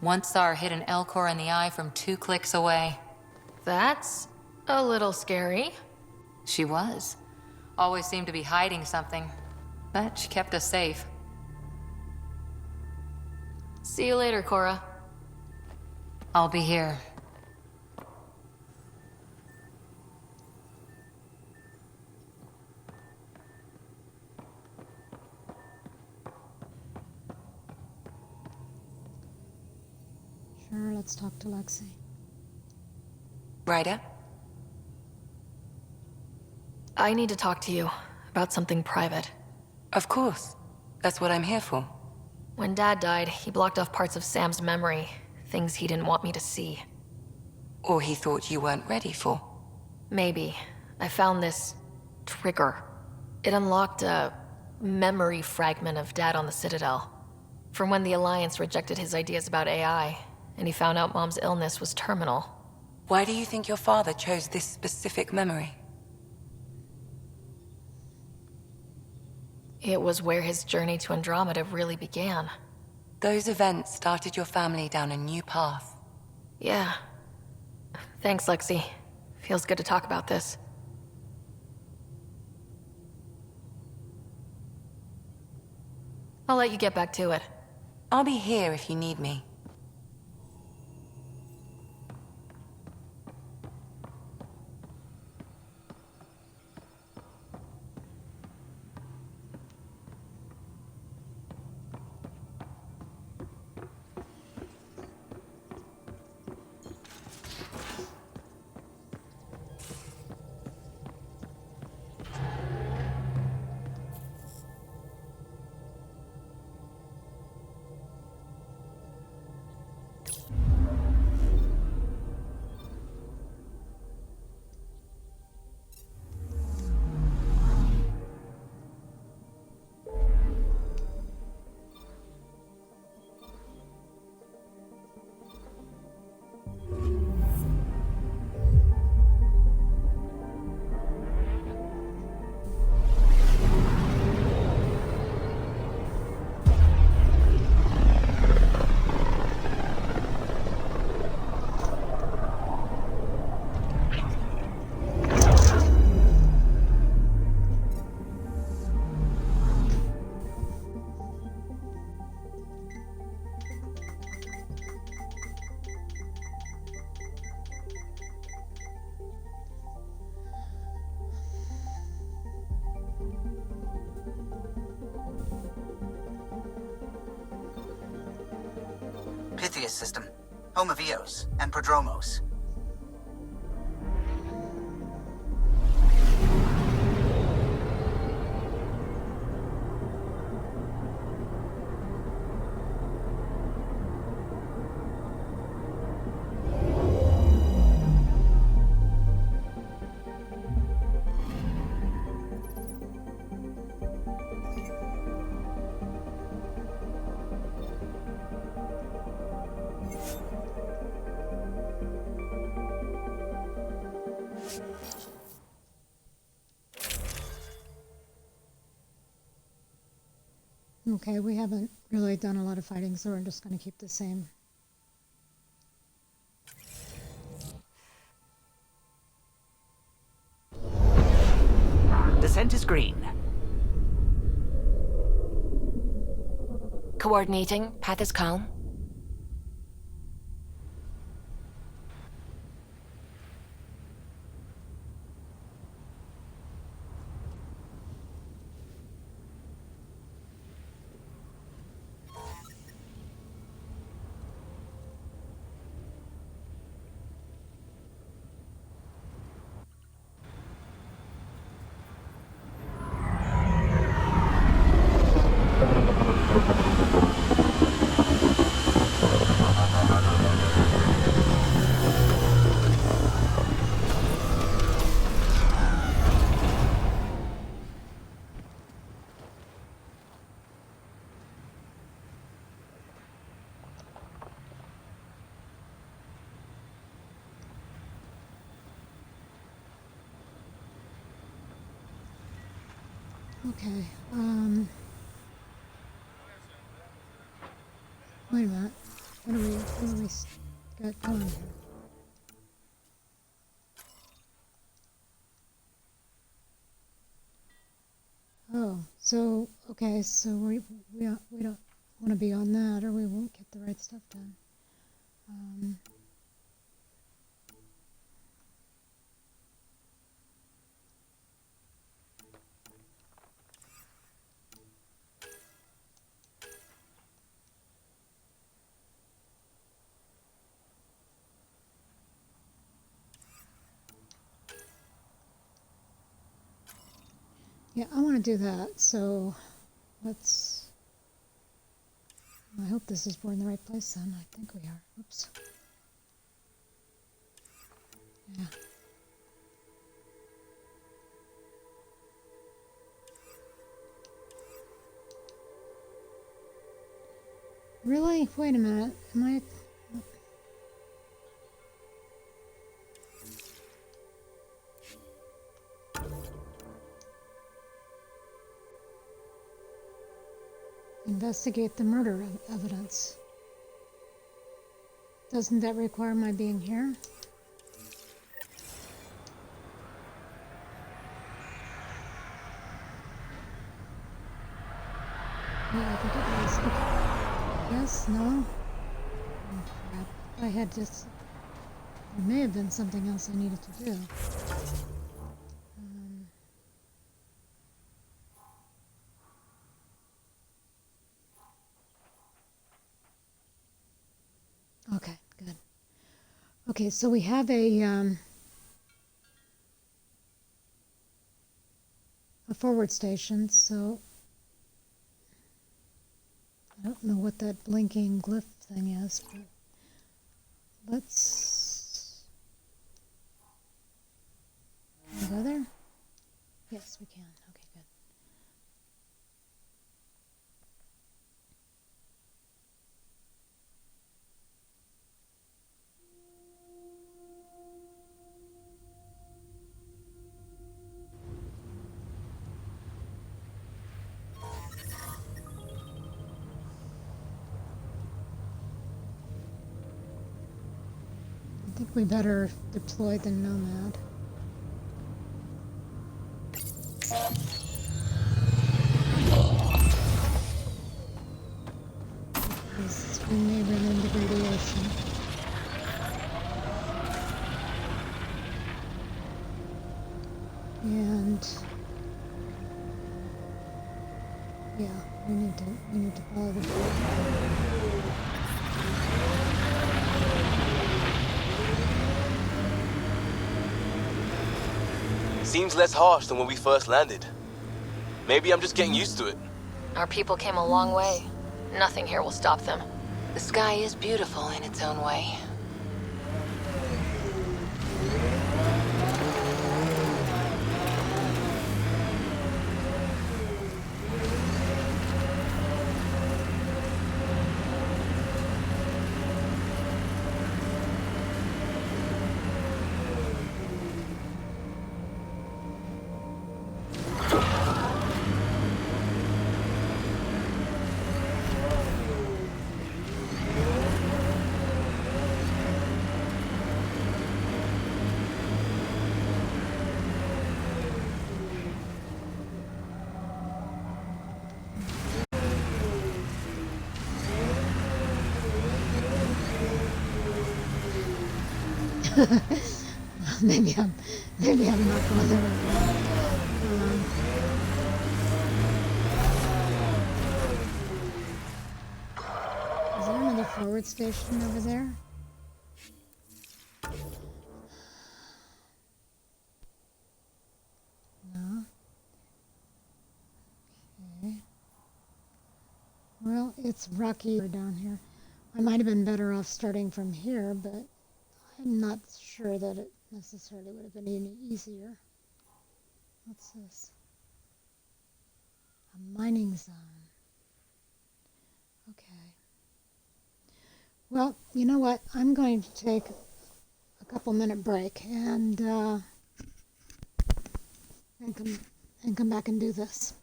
Once saw her hit an Elcor in the eye from 2 clicks away. That's a little scary. She was. Always seemed to be hiding something. But she kept us safe. See you later, Cora. I'll be here. Sure, let's talk to Lexi. Ryder? I need to talk to you about something private. Of course. That's what I'm here for. When Dad died, he blocked off parts of Sam's memory, things he didn't want me to see. Or he thought you weren't ready for. Maybe. I found this trigger. It unlocked a memory fragment of Dad on the Citadel. From when the Alliance rejected his ideas about AI, and he found out Mom's illness was terminal. Why do you think your father chose this specific memory? It was where his journey to Andromeda really began. Those events started your family down a new path. Yeah. Thanks, Lexi. Feels good to talk about this. I'll let you get back to it. I'll be here if you need me. Pythia's system, home of Eos and Prodromos. Okay, we haven't really done a lot of fighting, so we're just going to keep the same. Descent is green. Coordinating. Path is calm. Okay, wait a minute. What do we got going here? Oh, so, okay, so we don't want to be on that, or we won't get the right stuff done. Yeah, I want to do that, so let's... I hope this is we're in the right place then. I think we are. Oops. Yeah. Really? Wait a minute. Am I... Investigate the murder evidence. Doesn't that require my being here? Yeah, I think it was. Yes, no? Oh, crap. I had just... There may have been something else I needed to do. Okay, good. Okay, so we have a forward station, so I don't know what that blinking glyph thing is, but let's... Can we go there? Yes, we can. Okay, good. I think we better deploy the Nomad. Because we may run into radiation. And yeah, we need to follow the Seems less harsh than when we first landed. Maybe I'm just getting used to it. Our people came a long way. Nothing here will stop them. The sky is beautiful in its own way. maybe I'm not going there. Is there another forward station over there? No. Okay. Well, it's rocky down here. I might have been better off starting from here, but I'm not sure that it necessarily would have been any easier. What's this? A mining zone. Okay. Well, you know what? I'm going to take a couple-minute break and come back and do this.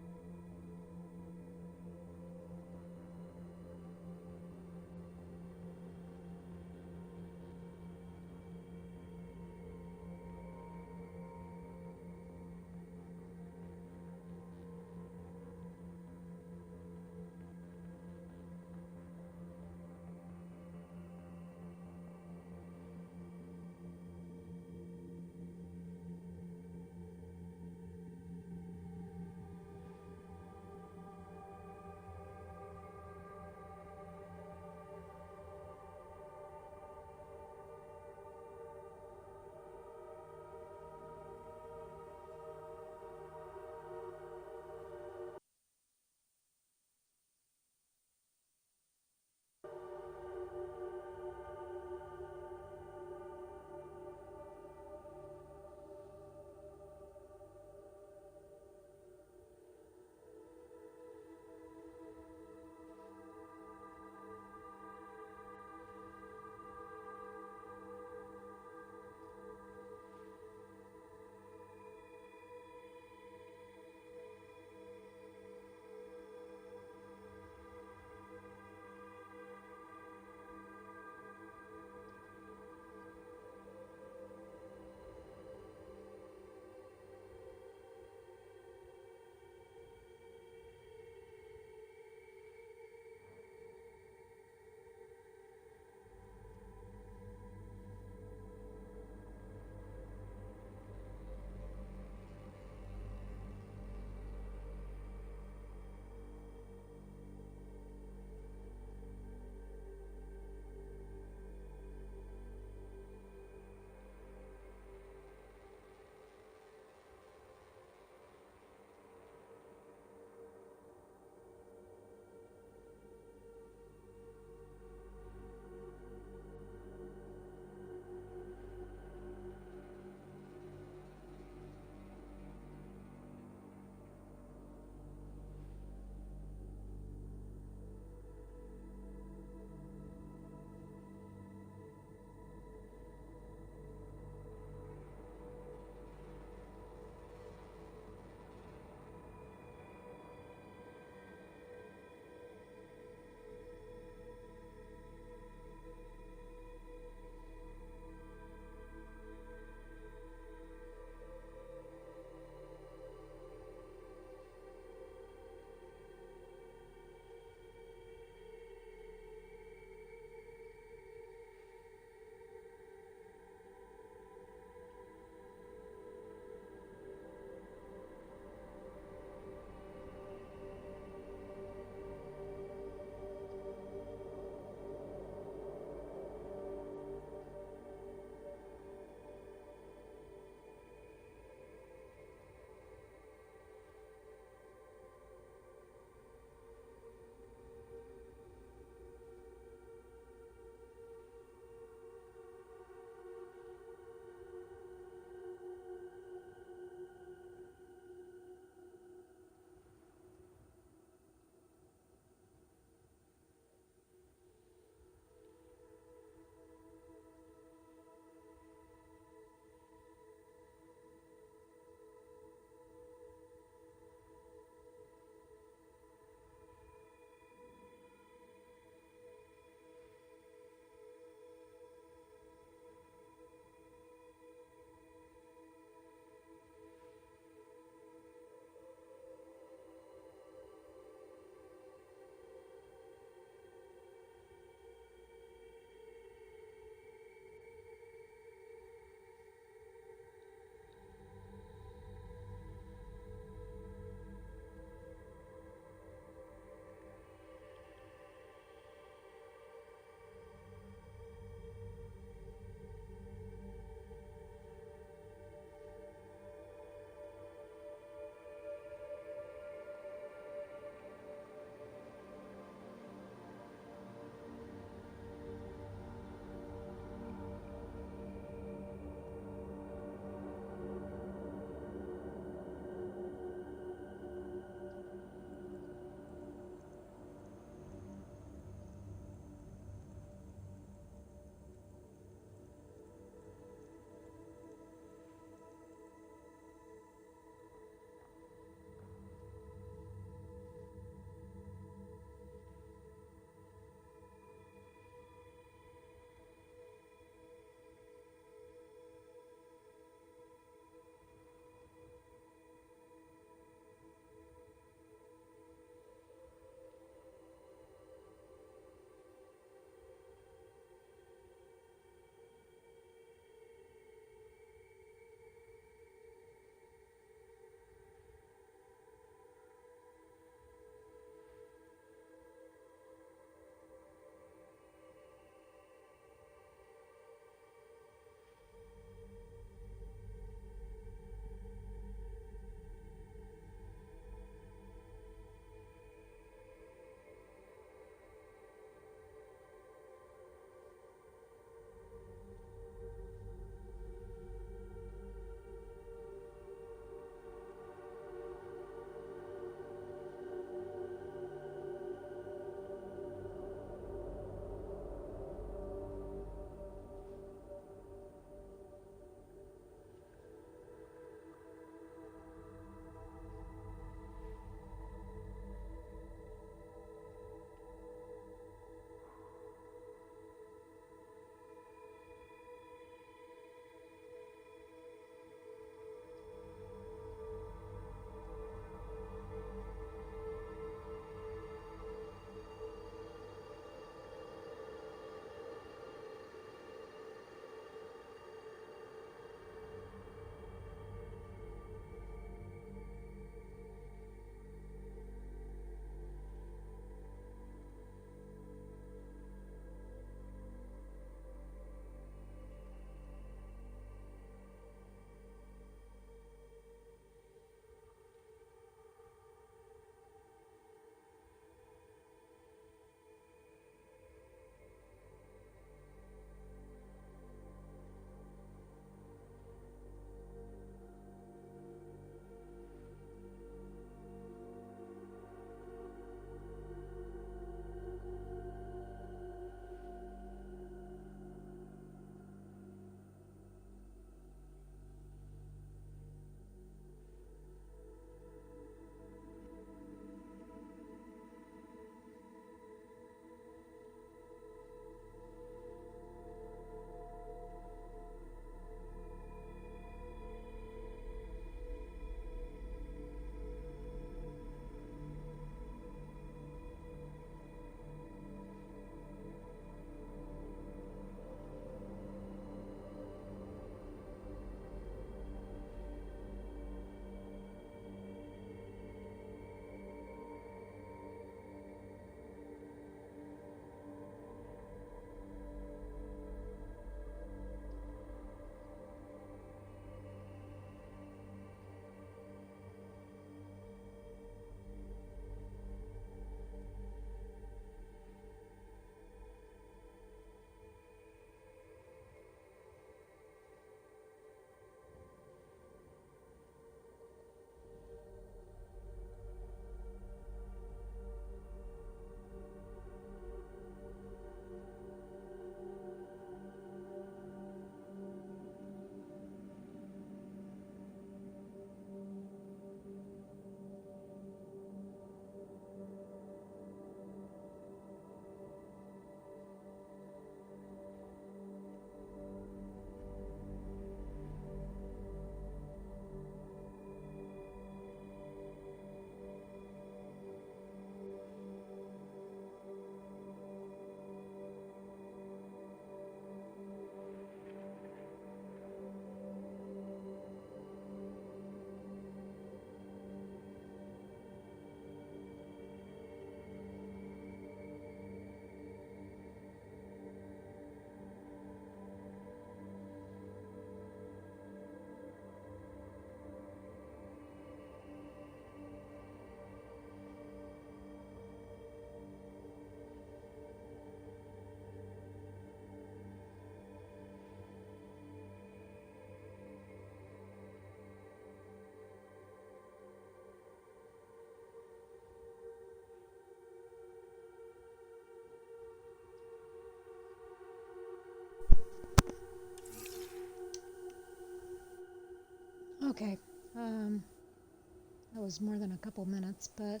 was more than a couple minutes, but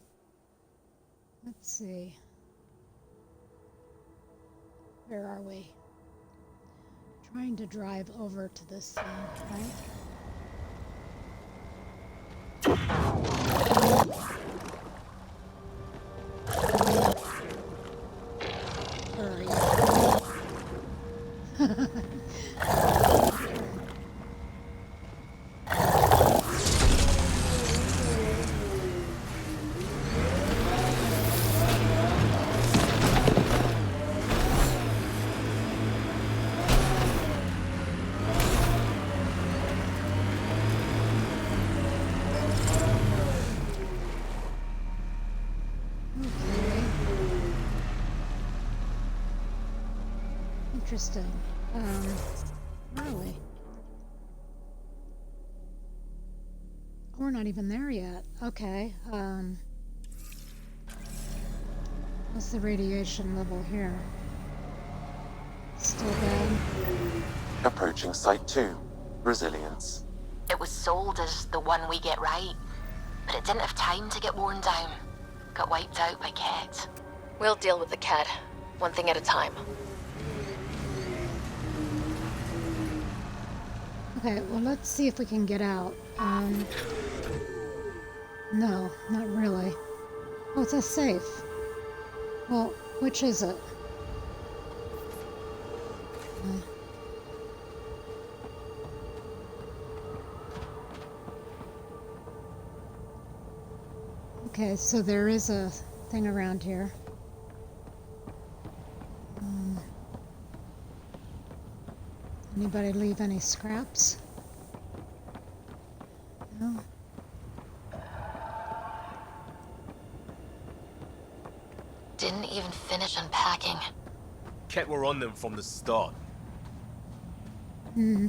let's see. Where are we? Trying to drive over to this thing, right? Where are you? Interesting. Where are we? We're not even there yet. Okay. What's the radiation level here? Still bad. Approaching Site 2. Resilience. It was sold as the one we get right, but it didn't have time to get worn down. Got wiped out by Kett. We'll deal with the Kett, one thing at a time. Okay, well, let's see if we can get out. No, not really. Oh, it's a safe. Well, which is it? Okay, so there is a thing around here. Anybody leave any scraps? No? Didn't even finish unpacking. Kett were on them from the start. Hmm.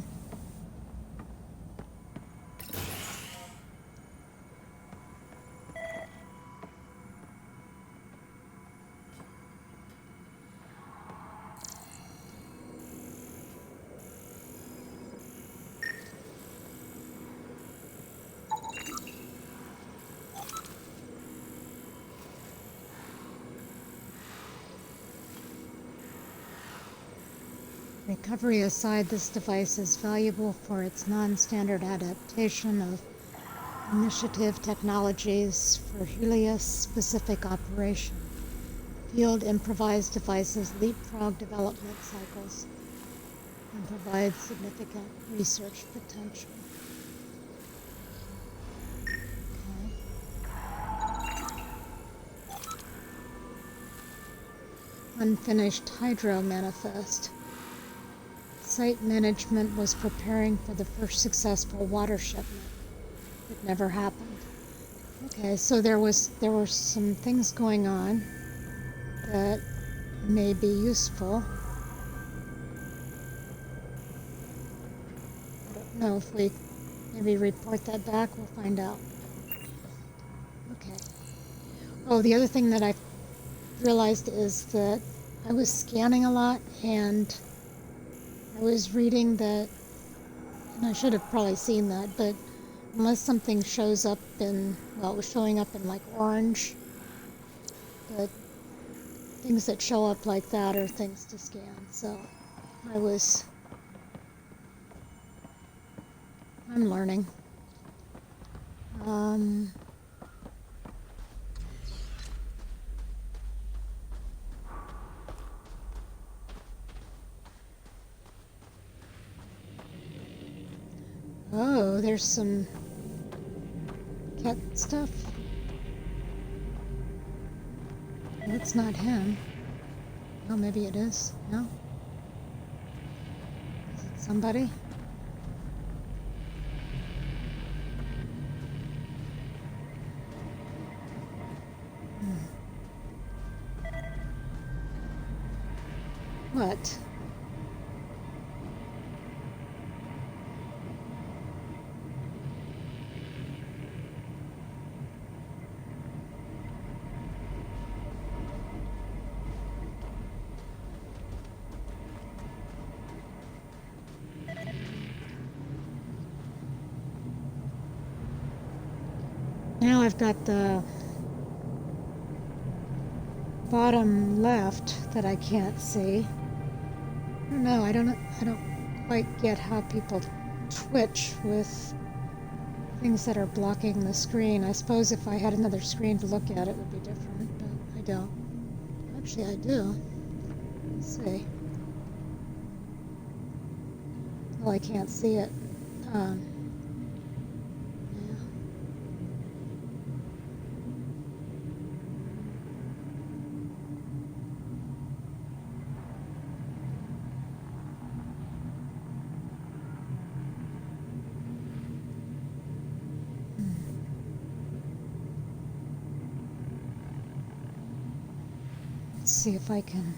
Recovery aside, this device is valuable for its non-standard adaptation of initiative technologies for Helios-specific operation. Field improvised devices leapfrog development cycles and provide significant research potential. Unfinished Hydro Manifest. Site management was preparing for the first successful water shipment. It never happened. Okay, so there were some things going on that may be useful. I don't know if we maybe report that back, we'll find out. Okay. Oh, the other thing that I realized is that I was scanning a lot, and I was reading that, and I should have probably seen that, but unless something shows up in, well, it was showing up in like orange, but things that show up like that are things to scan, so I'm learning. Oh, there's some cat stuff. That's not him. Oh, maybe it is. No? Is it somebody? What? now I've got the bottom left that I can't see. I don't know. I don't quite get how people twitch with things that are blocking the screen. I suppose if I had another screen to look at, it would be different, but I don't. Actually, I do. Let's see. Well, I can't see it. Yeah. Let's see if I can.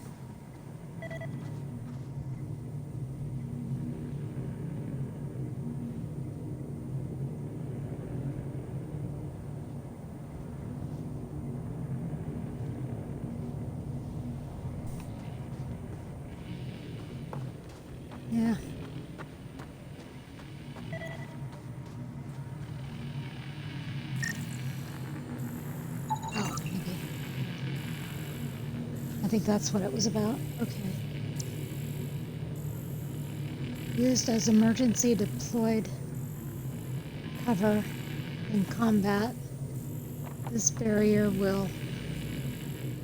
Yeah. Oh, maybe. I think that's what it was about. Okay. Used as emergency deployed cover in combat. This barrier will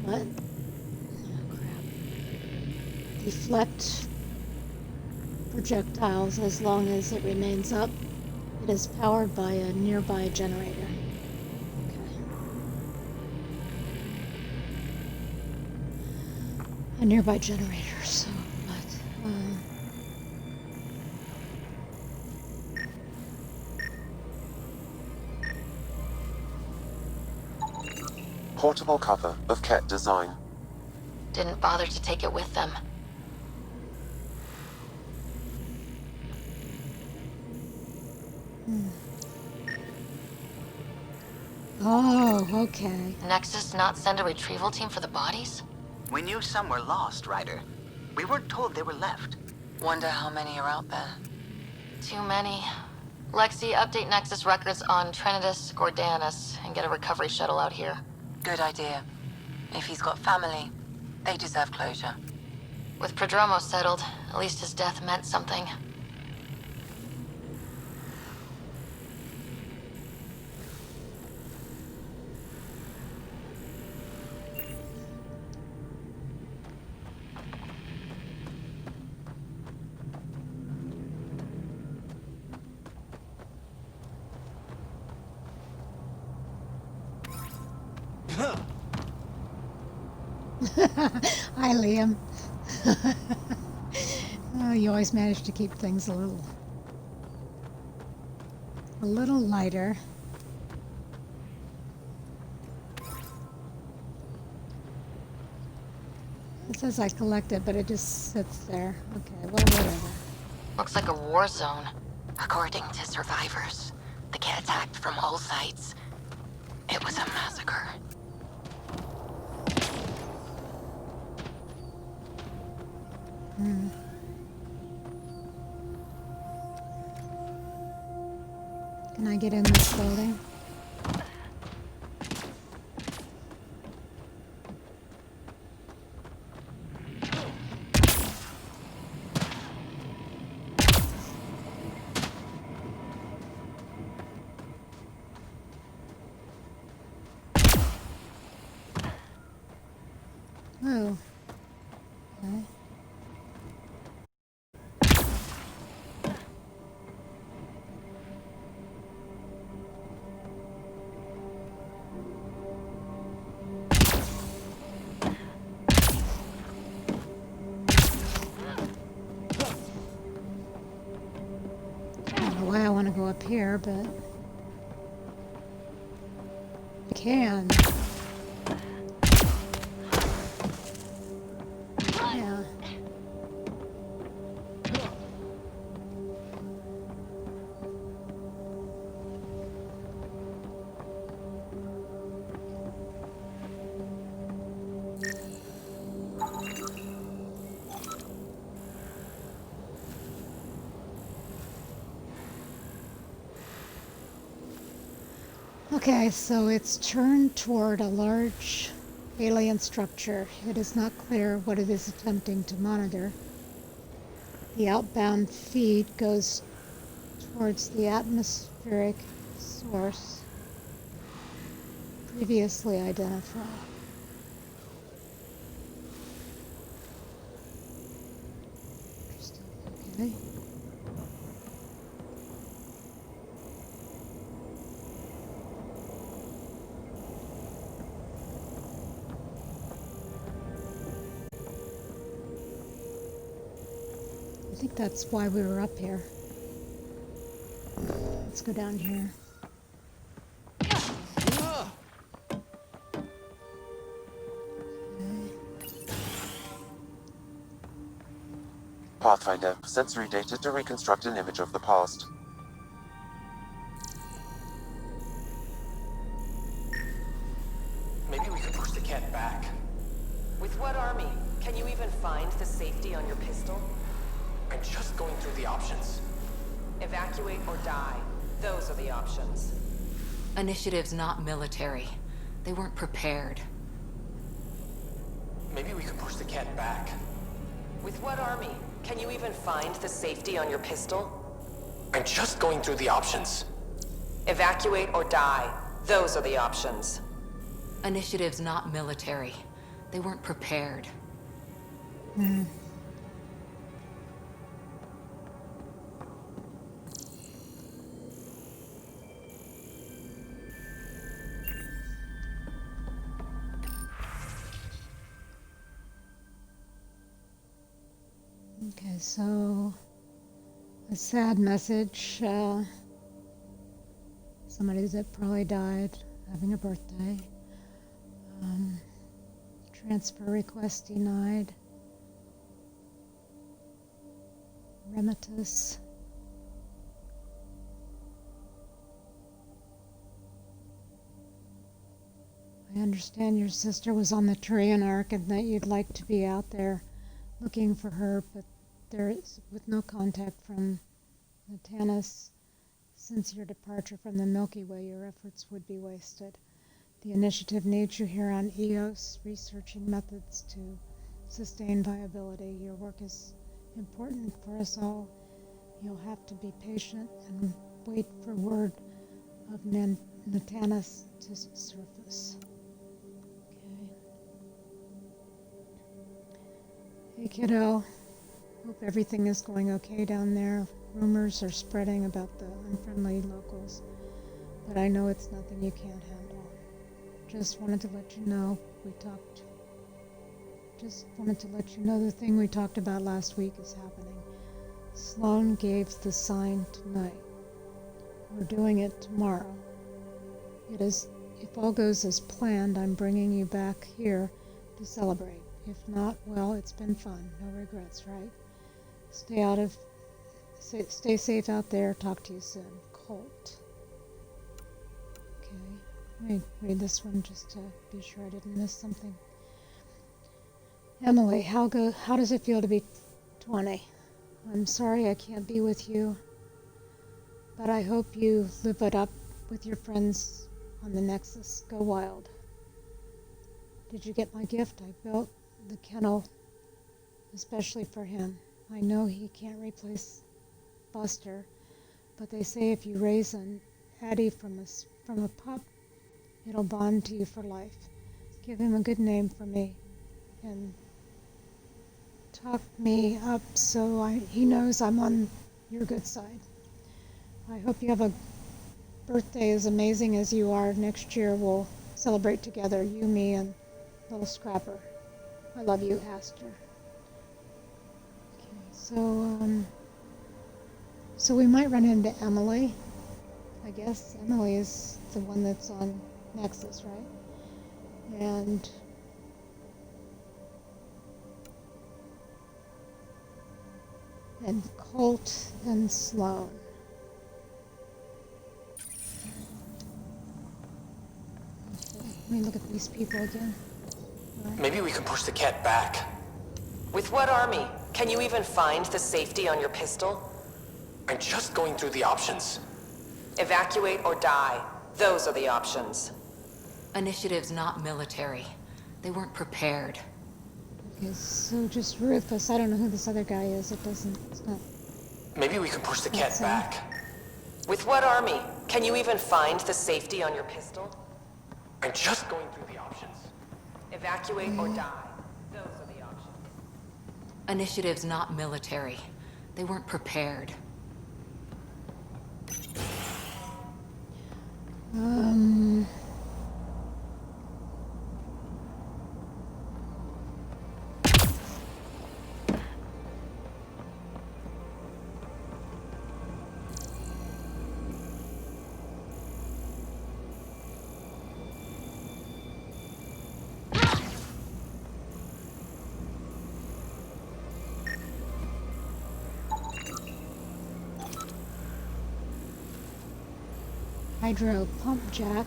what? Oh, crap. Deflect projectiles as long as it remains up. It is powered by a nearby generator. Okay. A nearby generator, so what? Portable cover of Ket design. Didn't bother to take it with them. Oh, okay. Nexus not send a retrieval team for the bodies? We knew some were lost, Ryder. We weren't told they were left. Wonder how many are out there. Too many. Lexi, update Nexus records on Trinitas Gordanus and get a recovery shuttle out here. Good idea. If he's got family, they deserve closure. With Prodromo settled, at least his death meant something. Hi, Liam. Oh, you always manage to keep things a little lighter. It says I collected, but it just sits there. Okay, well, whatever. Looks like a war zone. According to survivors, the Ket attacked from all sides. It was a massacre. Can I get in this building? Oh. Okay. I don't know why I want to go up here, but I can. Yeah. Okay, so it's turned toward a large alien structure. It is not clear what it is attempting to monitor. The outbound feed goes towards the atmospheric source previously identified. Interesting. Okay. I think that's why we were up here. Let's go down here. Pathfinder, sensory data to reconstruct an image of the past. Maybe we could push the cat back. With what army? Can you even find the safety on your pistol? I'm just going through the options. Evacuate or die. Those are the options. Initiative's not military. They weren't prepared. Maybe we could push the cat back. With what army? Can you even find the safety on your pistol? I'm just going through the options. Evacuate or die. Those are the options. Initiative's not military. They weren't prepared. Okay, so a sad message. Somebody that probably died having a birthday. Transfer request denied. Remittance. I understand your sister was on the Turian Ark and that you'd like to be out there looking for her, but there is, with no contact from Natanus, since your departure from the Milky Way, your efforts would be wasted. The initiative needs you here on Eos, researching methods to sustain viability. Your work is important for us all. You'll have to be patient and wait for word of Natanus to surface. Okay. Hey kiddo, hope everything is going okay down there. Rumors are spreading about the unfriendly locals, but I know it's nothing you can't handle. Just wanted to let you know the thing we talked about last week is happening. Sloan gave the sign tonight. We're doing it tomorrow. It is, if all goes as planned, I'm bringing you back here to celebrate. If not, well, it's been fun. No regrets, right? Stay safe out there. Talk to you soon. Colt. Okay. Let me read this one just to be sure I didn't miss something. Emily, how does it feel to be 20? I'm sorry I can't be with you, but I hope you live it up with your friends on the Nexus. Go wild. Did you get my gift? I built the kennel especially for him. I know he can't replace Buster, but they say if you raise an Addie from a pup, it'll bond to you for life. Give him a good name for me, and talk me up so he knows I'm on your good side. I hope you have a birthday as amazing as you are. Next year we'll celebrate together, you, me, and little Scrapper. I love you, Aster. Okay, so we might run into Emily. I guess Emily is the one that's on Nexus, right? And Colt and Sloan. Let me look at these people again. Right. Maybe we can push the cat back. With what army? Can you even find the safety on your pistol? I'm just going through the options. Evacuate or die. Those are the options. Initiative's not military. They weren't prepared. Okay, so just Rufus. I don't know who this other guy is. It's not. Maybe we can push the cat back. With what army? Can you even find the safety on your pistol? I'm just going through the options. Evacuate or die. Those are the options. Initiative's not military. They weren't prepared. Hydro pump jack.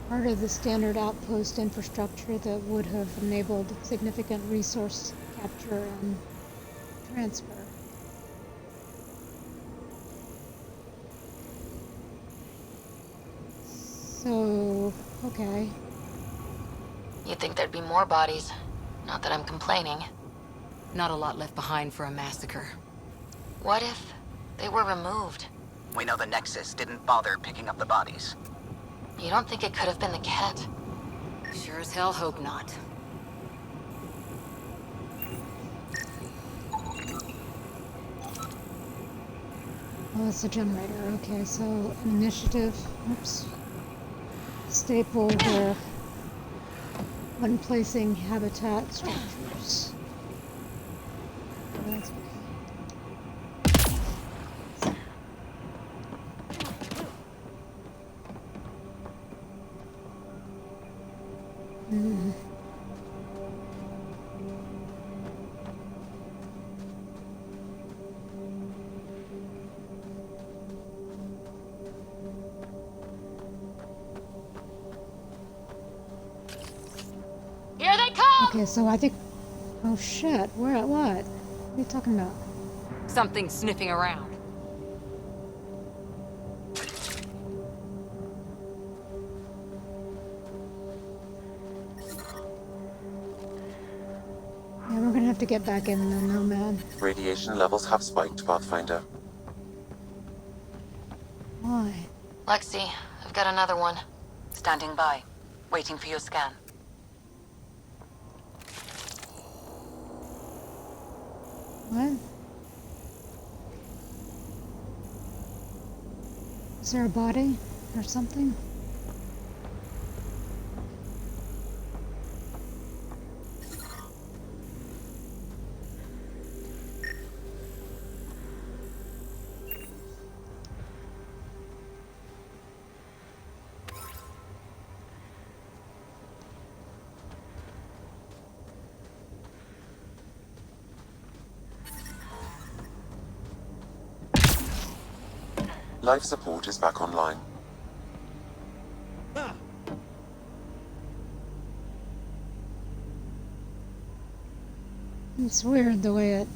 Part of the standard outpost infrastructure that would have enabled significant resource capture and transfer. So, okay. You'd think there'd be more bodies. Not that I'm complaining. Not a lot left behind for a massacre. What if they were removed? We know the Nexus didn't bother picking up the bodies. You don't think it could have been the Ket? Sure as hell hope not. Oh, it's a generator. Okay, so an initiative. Oops. Staple where when placing habitat structures. Oh, that's okay. Here they come! Okay, so I think. Oh shit! Where? What? What are you talking about? Something sniffing around. Yeah, we're gonna have to get back in the Nomad. Radiation levels have spiked, Pathfinder. Why? Lexi, I've got another one. Standing by, waiting for your scan. What? Is there a body or something? Life support is back online. It's weird the way it...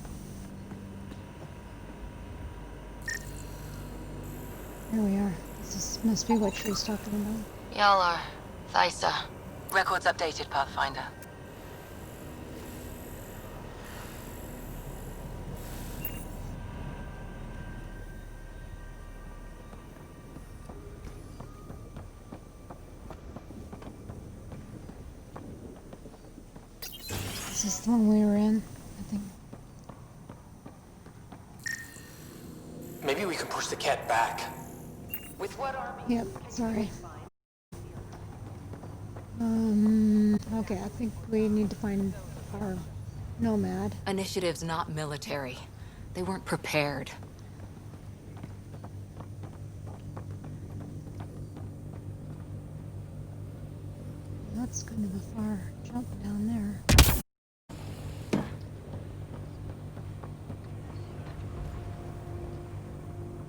Here we are. This must be what she was talking about. Y'all are Thysa. Records updated, Pathfinder. Is this the one we were in? I think. Maybe we can push the cat back. With what army? Yep, sorry. Okay, I think we need to find our Nomad. Initiative's not military. They weren't prepared. That's kind of a far jump down there.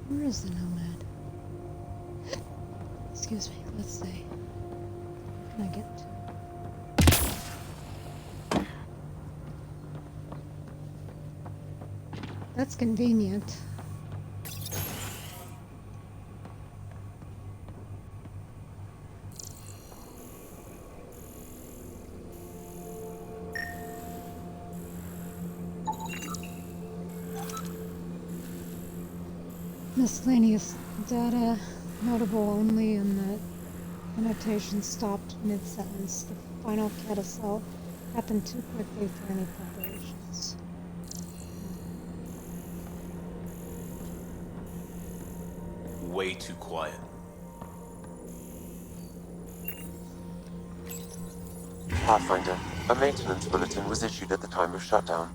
Where is the Nomad? Excuse me, let's see. Can I get to? That's convenient. Miscellaneous data notable only in the annotation stopped mid-sentence. The final carousel happened too quickly for any preparations. Way too quiet. Pathfinder, a maintenance bulletin was issued at the time of shutdown.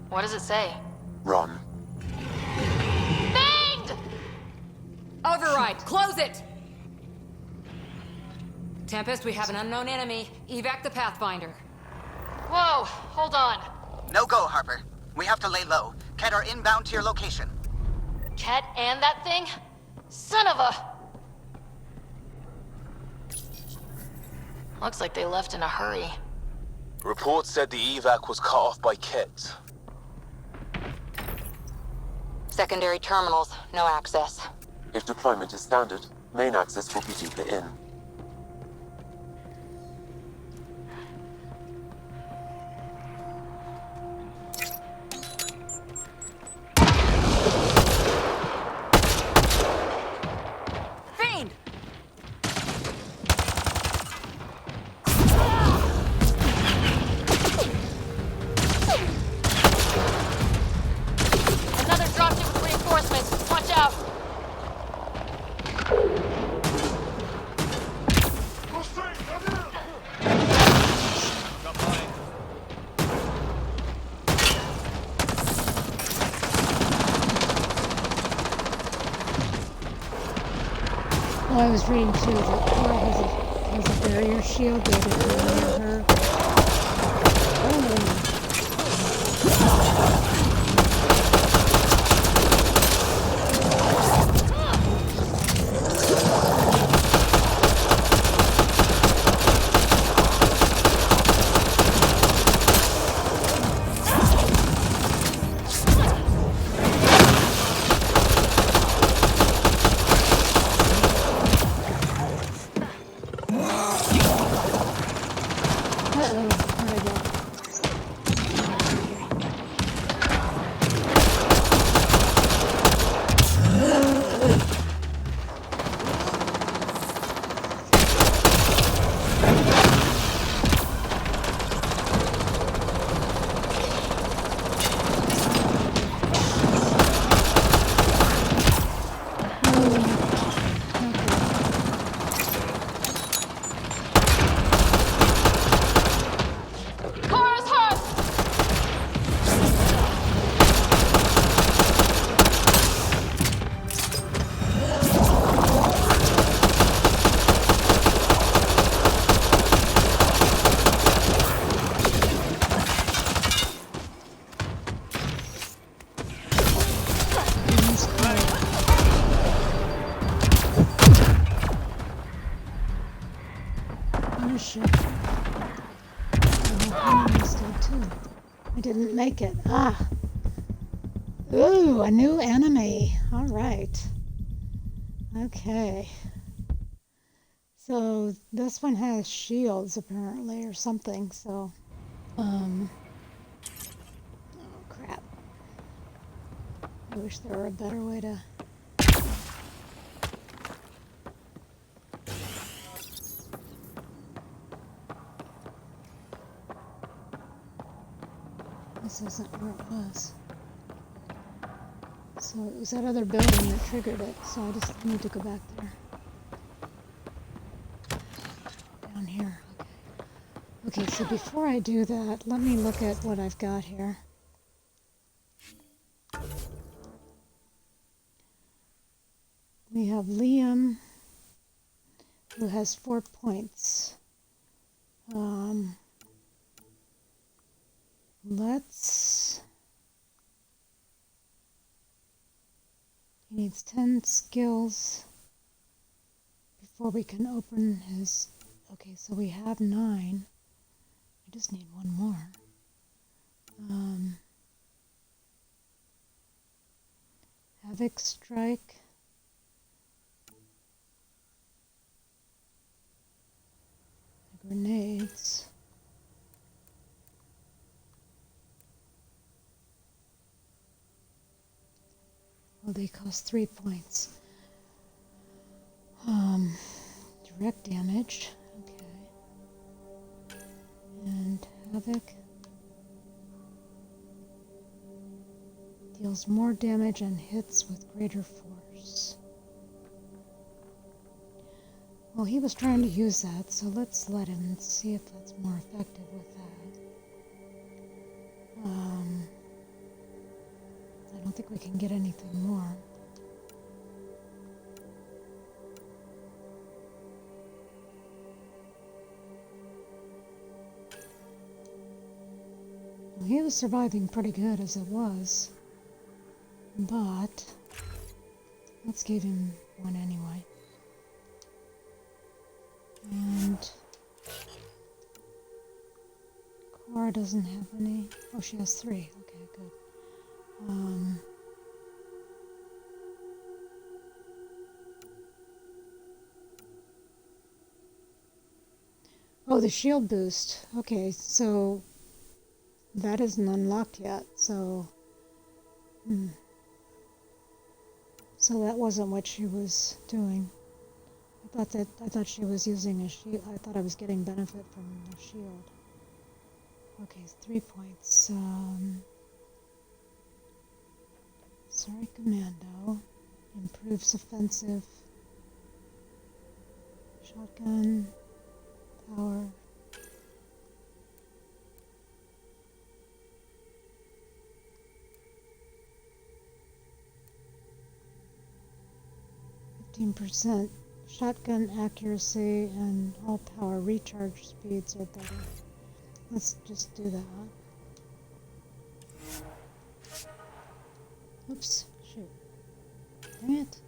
What does it say? Run. Banged! Override, close it! Tempest, we have an unknown enemy. Evac the Pathfinder. Whoa, hold on. No go, Harper. We have to lay low. Ket are inbound to your location. Ket and that thing? Son of a... Looks like they left in a hurry. Reports said the evac was cut off by Ket. Secondary terminals, no access. If deployment is standard, main access will be deeper in. Fiend! Another dropship with reinforcements. Watch out. Well, I was reading too that Cora has a barrier shield that is near her. Oh. I didn't make it. Ah. Ooh, a new enemy. All right. Okay. So this one has shields apparently or something, so oh crap. I wish there were a better way to This isn't where it was. So it was that other building that triggered it, so I just need to go back there. Down here, okay. Okay, so before I do that, let me look at what I've got here. We have Liam, who has 4 points. He needs 10 skills before we can open his... Okay, so we have 9. I just need one more. Havoc Strike. Grenades. Oh, they cost 3 points. Direct damage. Okay. And Havoc. Deals more damage and hits with greater force. Well, he was trying to use that, so let's let him and see if that's more effective with that. I don't think we can get anything more. Well, he was surviving pretty good as it was, but let's give him one anyway. And Cora doesn't have any. Oh, she has 3. Okay, good. Oh, the shield boost. Okay, so that isn't unlocked yet. So, so that wasn't what she was doing. I thought she was using a shield. I thought I was getting benefit from the shield. Okay, 3 points. Sorry, Commando. Improves offensive. Shotgun. Power. %. Shotgun accuracy and all power recharge speeds are better. Let's just do that. Oops, shoot. Dang it.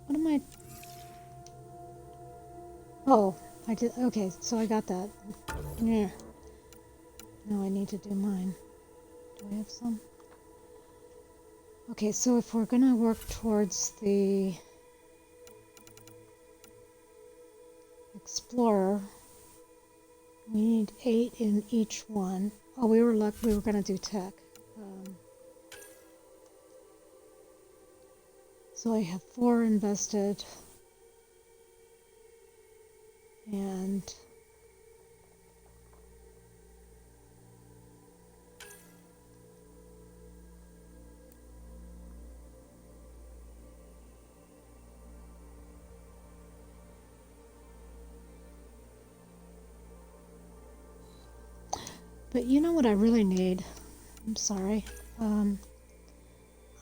What am I? Oh, I did. Okay, so I got that. Yeah. Now I need to do mine. Do I have some? Okay, so if we're gonna work towards the Explorer, we need 8 in each one. Oh, we were gonna do tech. So I have 4 invested, and but you know what I really need? I'm sorry. I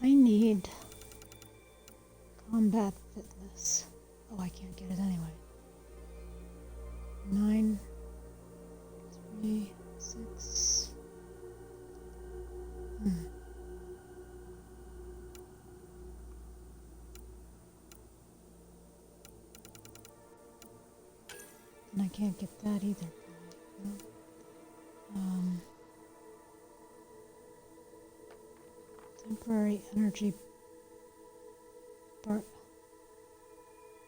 need combat fitness. Oh, I can't get it anyway. 9, 3, 6. And I can't get that either. No. Temporary energy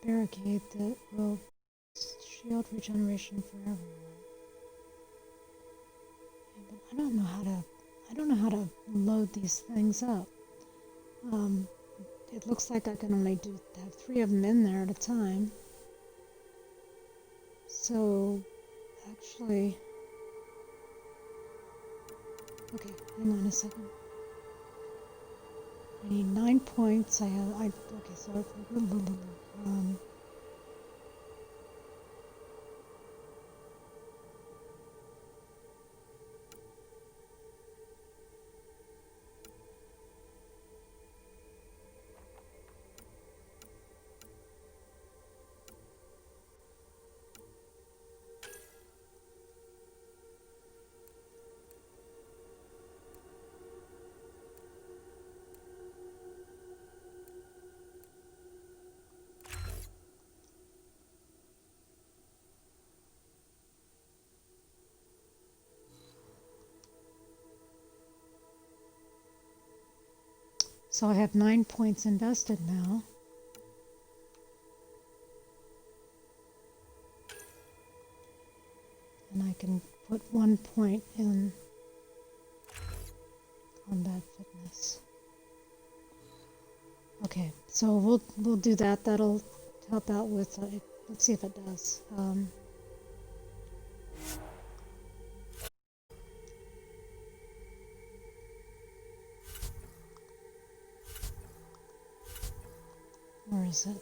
barricade that will shield regeneration for everyone. Yeah, but I don't know how to load these things up. It looks like I can only have 3 of them in there at a time. So actually, okay, hang on a second. I need 9 points. Okay, so So I have 9 points invested now. And I can put 1 point in combat fitness. Okay, so we'll do that. That'll help out with. Let's see if it does. Where is it?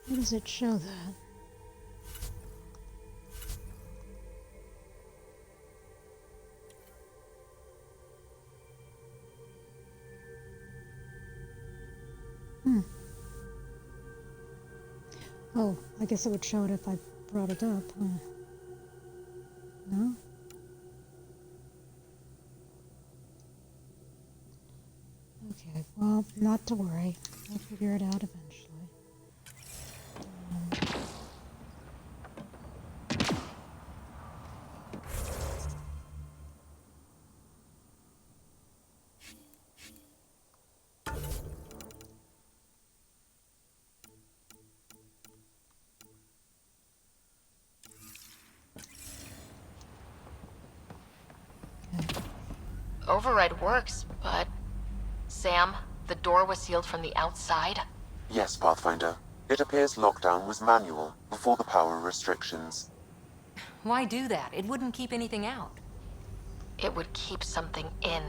Where does it show that? Oh, I guess it would show it if I brought it up, huh? No? Okay, well, not to worry. I'll figure it out eventually. Override works, but... Sam, the door was sealed from the outside? Yes, Pathfinder. It appears lockdown was manual before the power restrictions. Why do that? It wouldn't keep anything out. It would keep something in.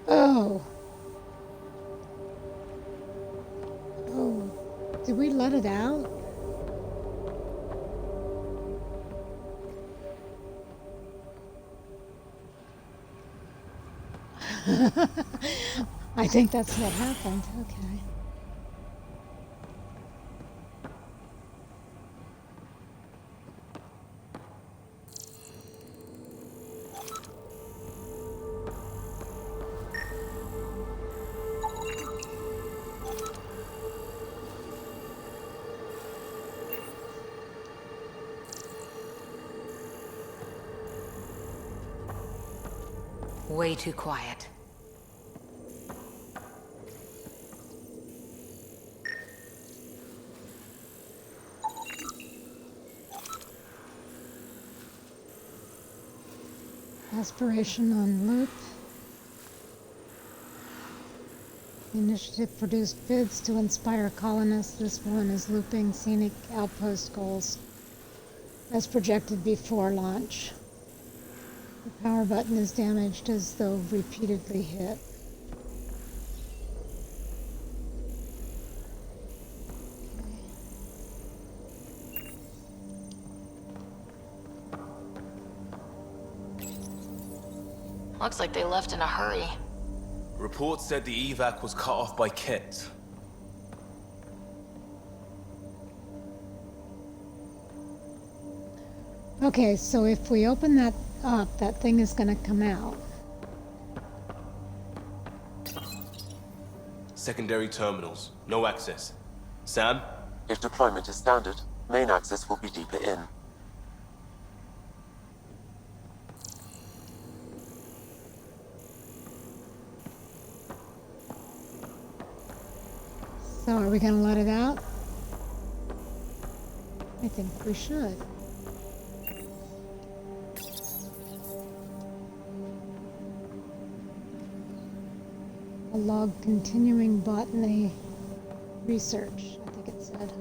Oh. Oh. Did we let it out? I think that's what happened. Okay. Way too quiet. Aspiration on loop. The initiative produced bids to inspire colonists. This one is looping scenic outpost goals as projected before launch. The power button is damaged as though repeatedly hit. Looks like they left in a hurry. Reports said the evac was cut off by Kett. Okay, so if we open that up, that thing is going to come out. Secondary terminals. No access. Sam? If deployment is standard, main access will be deeper in. So are we going to let it out? I think we should. A log continuing botany research, I think it said.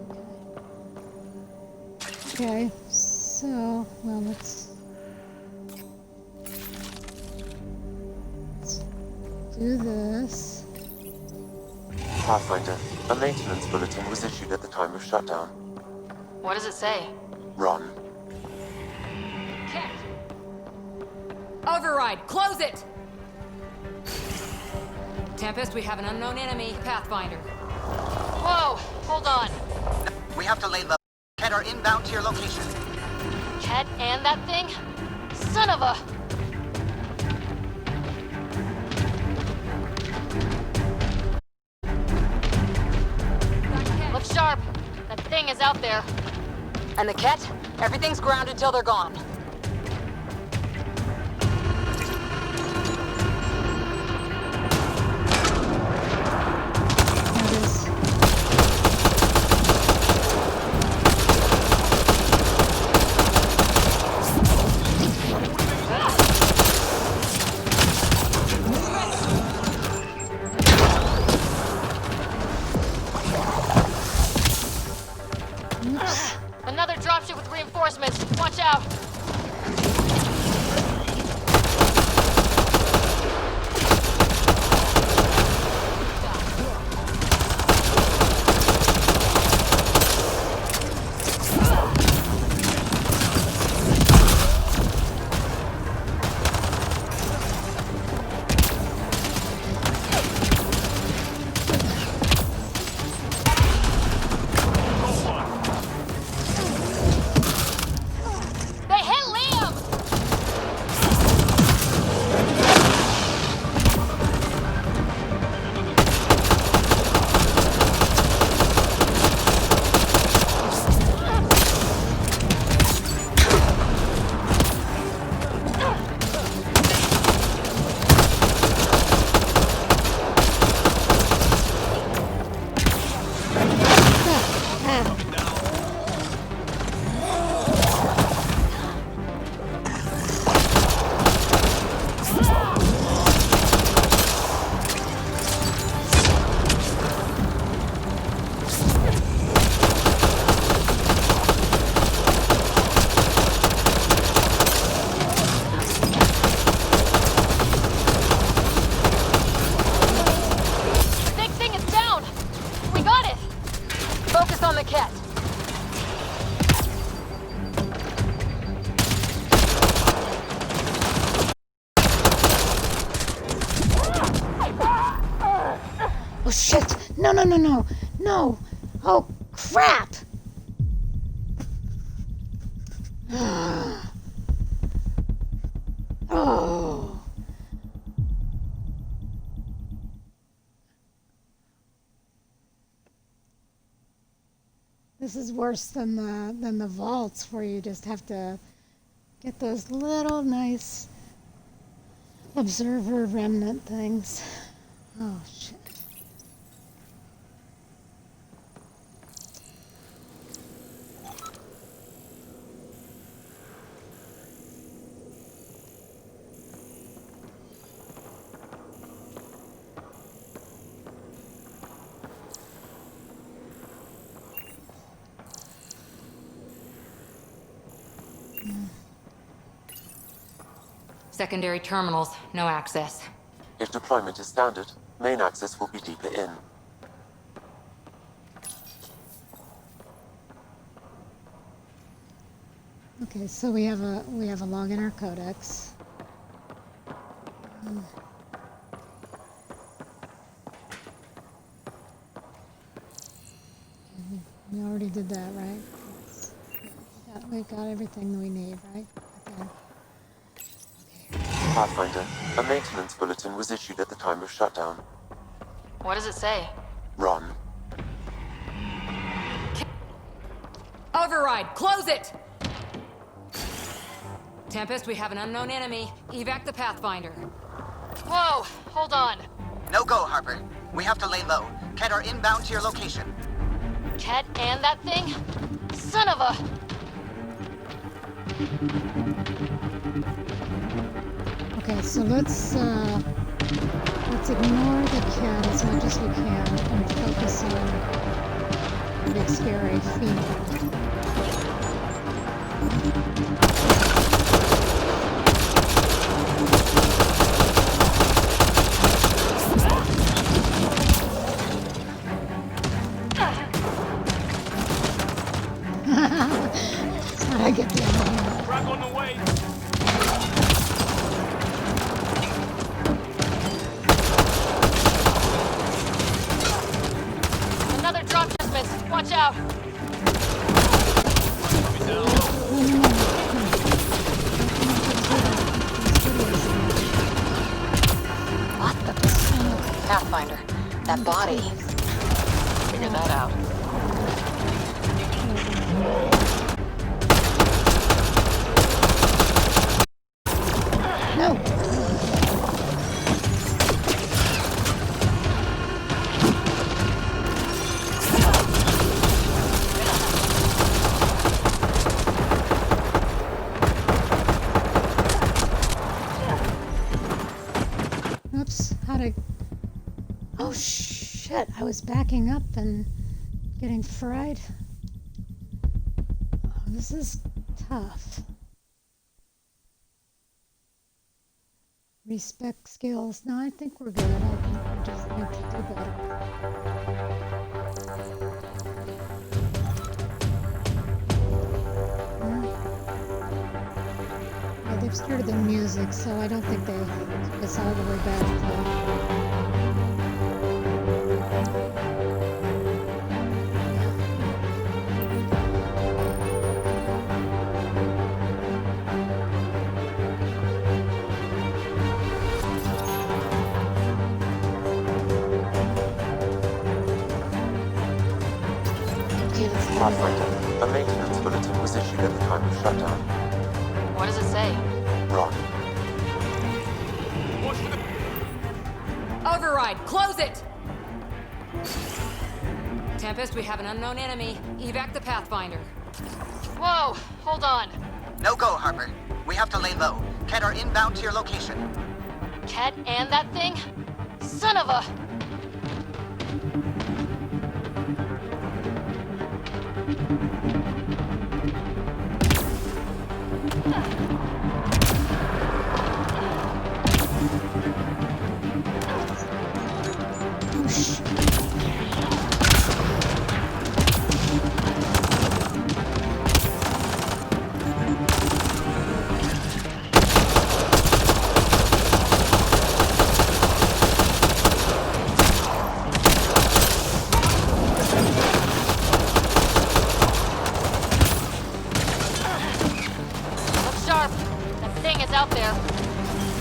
Okay, so, well, let's do this. Pathfinder, a maintenance bulletin was issued at the time of shutdown. What does it say? Run. Kett! Override! Close it! Tempest, we have an unknown enemy, Pathfinder. Whoa! Hold on. We have to lay low. Kett are inbound to your location. Kett and that thing? Son of a... Let's charge. thing is out there. And the Ket? Everything's grounded till they're gone. Another dropship with reinforcements. Watch out. They hit Liam! Big thing is down! We got it! Focus on the Ket. Oh shit! No, no, no, no! No! Oh crap! Oh. This is worse than the vaults where you just have to get those little nice observer remnant things. Oh shit. Secondary terminals, no access. If deployment is standard, main access will be deeper in. Okay, so we have a log in our codex. We already did that, right? Yes. We got everything we need, right? Okay. Pathfinder, a maintenance bulletin was issued at the time of shutdown. What does it say? Run. Override, close it! Tempest, we have an unknown enemy. Evac the Pathfinder. Whoa, hold on. No go, Harper. We have to lay low. Ket are inbound to your location. Ket and that thing? Son of a... Okay, so let's ignore the Ket as much as we can and focus on the big scary female. How do I get down here? Truck on the way. Another drop shipment. Watch out. What the... Pathfinder, that body. Figure that out. No. Oops, how to... Oh shit, I was backing up and getting fried. Oh, this is tough. Respect skills. No, I think we're good. I think we just need to do better. Yeah, they've started the music, so I don't think they took us all the way back. Pathfinder, a maintenance bulletin was issued at the time of shutdown. What does it say? Wrong. Override, close it! Tempest, we have an unknown enemy. Evac the Pathfinder. Whoa, hold on. No go, Harper. We have to lay low. Ket are inbound to your location. Ket and that thing? Son of a... Look sharp. That thing is out there.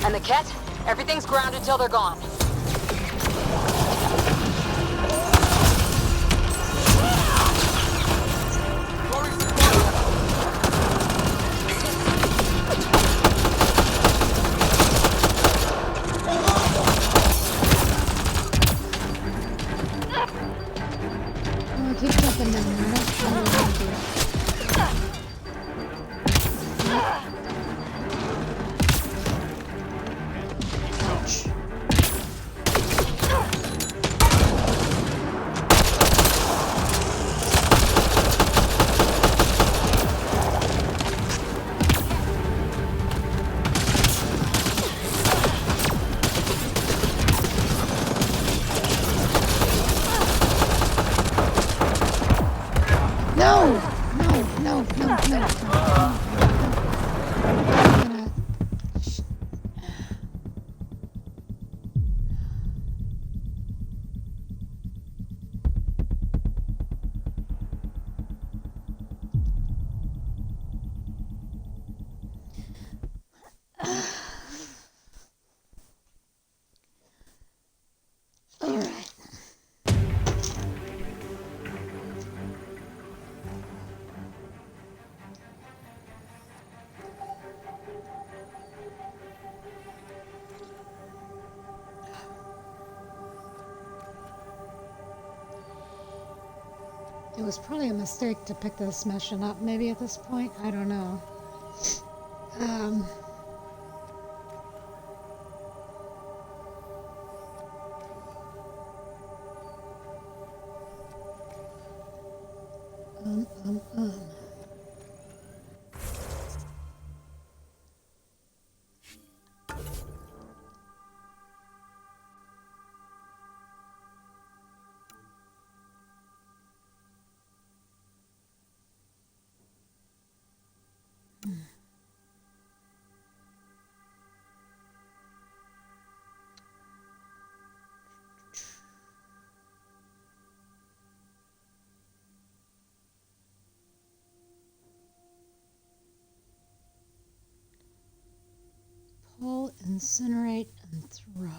And the Ket? Everything's grounded till they're gone. Oh, I keep jumping down there. I don't know what to do. Ouch. No! No, no, no, no. I'm gonna... All right. It was probably a mistake to pick this mission up, maybe at this point. I don't know. Um, um, um, um. Pull, incinerate, and throw.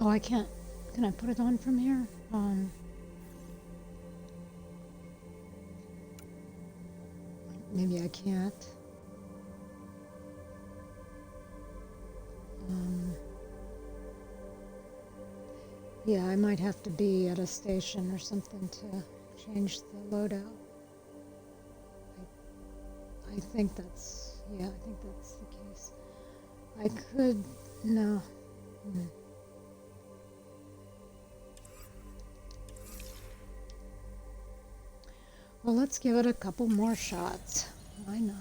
Oh, I can't. Can I put it on from here? Maybe I can't. Yeah, I might have to be at a station or something to change the loadout. I think that's, yeah, I think that's the case. I could, no. Well, let's give it a couple more shots. Why not?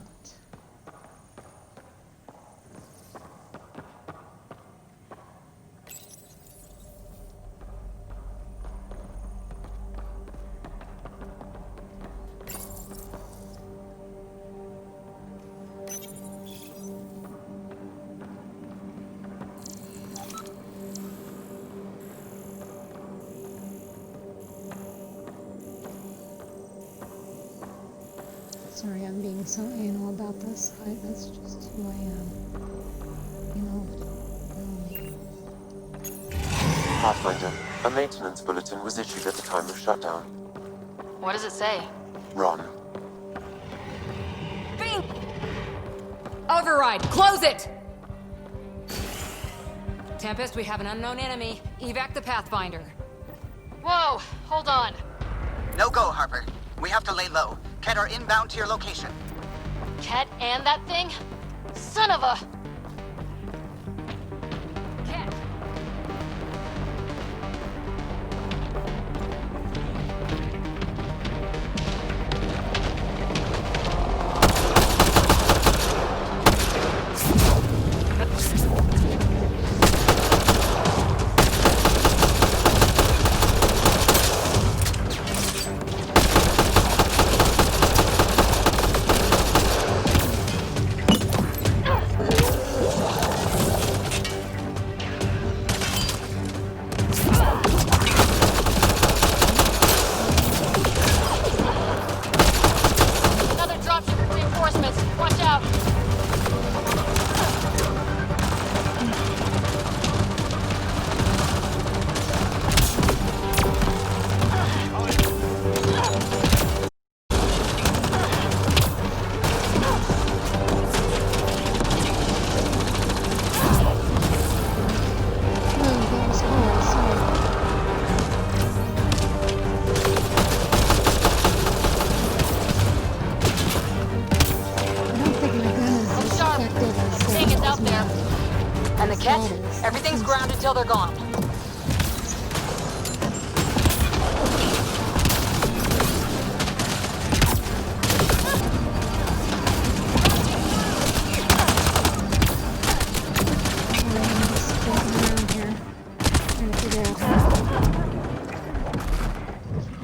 Sorry, I'm being so anal about this. That's just who I am. You know. Pathfinder, a maintenance bulletin was issued at the time of shutdown. What does it say? Run. Bing! Override, close it! Tempest, we have an unknown enemy. Evac the Pathfinder. Whoa, hold on. No go, Harper. We have to lay low. Ket are inbound to your location. Ket and that thing? Son of a... Ket! Another dropship with reinforcements. Watch out. Thing is out there. And the Ket? Everything's grounded till they're gone.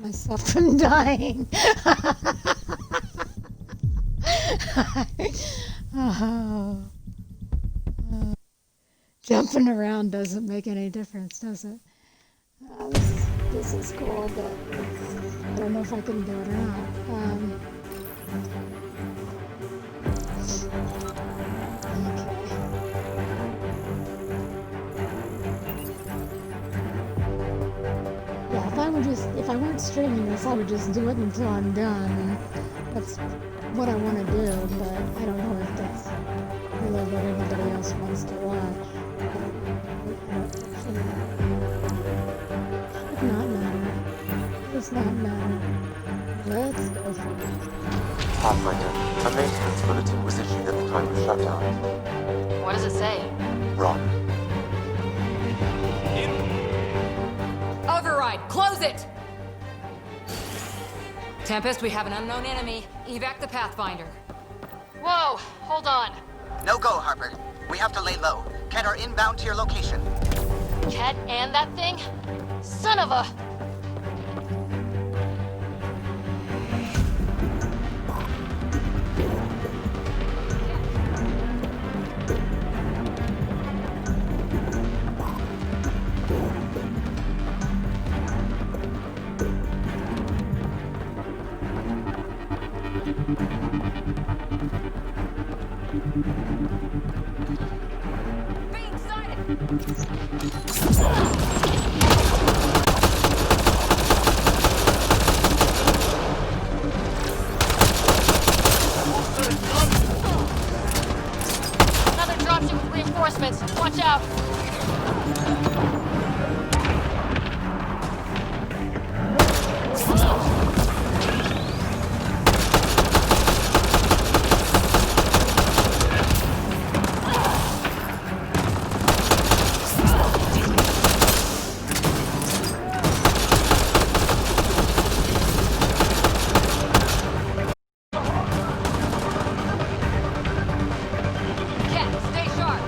Myself from dying. Oh. Jumping around doesn't make any difference, does it? This is cool, but I don't know if I can do it or not. Yeah, if I weren't streaming this, I would just do it until I'm done, and that's what I want to do, but I don't know if that's really what anybody else wants to watch. Should not matter. Does not matter. Let's go for it. Pathfinder, a maintenance bulletin was issued at the time of shutdown. What does it say? Run. Override, close it! Tempest, we have an unknown enemy. Evac the Pathfinder. Whoa, hold on. No go, Harper. We have to lay low. Ket are inbound to your location. Ket and that thing? Son of a... Being sighted! Another dropship with reinforcements. Watch out. Cat, stay sharp.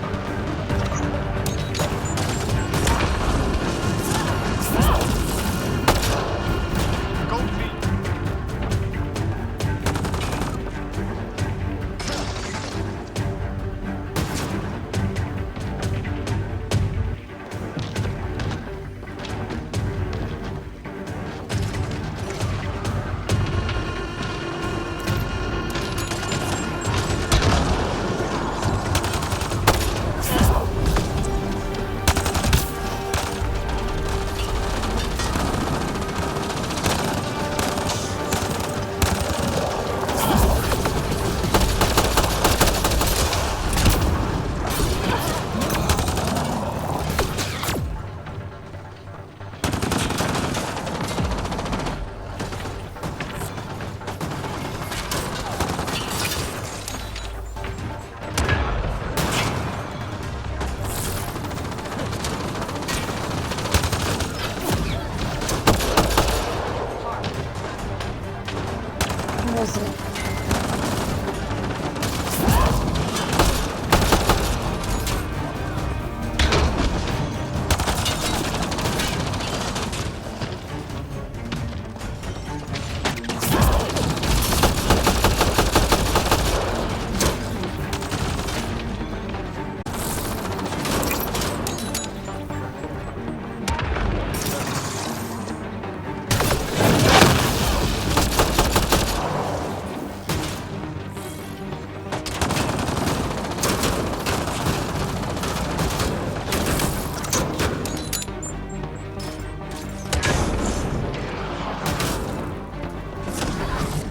Where is it?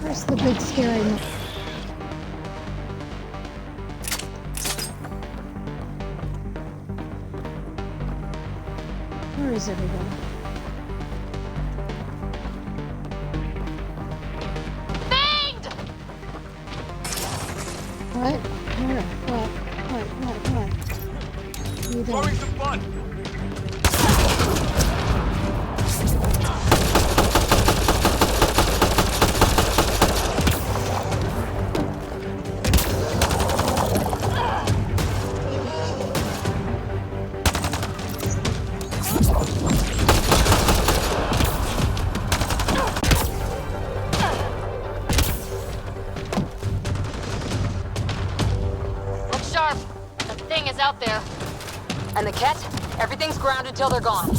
Where's the big scary one? Where is everyone? Banged! What? Where? What? You there? Throwing some fun. Look sharp. The thing is out there. And the Ket? Everything's grounded till they're gone.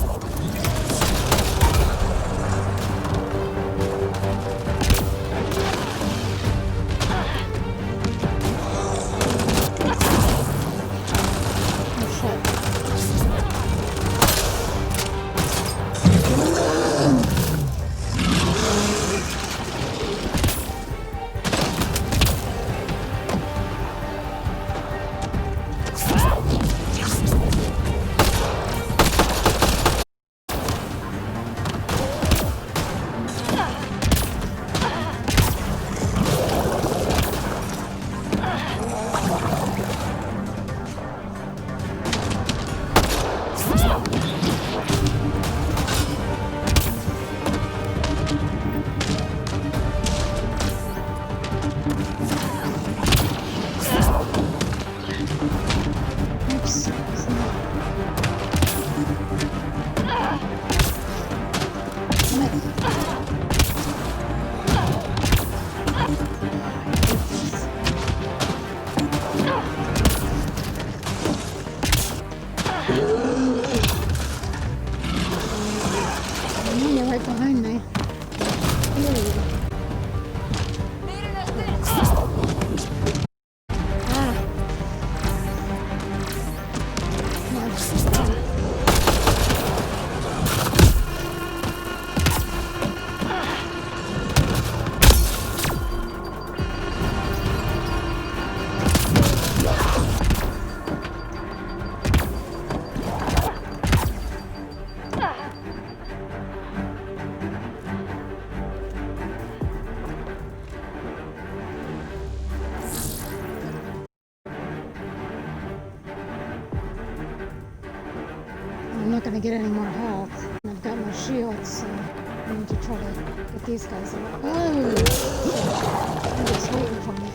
not going to get any more health. And I've got no shields, so I need to try to get these guys out. Oh! They're just waiting for me.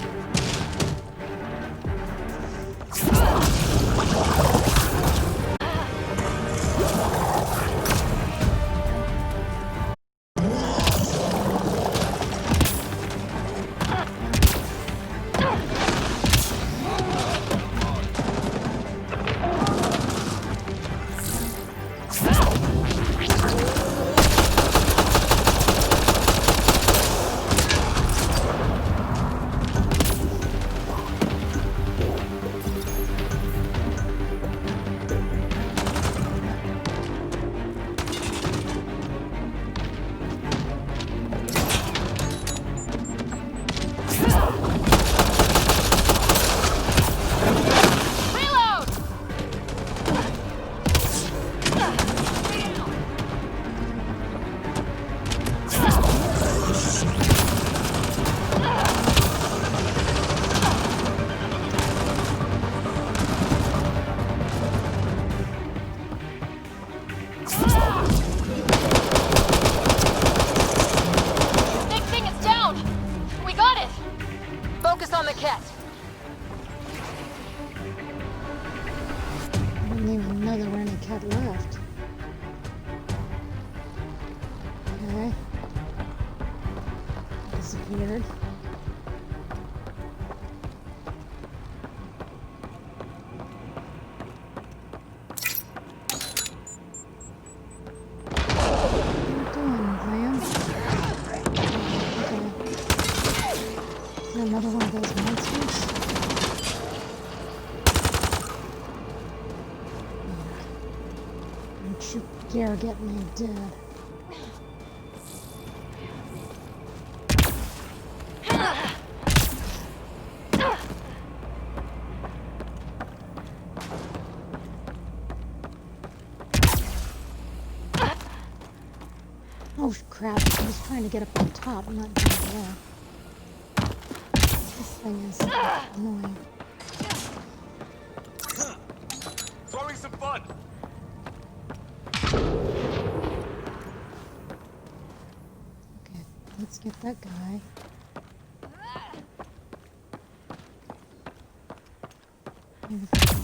Disappeared. What are you doing, Liam? Okay. Another one of those monsters? Don't you dare get me dead. Oh crap, I was trying to get up on top, not down below. This thing is annoying. Throwing some fun! Okay, let's get that guy. Maybe if I can-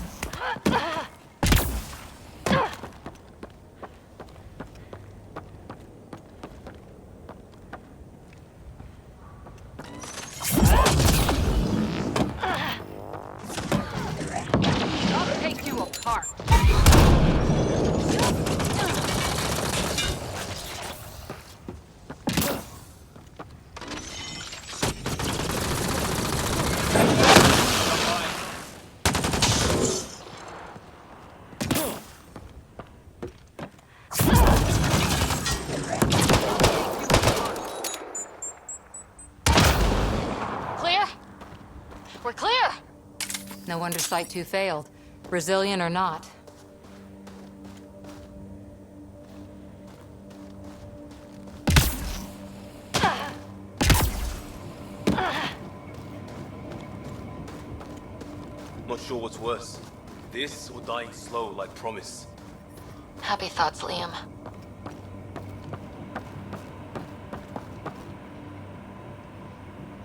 We're clear! No wonder Site 2 failed. Brazilian or not. Not sure what's worse. This or dying slow like Promise. Happy thoughts, Liam.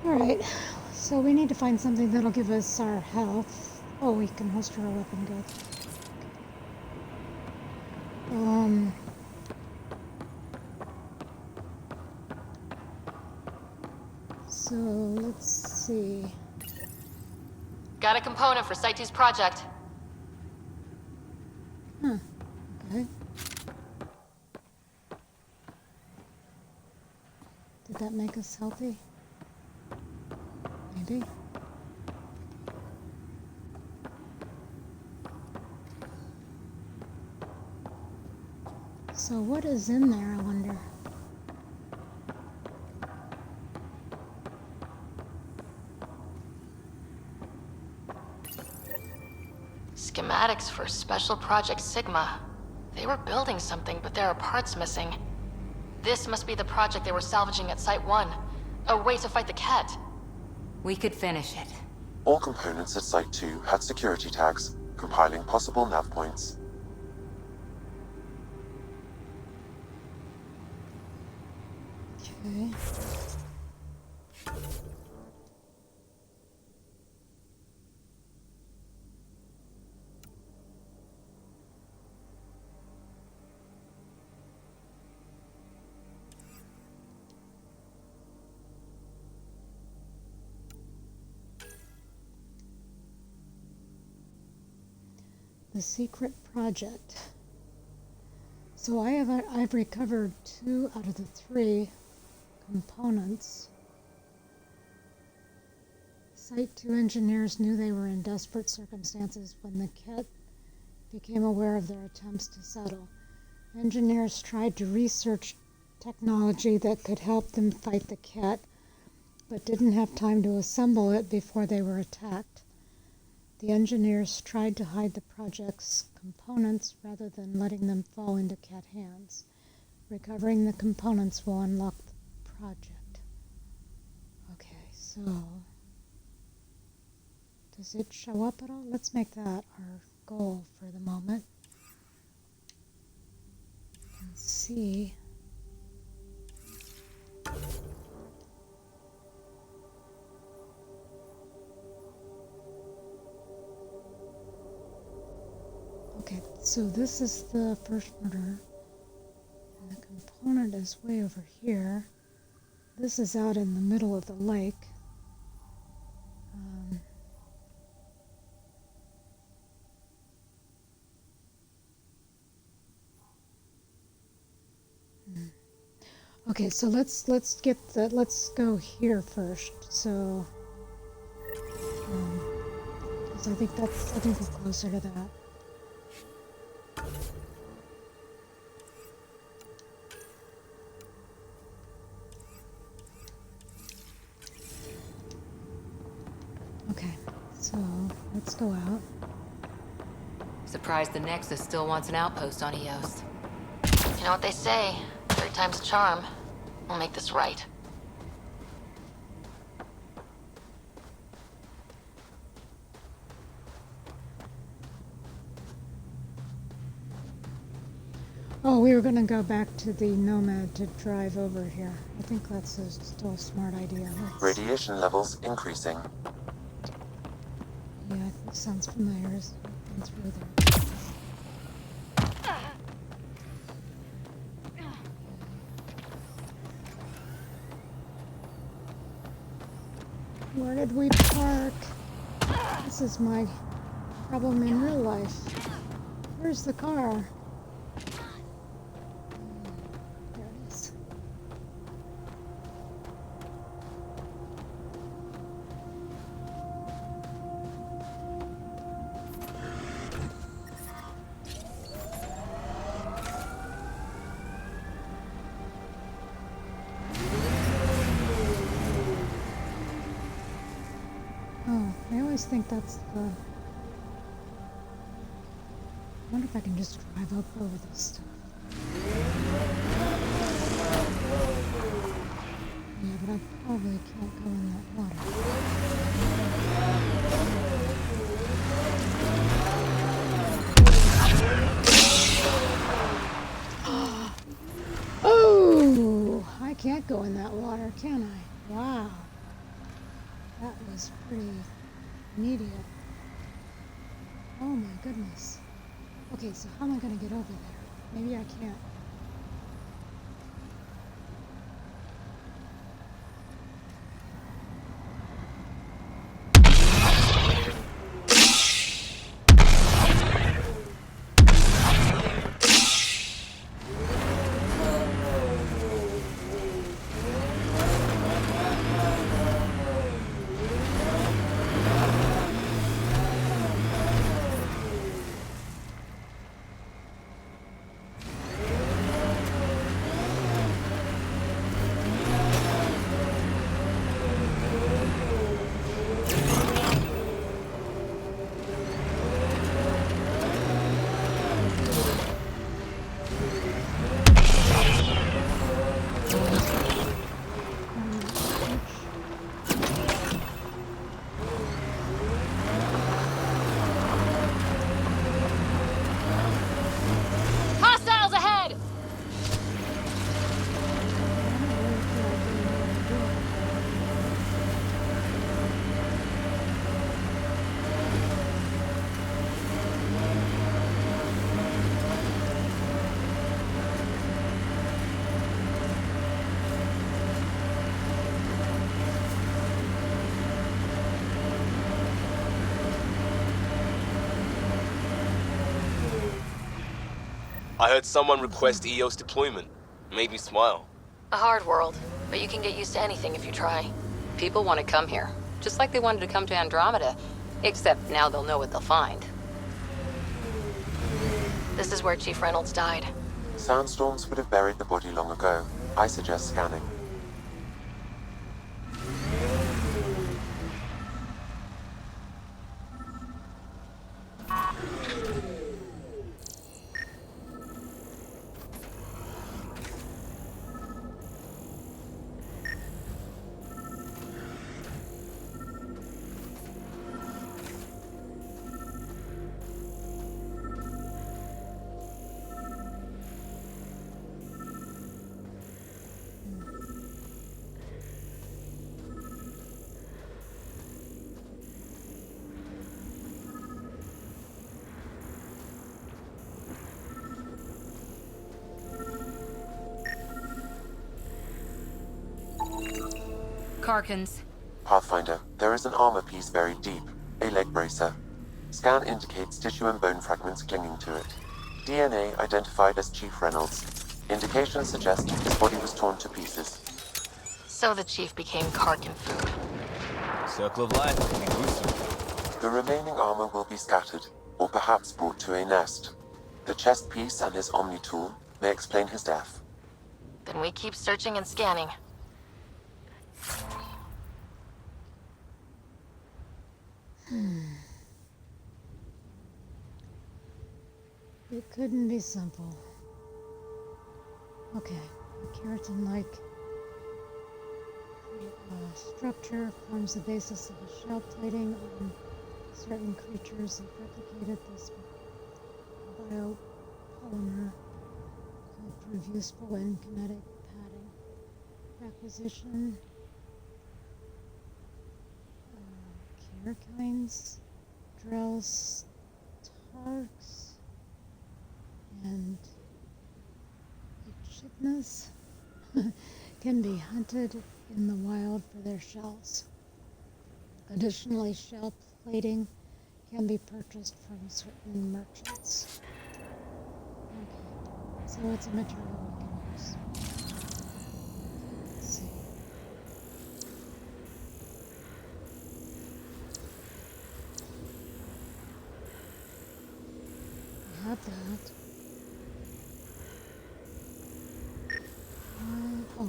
Alright, so we need to find something that'll give us our health. Oh, we can holster our weapon, good. So, let's see. Got a component for Site 2's project. Huh, okay. Did that make us healthy? Maybe. So what is in there, I wonder? Schematics for Special Project Sigma. They were building something, but there are parts missing. This must be the project they were salvaging at Site 1. A way to fight the Ket. We could finish it. All components at Site 2 had security tags, compiling possible nav points. Okay. The secret project. So I've recovered 2 out of the 3 components. Site 2 engineers knew they were in desperate circumstances when the Ket became aware of their attempts to settle. Engineers tried to research technology that could help them fight the Ket, but didn't have time to assemble it before they were attacked. The engineers tried to hide the project's components rather than letting them fall into Ket hands. Recovering the components will unlock the project. Okay, so does it show up at all? Let's make that our goal for the moment. And see. Okay, so this is the first murder, and the component is way over here. This is out in the middle of the lake. Okay, so let's go here first. So, 'cause I think we're closer to that. Okay, so let's go out. Surprised the Nexus still wants an outpost on Eos. You know what they say, third time's a charm. We'll make this right. Oh, we were going to go back to the Nomad to drive over here. I think that's still a smart idea. Radiation levels increasing. Yeah, it sounds familiar. It's been through there. Where did we park? This is my problem in real life. Where's the car? There it is. Oh, I always think that's the... I wonder if I can just drive up over this stuff. Yeah, but I probably can't go in that water. Oh! I can't go in that water, can I? Wow. That was pretty immediate. Oh my goodness. Okay, so how am I going to get over there? Maybe I can't. I heard someone request EOS deployment. Made me smile. A hard world, but you can get used to anything if you try. People want to come here, just like they wanted to come to Andromeda, except now they'll know what they'll find. This is where Chief Reynolds died. Sandstorms would have buried the body long ago. I suggest scanning. Karkins. Pathfinder, there is an armor piece buried deep. A leg bracer. Scan indicates tissue and bone fragments clinging to it. DNA identified as Chief Reynolds. Indications suggest his body was torn to pieces. So the Chief became Karkin food. Circle of life. The remaining armor will be scattered, or perhaps brought to a nest. The chest piece and his Omni tool may explain his death. Then we keep searching and scanning. It couldn't be simple. Okay, a keratin-like structure forms the basis of a shell plating on certain creatures that replicated this biopolymer could prove useful in kinetic padding. Acquisition, kerakines, drills, tarks, and echidnas can be hunted in the wild for their shells. Additionally, shell plating can be purchased from certain merchants. Okay, so it's a material we can use. Let's see. I have that. Oh.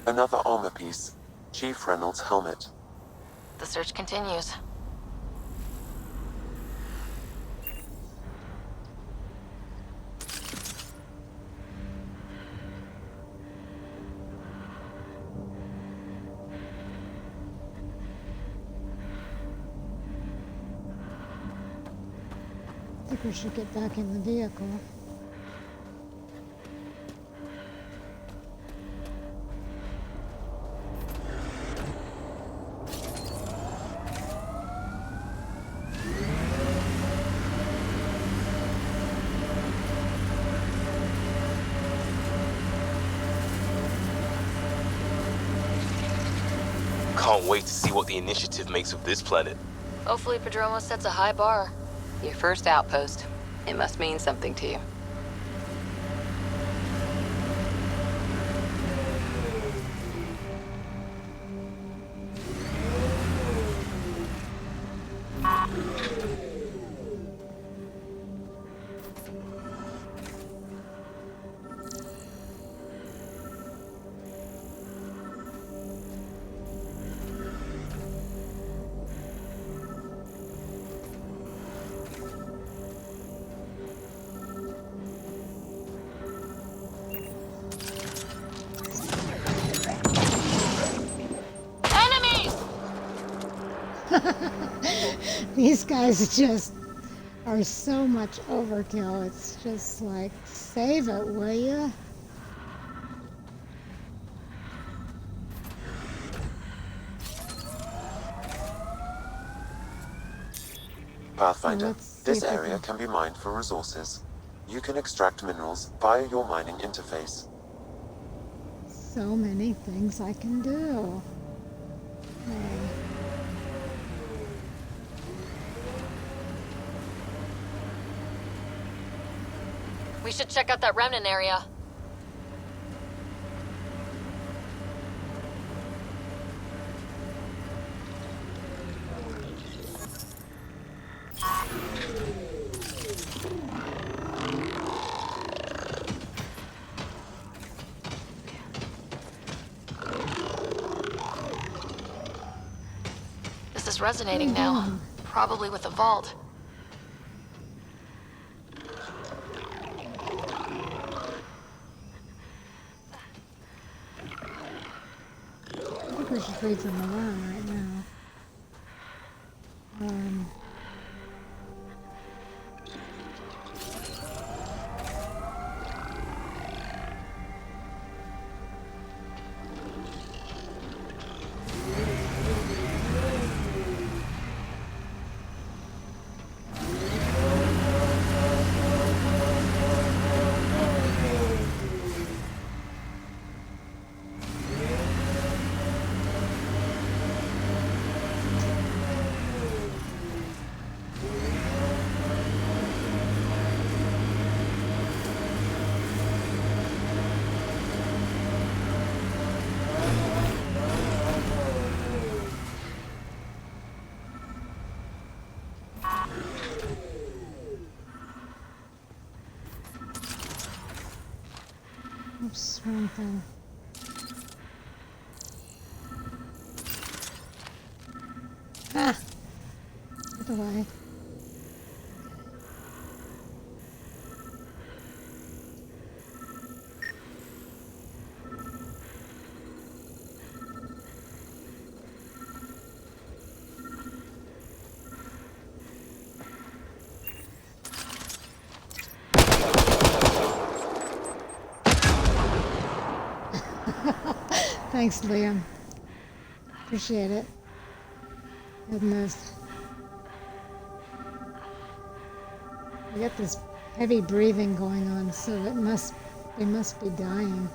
Another armor piece. Chief Reynolds' helmet. The search continues. I think we should get back in the vehicle. Can't wait to see what the initiative makes of this planet. Hopefully Padromo sets a high bar. Your first outpost. It must mean something to you. These guys just are so much overkill. It's just like, save it, will ya? Pathfinder, let's see this if we area can be mined for resources. You can extract minerals via your mining interface. So many things I can do. Okay. We should check out that remnant area. This is resonating now. Probably with the vault. I think we should leave them alone right now. Oops, wrong thing. Ah! Get away. Thanks, Liam. Appreciate it. Goodness. We got this heavy breathing going on, so they must be dying.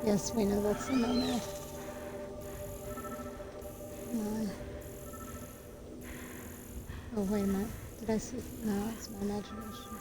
Yes, we know that's the nomad. Oh, wait a minute. Did I see? No, it's my imagination.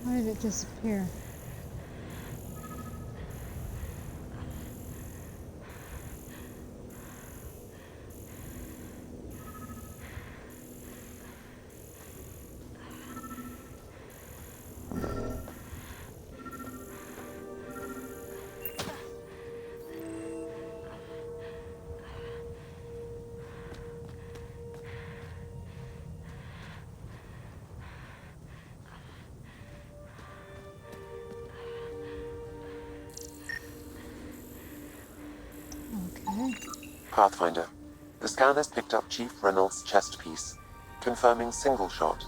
Why did it disappear? Pathfinder, the scan has picked up Chief Reynolds' chest piece, confirming single shot.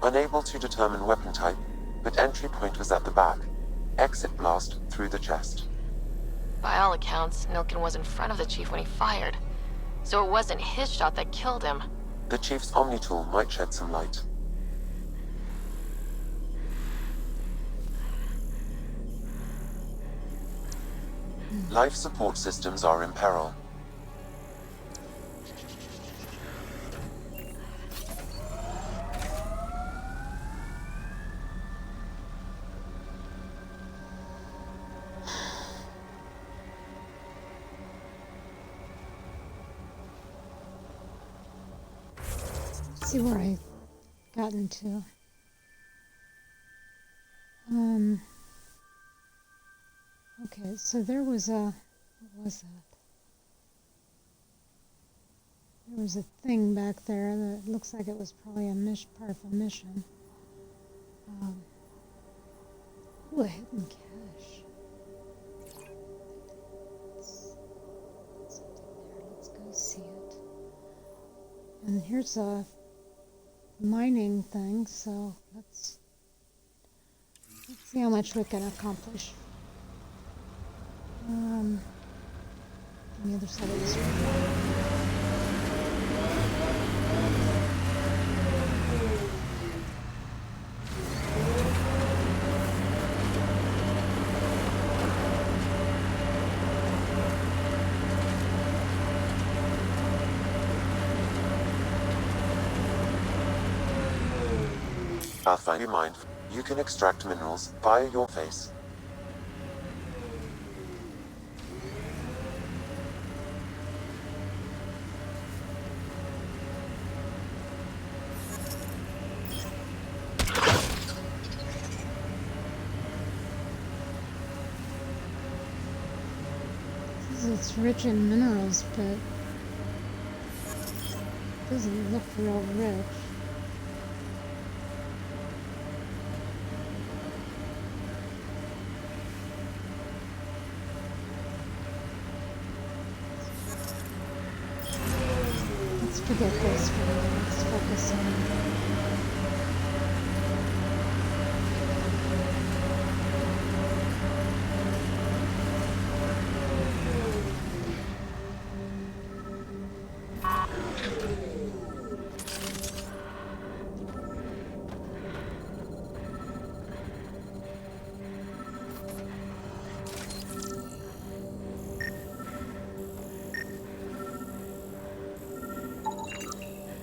Unable to determine weapon type, but entry point was at the back. Exit blast through the chest. By all accounts, Nilkin was in front of the Chief when he fired. So it wasn't his shot that killed him. The Chief's Omni-tool might shed some light. Life support systems are in peril. See where I got into. Okay, so there was a, what was that? There was a thing back there that looks like it was probably a part of a mission. Ooh, a hidden cache. Something there. Let's go see it. And here's a mining thing, so let's see how much we can accomplish. On the other side of the street. Pathfinder mind. You can extract minerals via your face. It's rich in minerals, but it doesn't look real rich. Let's forget this for now. Let's focus on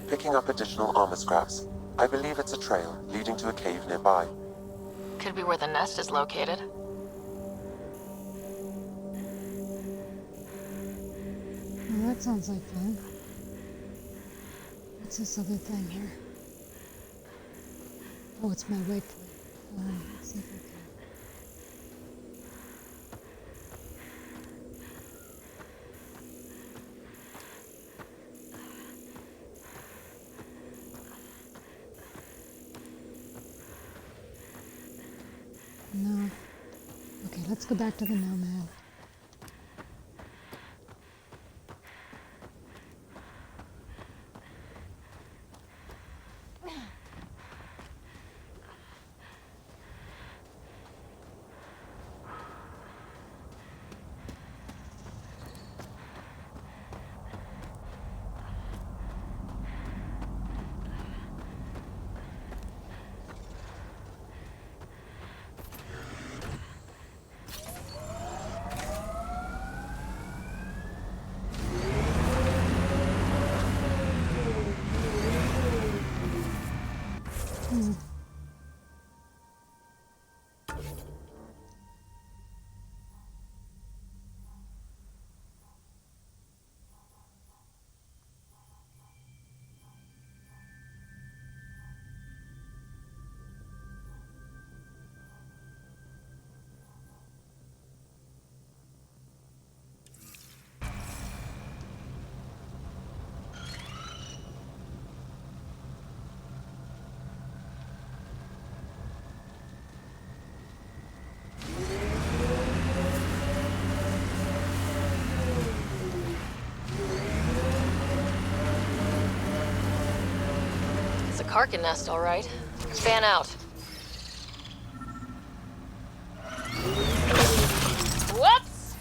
picking up additional armor scraps. I believe it's a trail leading to a cave nearby. Could be where the nest is located. Well, that sounds like fun. What's this other thing here? Oh, it's my waypoint. Let's see if I can. No. Okay, let's go back to the Nomad. Karkin nest, all right. Fan out. Whoops!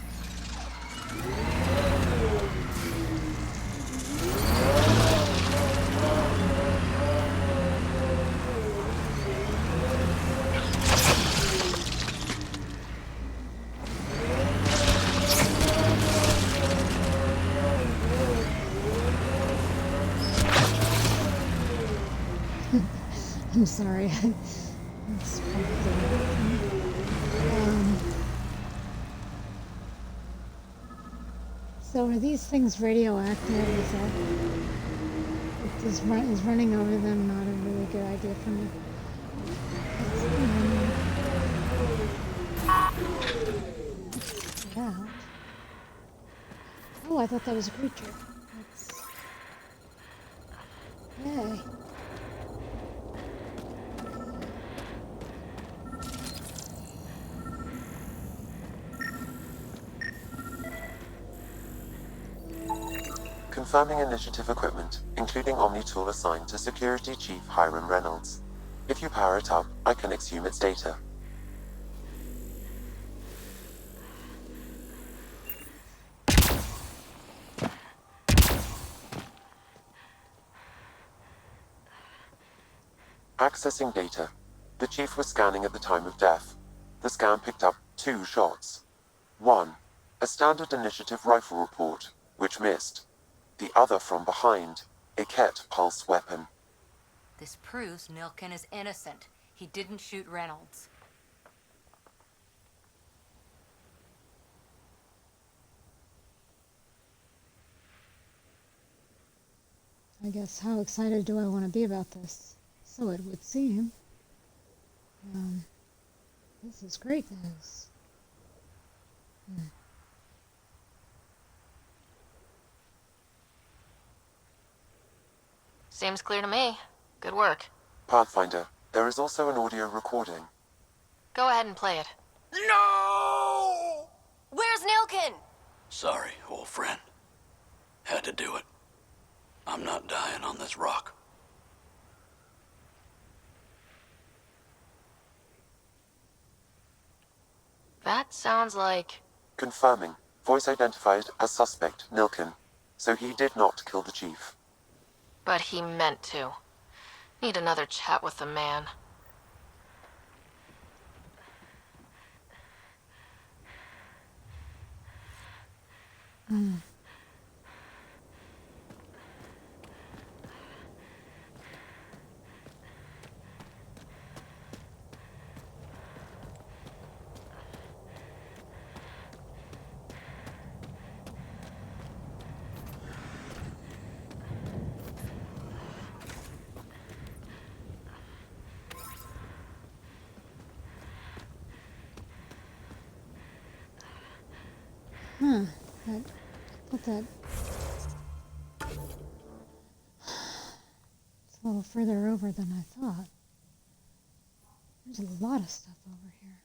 I'm sorry. So are these things radioactive? Is that is running over them not a really good idea for me? Yeah. Oh, I thought that was a creature. Confirming initiative equipment, including Omni tool assigned to Security Chief Hiram Reynolds. If you power it up, I can exhume its data. Accessing data. The Chief was scanning at the time of death. The scan picked up 2 shots. 1. A standard initiative rifle report, which missed. The other from behind, a Ket pulse weapon. This proves Nilken is innocent. He didn't shoot Reynolds. I guess how excited do I want to be about this? So it would seem. This is great news. Seems clear to me. Good work. Pathfinder, there is also an audio recording. Go ahead and play it. No! Where's Nilken? Sorry, old friend. Had to do it. I'm not dying on this rock. That sounds like... Confirming. Voice identified as suspect, Nilken. So he did not kill the Chief. But he meant to. Need another chat with the man. That it's a little further over than I thought. There's a lot of stuff over here.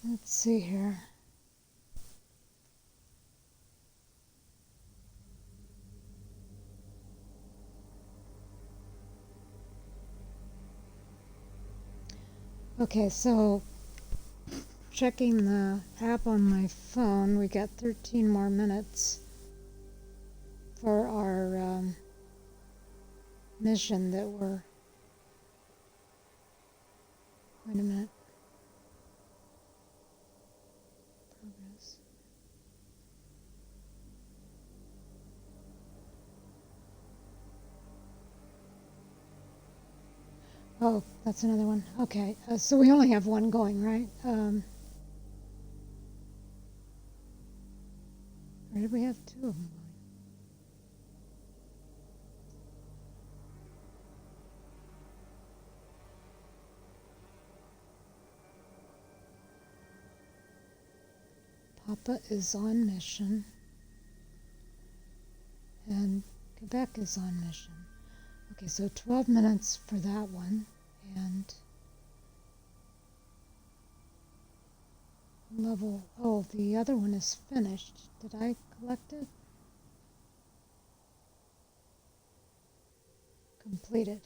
Let's see here. Okay, so checking the app on my phone, we got 13 more minutes for our mission that we're... Wait a minute. Progress. Oh, that's another one. Okay, so we only have one going, right? Or did we have 2 of them going? Papa is on mission. And Quebec is on mission. Okay, so 12 minutes for that one, and level, oh, the other one is finished. Did I collect it? Completed.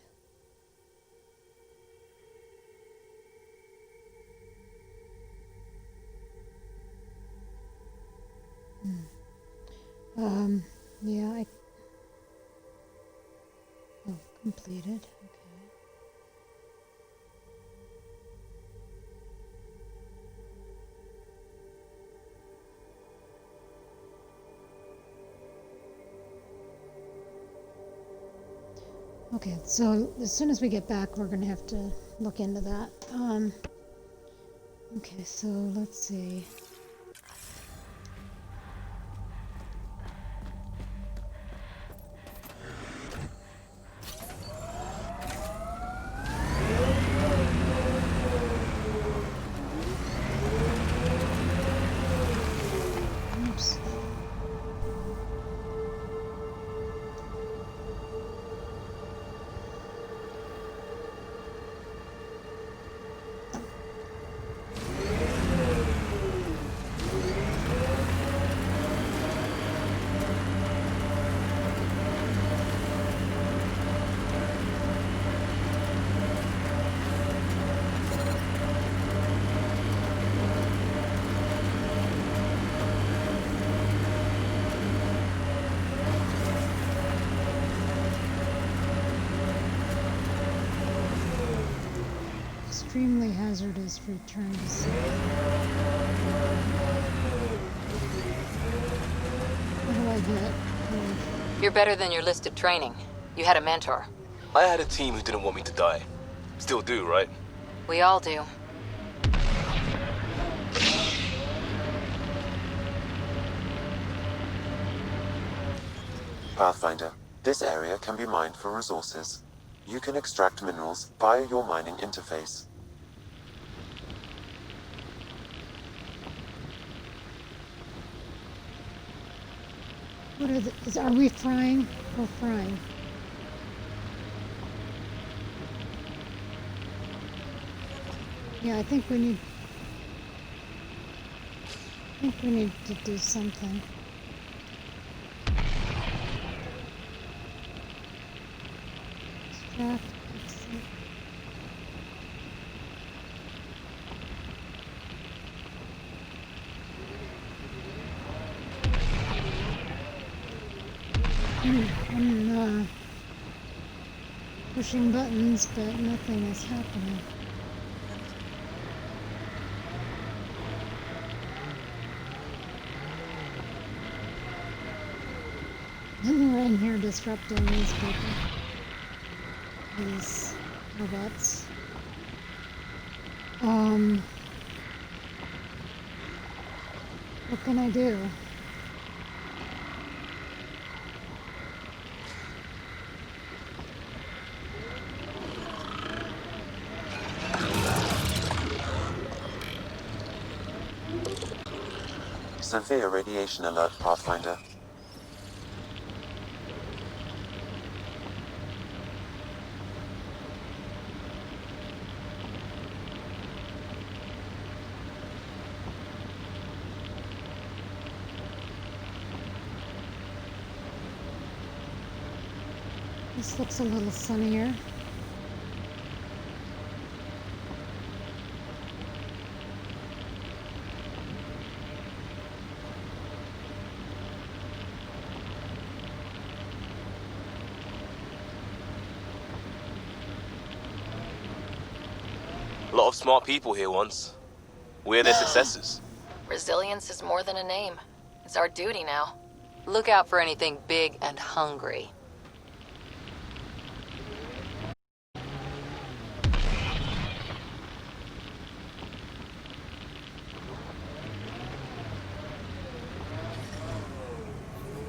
Yeah, completed. Okay, so as soon as we get back, we're going to have to look into that. Okay, so let's see. Oops. extremely hazardous. Return to sea. What do I get? You're better than your listed training. You had a mentor. I had a team who didn't want me to die. Still do, right? We all do. Pathfinder, this area can be mined for resources. You can extract minerals via your mining interface. What are we frying? We're frying. Yeah, I think we need to do something. Extract, exit. I'm pushing buttons, but nothing is happening. And we're in here disrupting these people. These robots. What can I do? Severe radiation alert, Pathfinder. This looks a little sunnier. A lot of smart people here once. We're their successors. Resilience is more than a name. It's our duty now. Look out for anything big and hungry.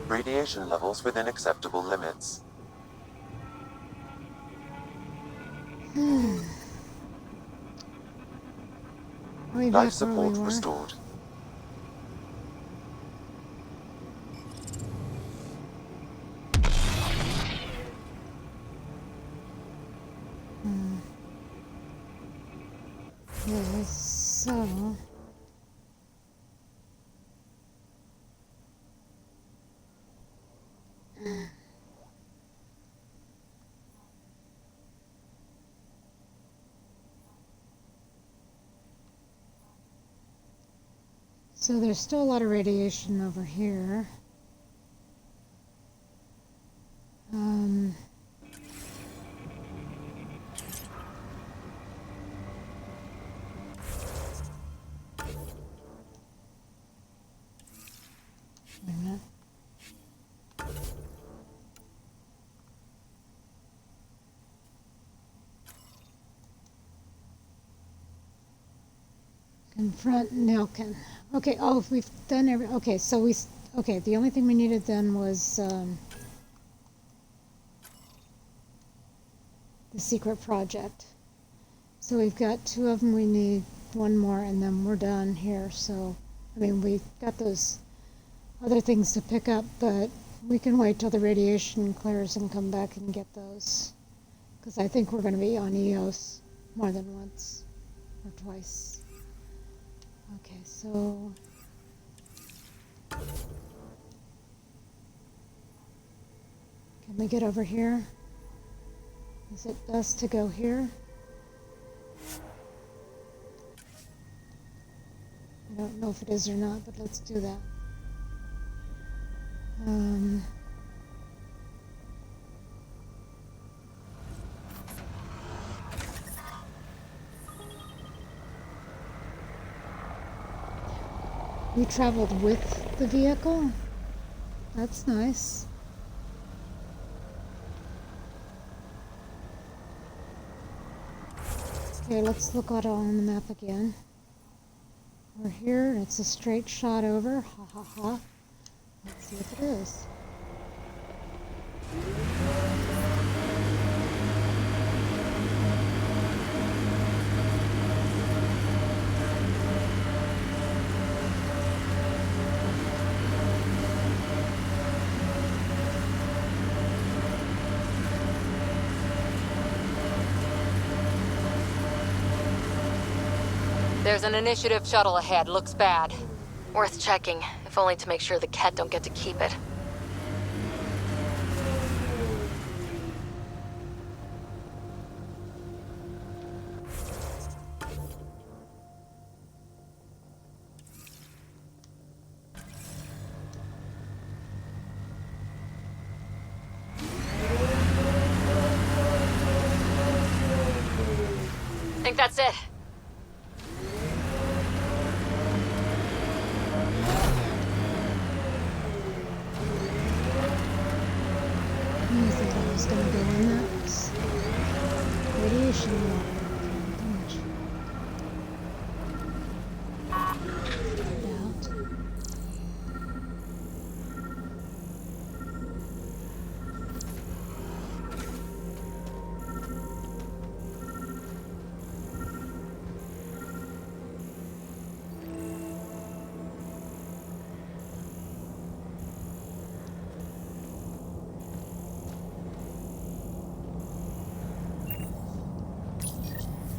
Radiation levels within acceptable limits. Life support restored. Yeah, so... So there's still a lot of radiation over here. Wait a minute. Confront Nilken. Okay, oh, we've done okay, so okay, the only thing we needed then was, the secret project. So we've got 2 of them, we need 1 more, and then we're done here, so, I mean, we've got those other things to pick up, but we can wait till the radiation clears and come back and get those. Because I think we're going to be on EOS more than once, or twice. Okay, so can we get over here? Is it best to go here? I don't know if it is or not, but let's do that. We traveled with the vehicle. That's nice. Okay, let's look at it on the map again. We're here, and it's a straight shot over. Ha ha ha. Let's see if it is. There's an initiative shuttle ahead. Looks bad. Worth checking, if only to make sure the Ket don't get to keep it. Think that's it. I think I was going to go in that radiation water.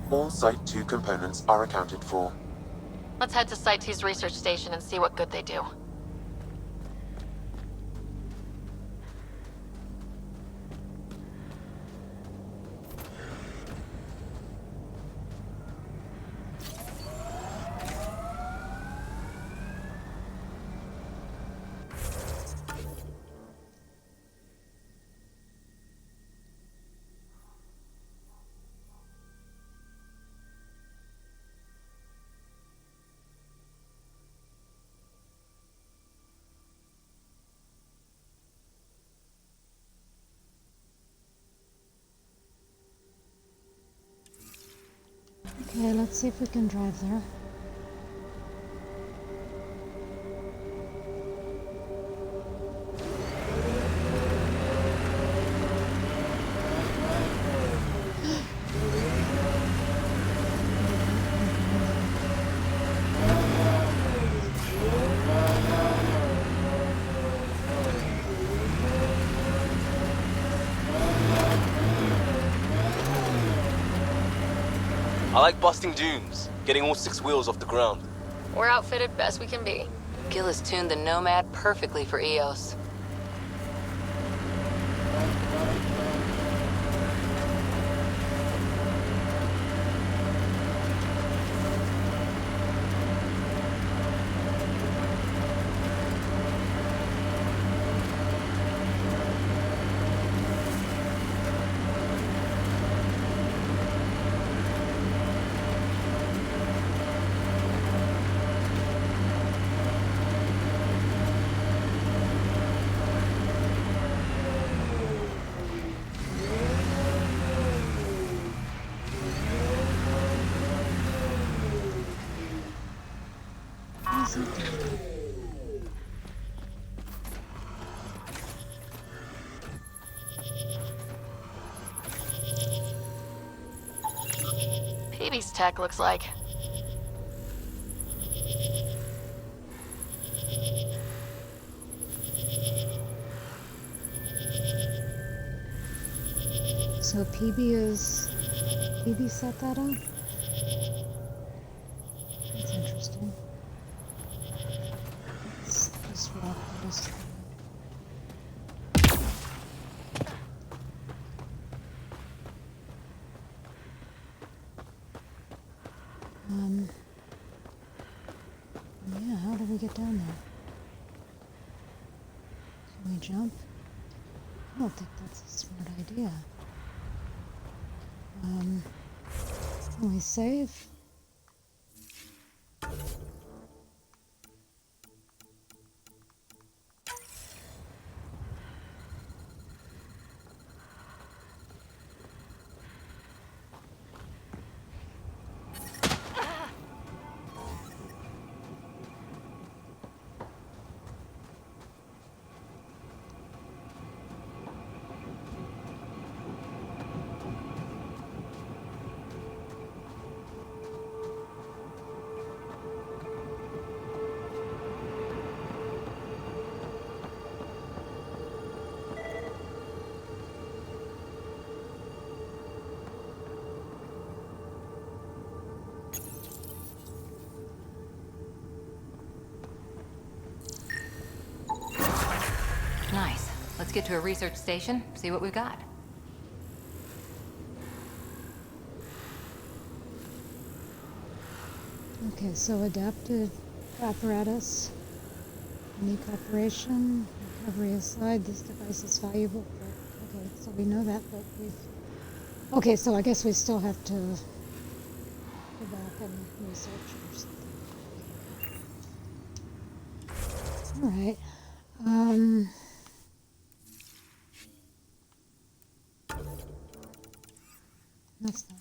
All Site 2 components are accounted for. Let's head to Site 2's research station and see what good they do. Okay, let's see if we can drive there. I like busting dunes, getting all 6 wheels off the ground. We're outfitted best we can be. Gil has tuned the Nomad perfectly for Eos. PB's tech looks like. So PB set that up? That's interesting. Let's just walk this. Yeah, how do we get down there? Can we jump? I don't think that's a smart idea. Can we save? Let's get to a research station, see what we've got. Okay, so adaptive apparatus, unique operation, recovery aside, this device is valuable. But, okay, so we know that, but we've... Okay, so I guess we still have to go back and research or something. All right. That's not...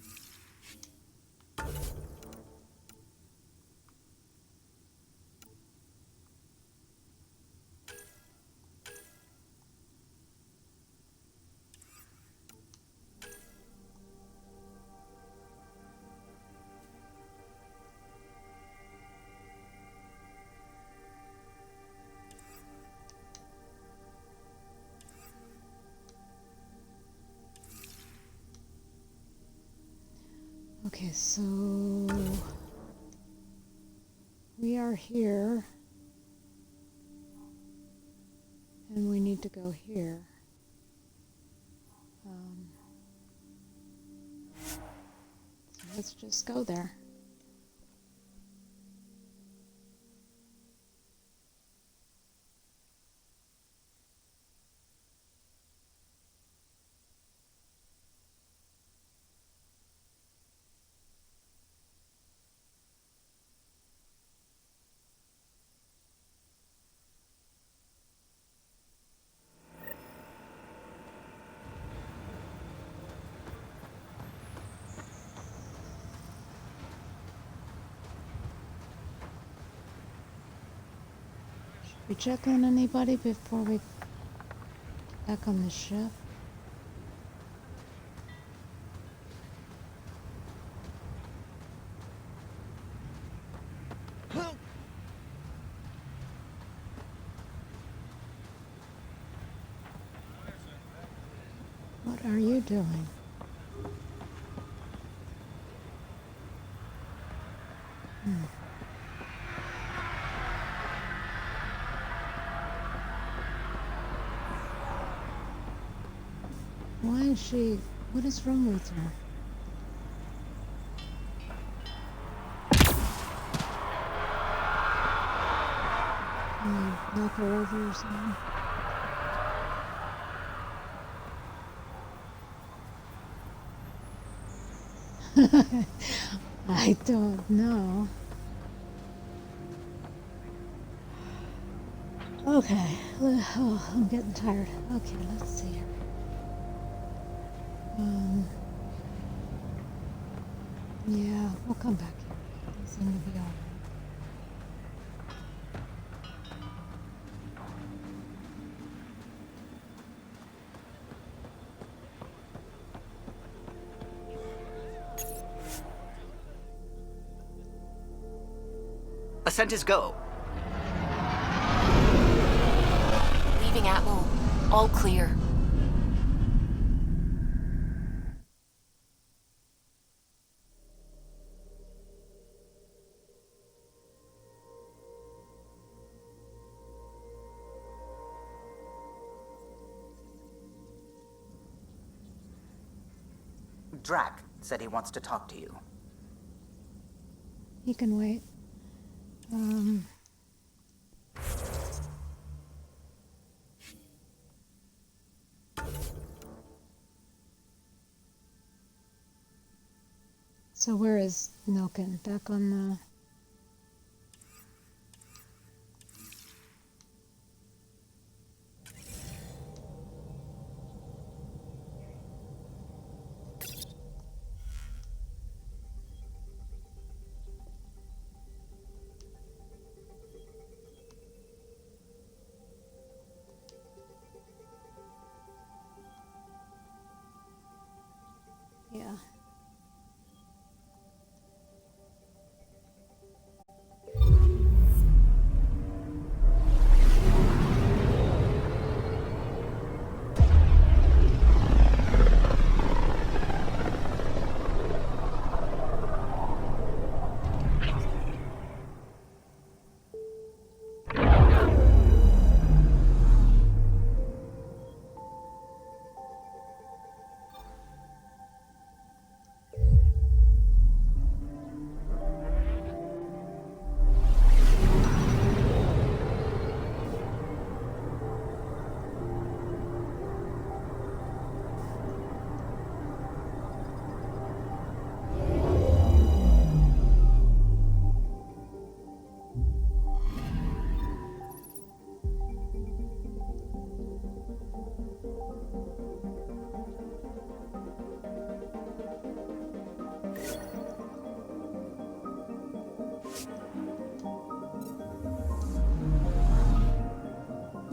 Okay, so we are here, and we need to go here. So let's just go there. We check on anybody before we get back on the ship? What are you doing? Why is she... What is wrong with her? Knock her over or something? I don't know. Okay. Oh, I'm getting tired. Okay, let's see here. Yeah, we'll come back here. They seem to be all right. Ascent is go. Leaving Atmo. All clear. Drac said he wants to talk to you. He can wait. So where is Milken? Back on the... Yeah.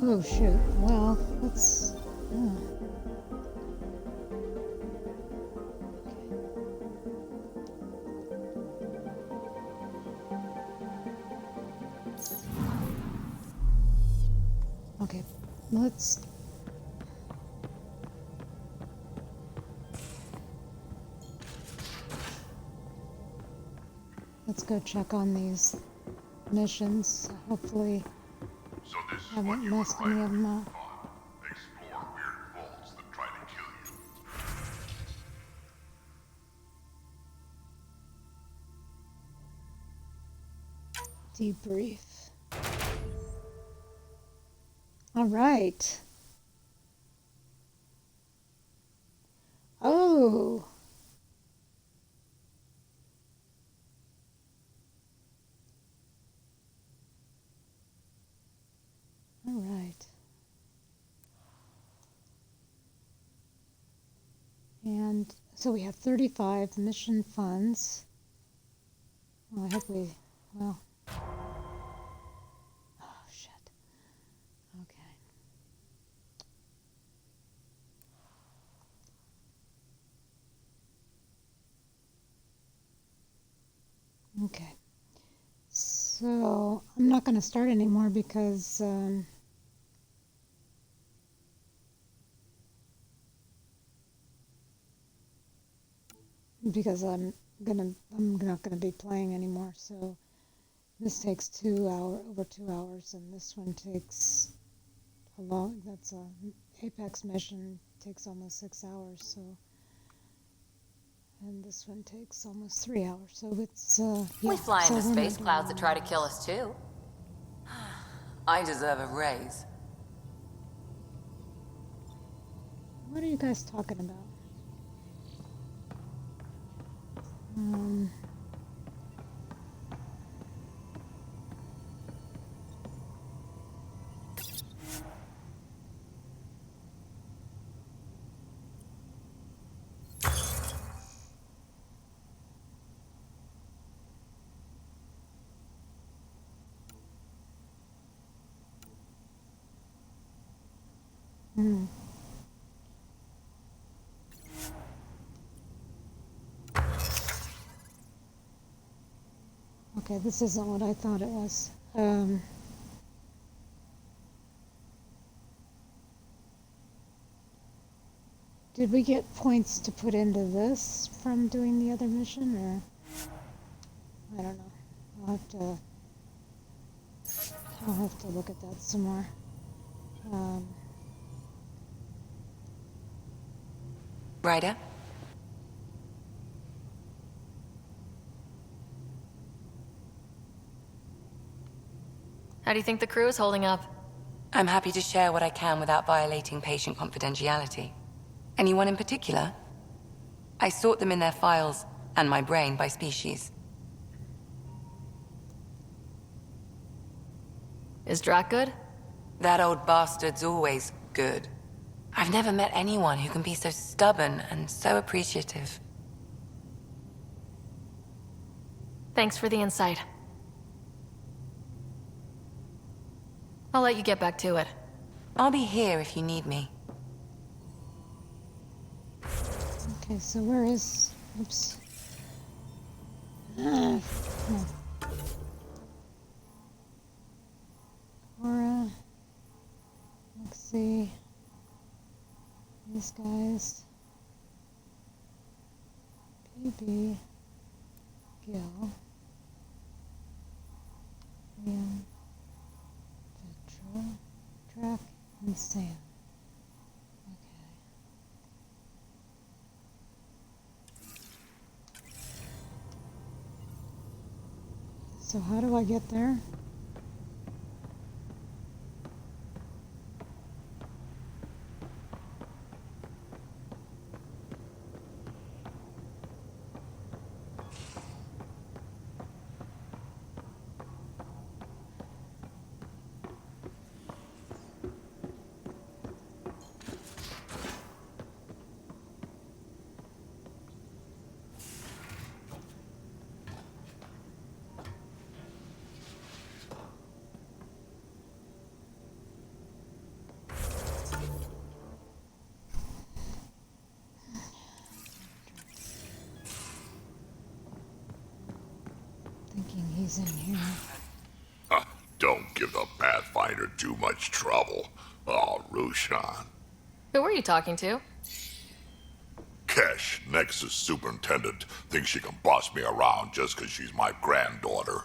Oh shoot. Well, let's. Okay, let's. Let's go check on these missions. Hopefully, haven't messed any of them up. Explore weird vaults that try to kill you. Debrief. All right. Oh. All right. And so we have 35 mission funds. Well, I hope we, well. Oh, shit. Okay. Okay. So I'm not going to start anymore because I'm not gonna be playing anymore. So this takes over 2 hours, and this one takes that's a Apex mission, takes almost 6 hours. So, and this one takes almost 3 hours. So it's yeah. We fly So into we're not space doing clouds that that. try to kill us too. I deserve a raise. What are you guys talking about? Okay, this isn't what I thought it was. Did we get points to put into this from doing the other mission, or I don't know. I'll have to look at that some more. Ryder? How do you think the crew is holding up? I'm happy to share what I can without violating patient confidentiality. Anyone in particular? I sort them in their files, and my brain by species. Is Drac good? That old bastard's always good. I've never met anyone who can be so stubborn and so appreciative. Thanks for the insight. I'll let you get back to it. I'll be here if you need me. Okay, so where is... Oops. No. Cora. Let's see. These guys. PB. Gil. Ian. Petra. Drac. And Sam. Okay. So how do I get there? He's in here. Don't give the Pathfinder too much trouble. Oh, Rushan. Who were you talking to? Kesh, Nexus Superintendent, thinks she can boss me around just because she's my granddaughter.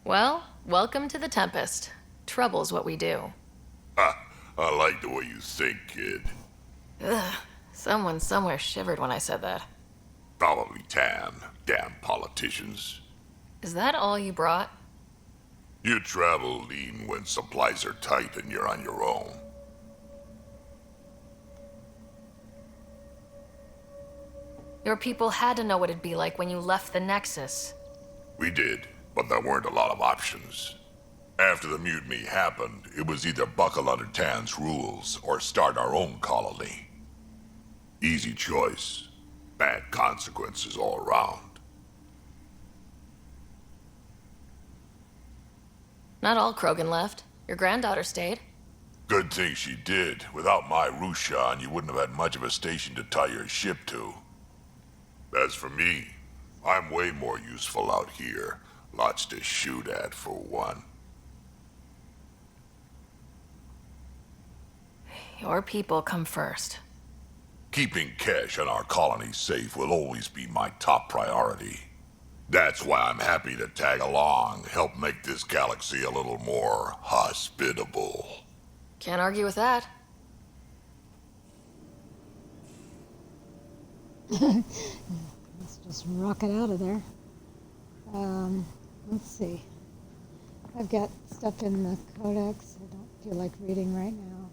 Well, welcome to the Tempest. Trouble's what we do. I like the way you think, kid. Ugh, someone somewhere shivered when I said that. Probably Tan. Damn politicians. Is that all you brought? You travel lean when supplies are tight and you're on your own. Your people had to know what it'd be like when you left the Nexus. We did, but there weren't a lot of options. After the mutiny happened, it was either buckle under Tan's rules or start our own colony. Easy choice. Bad consequences all around. Not all Krogan left. Your granddaughter stayed. Good thing she did. Without my Rushan, you wouldn't have had much of a station to tie your ship to. As for me, I'm way more useful out here. Lots to shoot at, for one. Your people come first. Keeping Kesh and our colony safe will always be my top priority. That's why I'm happy to tag along, help make this galaxy a little more hospitable. Can't argue with that. Let's just rock it out of there. Let's see. I've got stuff in the codex I don't feel like reading right now.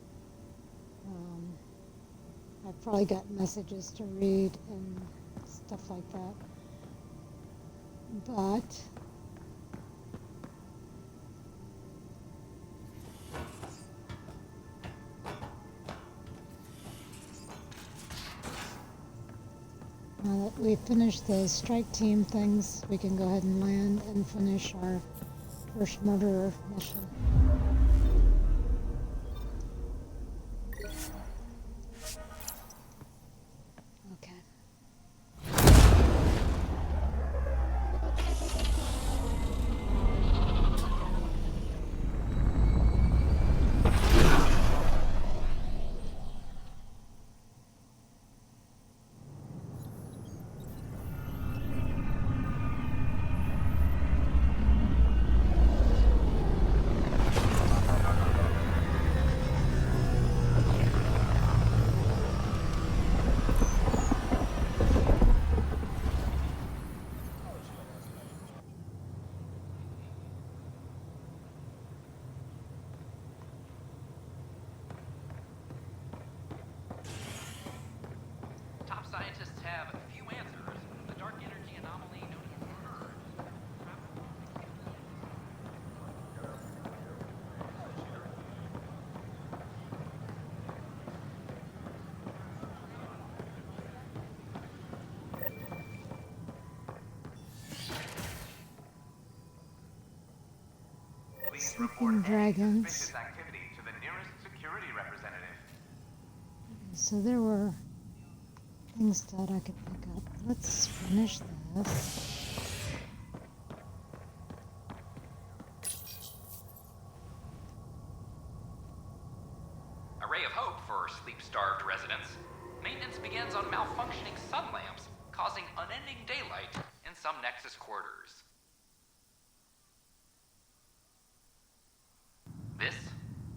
I've probably got messages to read and stuff like that. But now that we've finished the strike team things, we can go ahead and land and finish our first murderer mission. Scientists have a few answers. The dark energy anomaly known as Merge. Please report dragons. suspicious activity to the nearest security representative. So there were things that I could pick up. Let's finish this. A ray of hope for sleep-starved residents. Maintenance begins on malfunctioning sun lamps, causing unending daylight in some Nexus quarters. This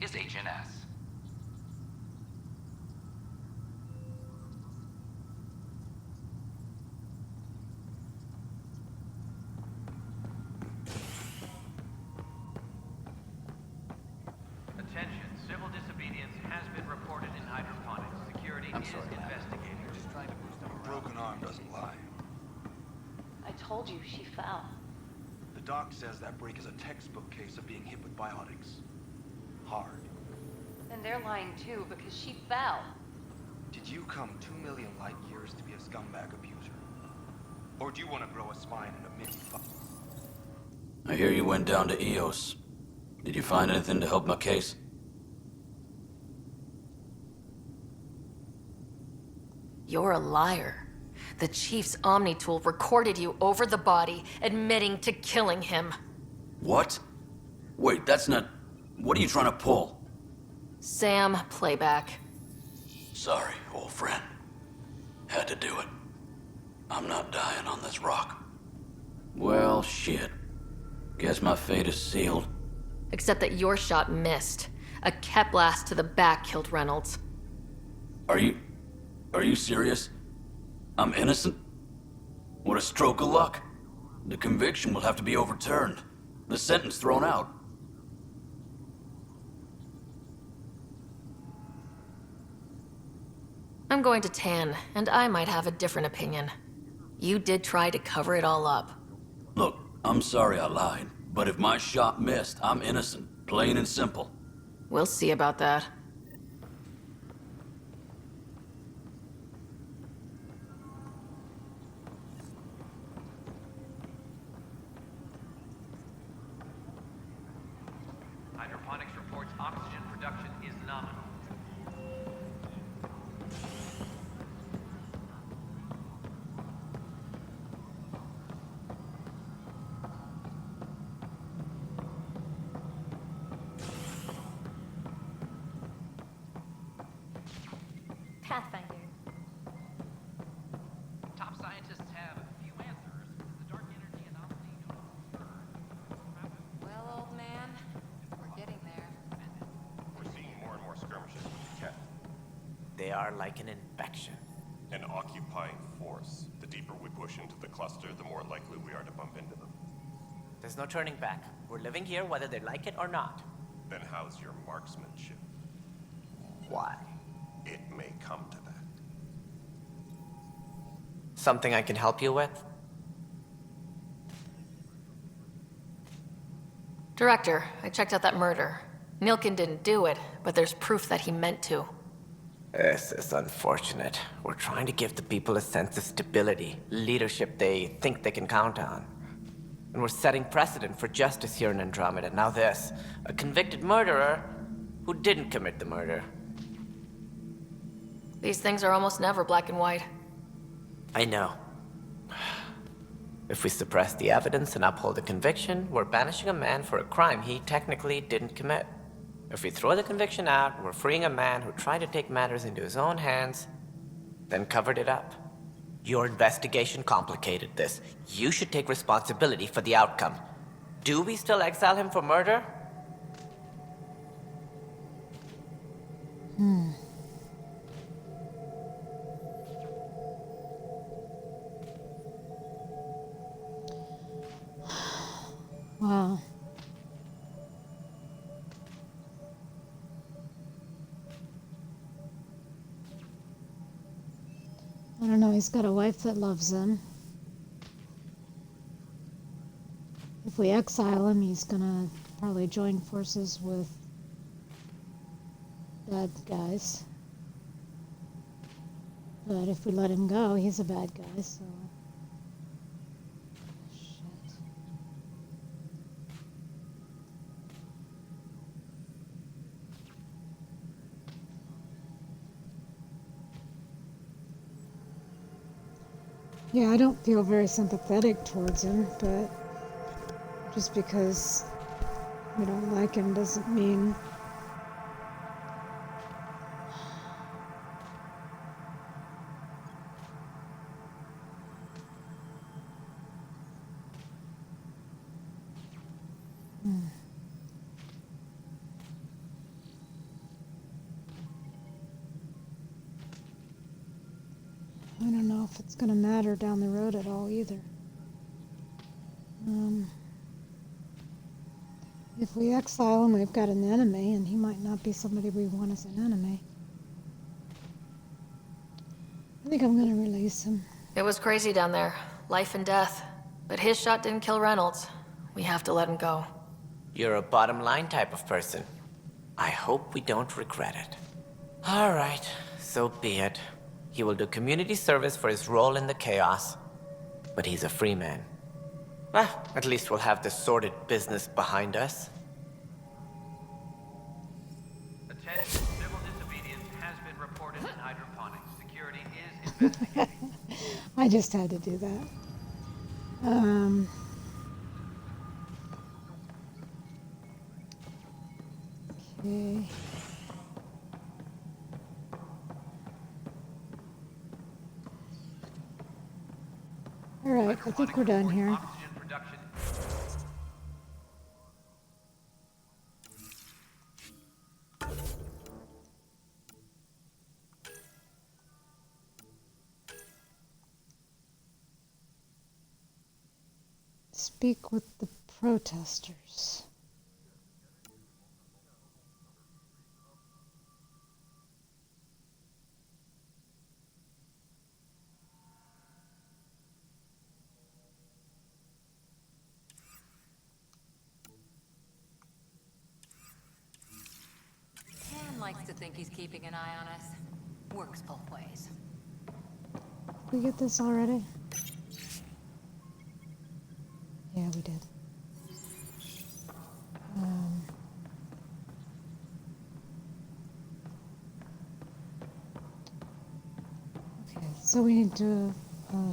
is HNS. Attention, civil disobedience has been reported in hydroponics. Security is investigating. We're just trying to boost up. A broken arm doesn't lie. I told you she fell. The doc says that break is a textbook case of being hit with biotics. Hard. And they're lying too because she fell. Did you come 2 million light years to be a scumbag abuser? Or do you want to grow a spine and a mini fuck? I hear you went down to EOS. Did you find anything to help my case? You're a liar. The Chief's Omni tool recorded you over the body, admitting to killing him. What? Wait, that's not... What are you trying to pull? Sam, playback. Sorry, old friend. Had to do it. I'm not dying on this rock. Well, shit. Guess my fate is sealed. Except that your shot missed. A Ket blast to the back killed Reynolds. Are you serious? I'm innocent? What a stroke of luck. The conviction will have to be overturned. The sentence thrown out. I'm going to Tan, and I might have a different opinion. You did try to cover it all up. Look, I'm sorry I lied, but if my shot missed, I'm innocent. Plain and simple. We'll see about that. Hydroponics reports oxygen production is nominal. Pathfinder. Top scientists have few answers. The dark energy anomaly Well, old man, we're getting there. We're seeing more and more skirmishes with the Ket. They are like an infection. An occupying force. The deeper we push into the cluster, the more likely we are to bump into them. There's no turning back. We're living here whether they like it or not. Then how's your marksmanship? Why? It may come to that. Something I can help you with? Director, I checked out that murder. Nilkin didn't do it, but there's proof that he meant to. This is unfortunate. We're trying to give the people a sense of stability, leadership they think they can count on. And we're setting precedent for justice here in Andromeda. Now this, a convicted murderer who didn't commit the murder. These things are almost never black and white. I know. If we suppress the evidence and uphold the conviction, we're banishing a man for a crime he technically didn't commit. If we throw the conviction out, we're freeing a man who tried to take matters into his own hands, then covered it up. Your investigation complicated this. You should take responsibility for the outcome. Do we still exile him for murder? Wow. I don't know, he's got a wife that loves him. If we exile him, he's gonna probably join forces with bad guys. But if we let him go, he's a bad guy, so... Yeah, I don't feel very sympathetic towards him, but just because we don't like him doesn't mean I don't know if it's going to matter down the road at all either. If we exile him, we've got an enemy, and he might not be somebody we want as an enemy. I think I'm going to release him. It was crazy down there. Life and death. But his shot didn't kill Reynolds. We have to let him go. You're a bottom line type of person. I hope we don't regret it. All right, so be it. He will do community service for his role in the chaos. But he's a free man. Well, at least we'll have this sordid business behind us. Attention, civil disobedience has been reported in hydroponics. Security is investigating. I I just had to do that. Okay. All right, I think we're done here. Speak with the protesters. Tan likes to think he's keeping an eye on us. Works both ways. Did we get this already? Yeah, we did. Okay, so we need to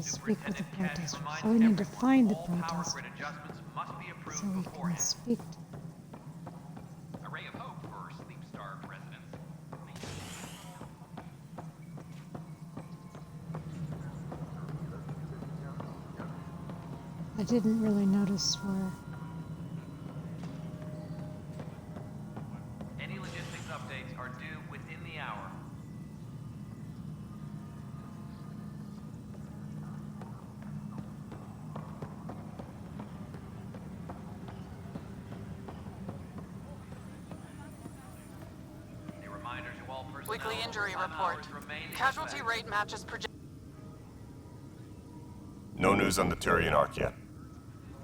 speak with the protesters. So we need to find the protesters so we can speak to A ray of hope for sleep-starved residents. I didn't really notice where. Any logistics updates are due within the hour. A reminder to all personnel. Weekly injury report. Casualty rate matches projected. No news on the Turian Ark yet.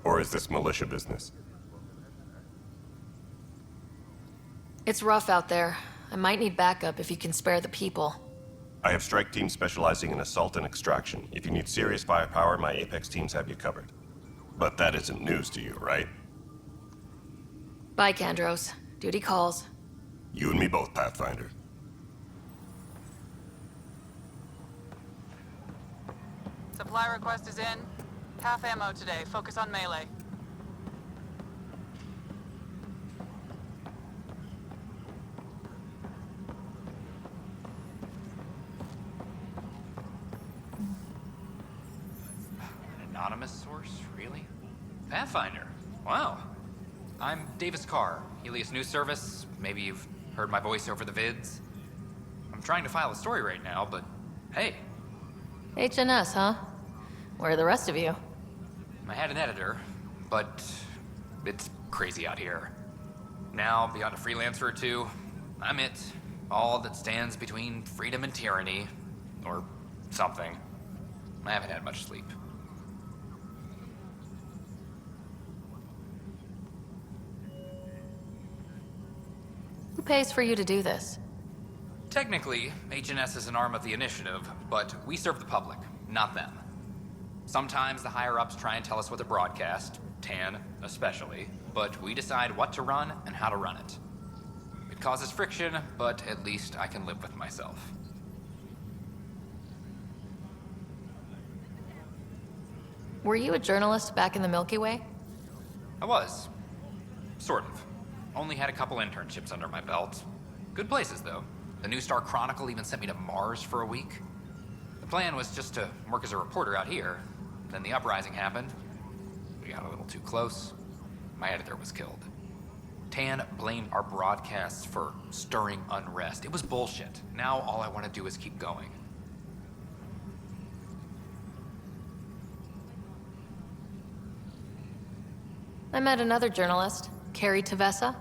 Or is this militia business? It's rough out there. I might need backup if you can spare the people. I have strike teams specializing in assault and extraction. If you need serious firepower, my Apex teams have you covered. But that isn't news to you, right? Bye, Kandros. Duty calls. You and me both, Pathfinder. Supply request is in. Half ammo today. Focus on melee. An anonymous source, really? Pathfinder. Wow. I'm Davis Carr, Helios News Service. Maybe you've heard my voice over the vids. I'm trying to file a story right now, but hey. HNS, huh? Where are the rest of you? I had an editor, but it's crazy out here. Now, beyond a freelancer or two, I'm it. All that stands between freedom and tyranny. Or something. I haven't had much sleep. Who pays for you to do this? Technically, HNS is an arm of the initiative, but we serve the public, not them. Sometimes the higher-ups try and tell us what to broadcast, Tan especially, but we decide what to run and how to run it. It causes friction, but at least I can live with myself. Were you a journalist back in the Milky Way? I was. Sort of. Only had a couple internships under my belt. Good places, though. The New Star Chronicle even sent me to Mars for a week. The plan was just to work as a reporter out here. Then the uprising happened. We got a little too close. My editor was killed. Tan blamed our broadcasts for stirring unrest. It was bullshit. Now all I want to do is keep going. I met another journalist, Carrie Tavessa.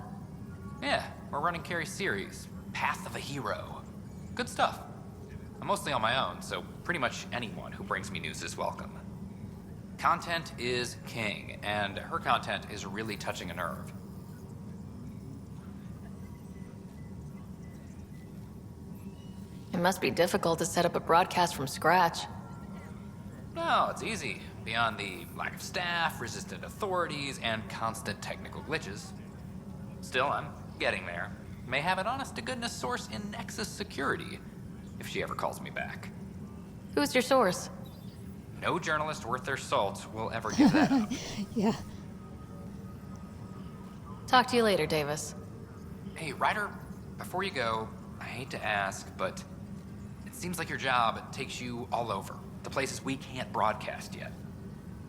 Yeah, we're running Carrie's series, Path of a Hero. Good stuff. I'm mostly on my own, so pretty much anyone who brings me news is welcome. Content is king, and her content is really touching a nerve. It must be difficult to set up a broadcast from scratch. No, it's easy. Beyond the lack of staff, resistant authorities, and constant technical glitches. Still, I'm getting there. May have an honest-to-goodness source in Nexus Security, if she ever calls me back. Who's your source? No journalist worth their salt will ever give that up. Yeah. Talk to you later, Davis. Hey, Ryder, before you go, I hate to ask, but it seems like your job takes you all over, the places we can't broadcast yet.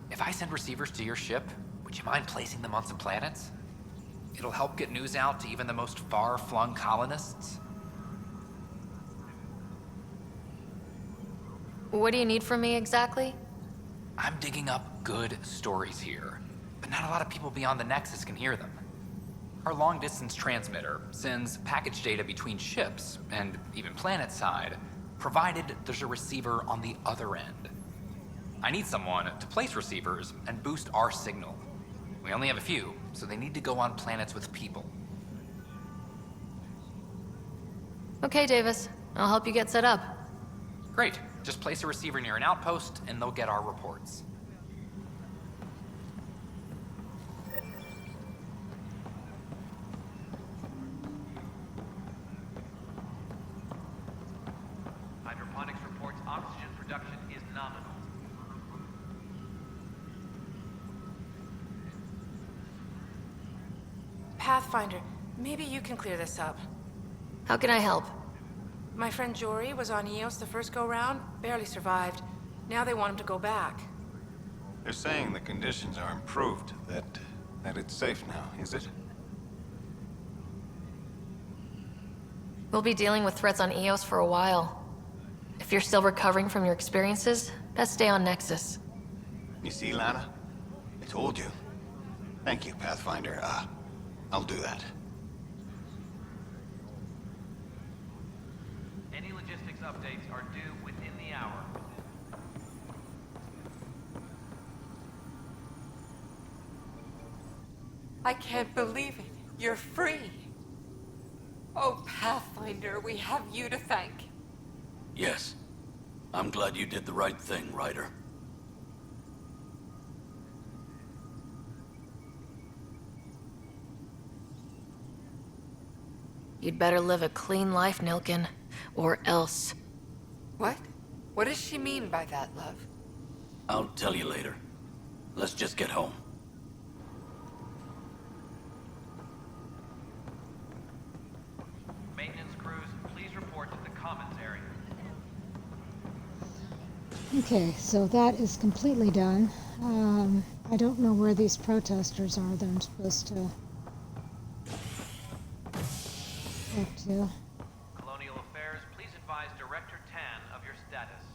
If I send receivers to your ship, would you mind placing them on some planets? It'll help get news out to even the most far-flung colonists. What do you need from me exactly? I'm digging up good stories here, but not a lot of people beyond the Nexus can hear them. Our long-distance transmitter sends package data between ships, and even planet-side, provided there's a receiver on the other end. I need someone to place receivers and boost our signal. We only have a few, so they need to go on planets with people. Okay, Davis. I'll help you get set up. Great. Just place a receiver near an outpost, and they'll get our reports. Hydroponics reports oxygen production is nominal. Pathfinder, maybe you can clear this up. How can I help? My friend Jory was on Eos the first go-round, barely survived. Now they want him to go back. They're saying the conditions are improved, that it's safe now, is it? We'll be dealing with threats on Eos for a while. If you're still recovering from your experiences, best stay on Nexus. You see, Lana? I told you. Thank you, Pathfinder. I'll do that. Any logistics updates are due within the hour. I can't believe it. You're free. Oh, Pathfinder, we have you to thank. Yes. I'm glad you did the right thing, Ryder. You'd better live a clean life, Nilkin. Or else. What? What does she mean by that, love? I'll tell you later. Let's just get home. Maintenance crews, please report to the commons area. Okay, so that is completely done. I don't know where these protesters are that I'm supposed to talk to. Colonial Affairs, please advise Director Tan of your status.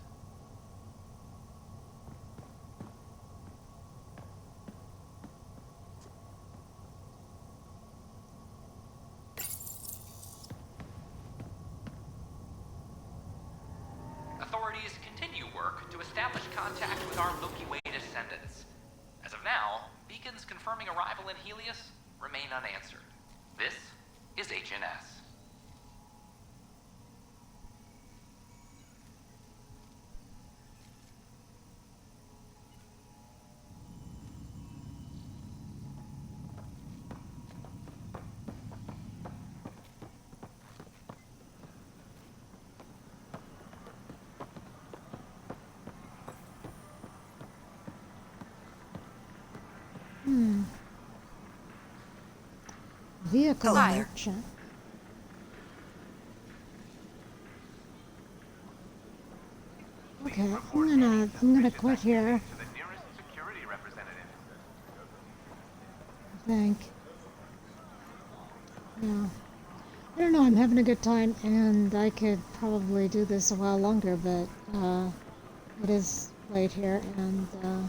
Authorities continue work to establish contact with our Milky Way descendants. As of now, beacons confirming arrival in Helios remain unanswered. This is HNS. Vehicle Hi. merchant. Okay, I'm gonna quit here. To the nearest security representative. I think. Yeah. I don't know, I'm having a good time and I could probably do this a while longer, but it is late here and I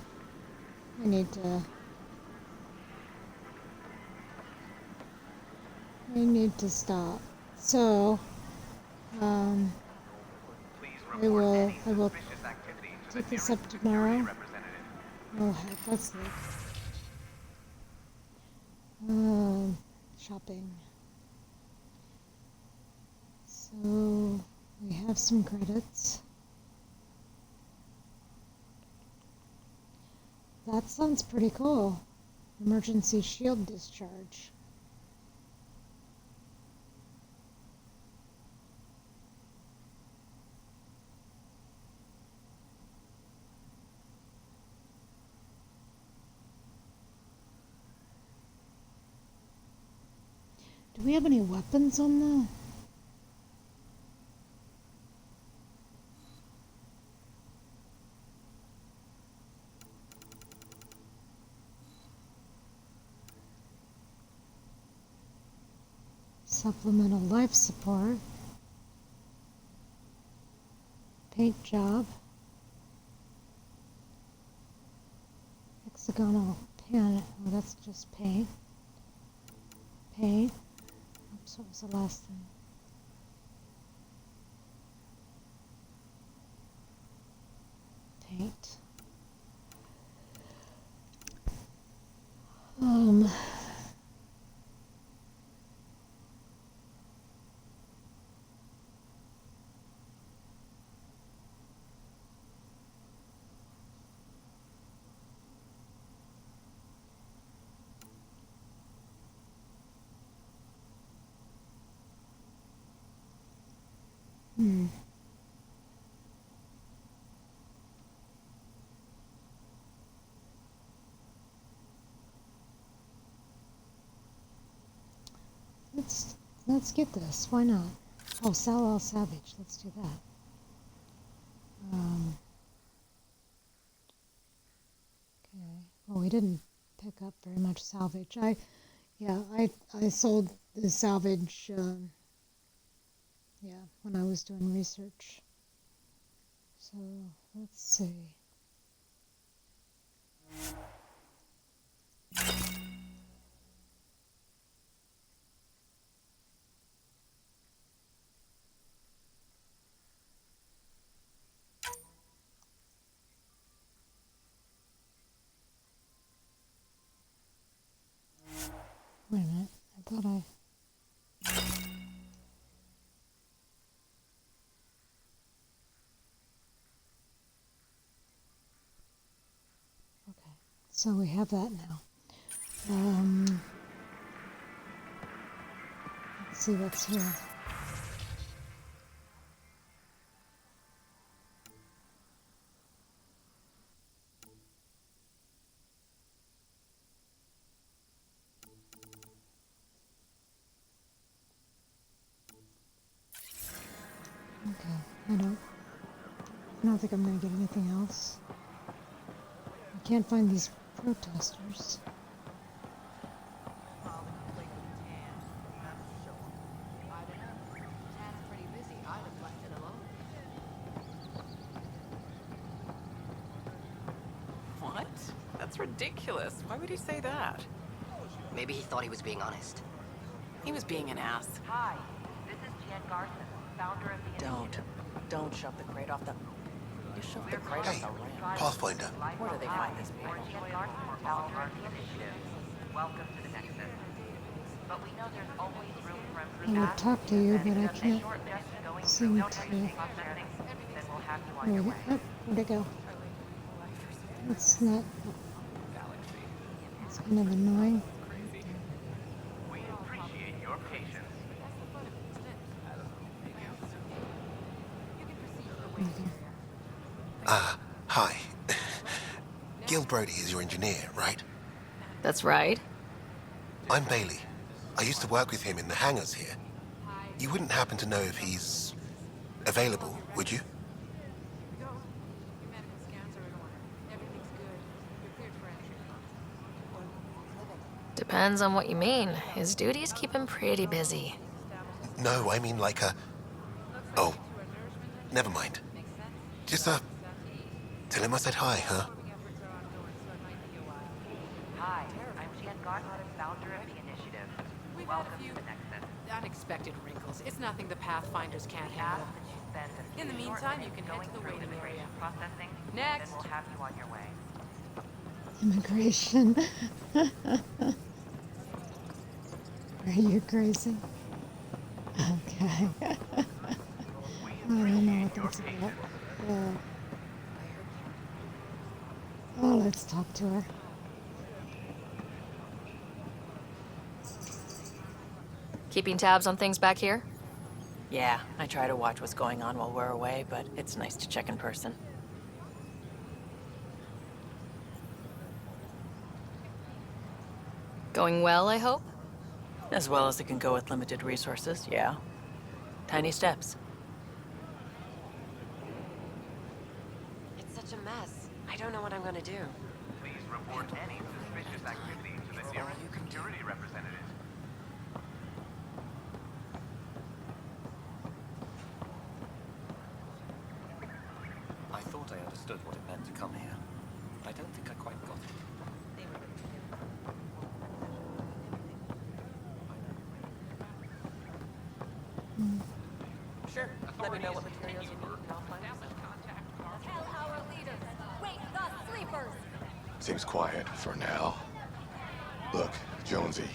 need to stop. So I will take this up tomorrow. Oh heck, that's late. Shopping. So we have some credits. That sounds pretty cool. Emergency shield discharge. Do we have any weapons on the... Supplemental life support. Paint job. Hexagonal pen. Oh, that's just paint. Paint. Oops, what was the last thing? Paint. Let's get this. Why not? Oh, Sal El Savage. Let's do that. Okay. Well, we didn't pick up very much salvage. I sold the salvage. When I was doing research. So let's see. Wait a minute. I thought I... So we have that now. Let's see what's here. Okay, I don't think I'm gonna get anything else. I can't find these protesters. What? That's ridiculous. Why would he say that? Maybe he thought he was being honest. He was being an ass. Hi, this is Jan Garson, founder of the Don't shove the crate off the... You shoved the crate off the ramp. Pathfinder. Where do they find this people? Jan Garson, founder of the initiative. Welcome to the Nexus. But we know there's always room for I improvement. would talk to you, but I can't seem to... Then we'll have you on your way. Where'd it go? It's not... It's kind of annoying. We appreciate your patience. Hi. Gil Brody is your engineer, right? That's right. I'm Bailey. I used to work with him in the hangars here. You wouldn't happen to know if he's available, would you? Depends on what you mean. His duties keep him pretty busy. No, I mean like a... Oh, never mind. Just, tell him I said hi, huh? Hi, I'm Jan Garson, founder of the initiative. Welcome to the Nexus. Unexpected wrinkles. It's nothing the Pathfinders can't handle. In the meantime, you can head to the waiting area. Processing. Next. Then we'll have you on your way. Immigration. Are you crazy? Okay. I don't know what that's about. Oh, let's talk to her. Keeping tabs on things back here? Yeah, I try to watch what's going on while we're away, but it's nice to check in person. Going well, I hope? As well as it can go with limited resources, yeah. Tiny steps. It's such a mess. I don't know what I'm gonna do. Please report any suspicious activity to the nearest security representative. I thought I understood what it meant to come here, but I don't think I quite got it. Sure. Let me know what materials you need, and I'll find them. Tell our leaders, wake the sleepers! Seems quiet for now. Look, Jonesy.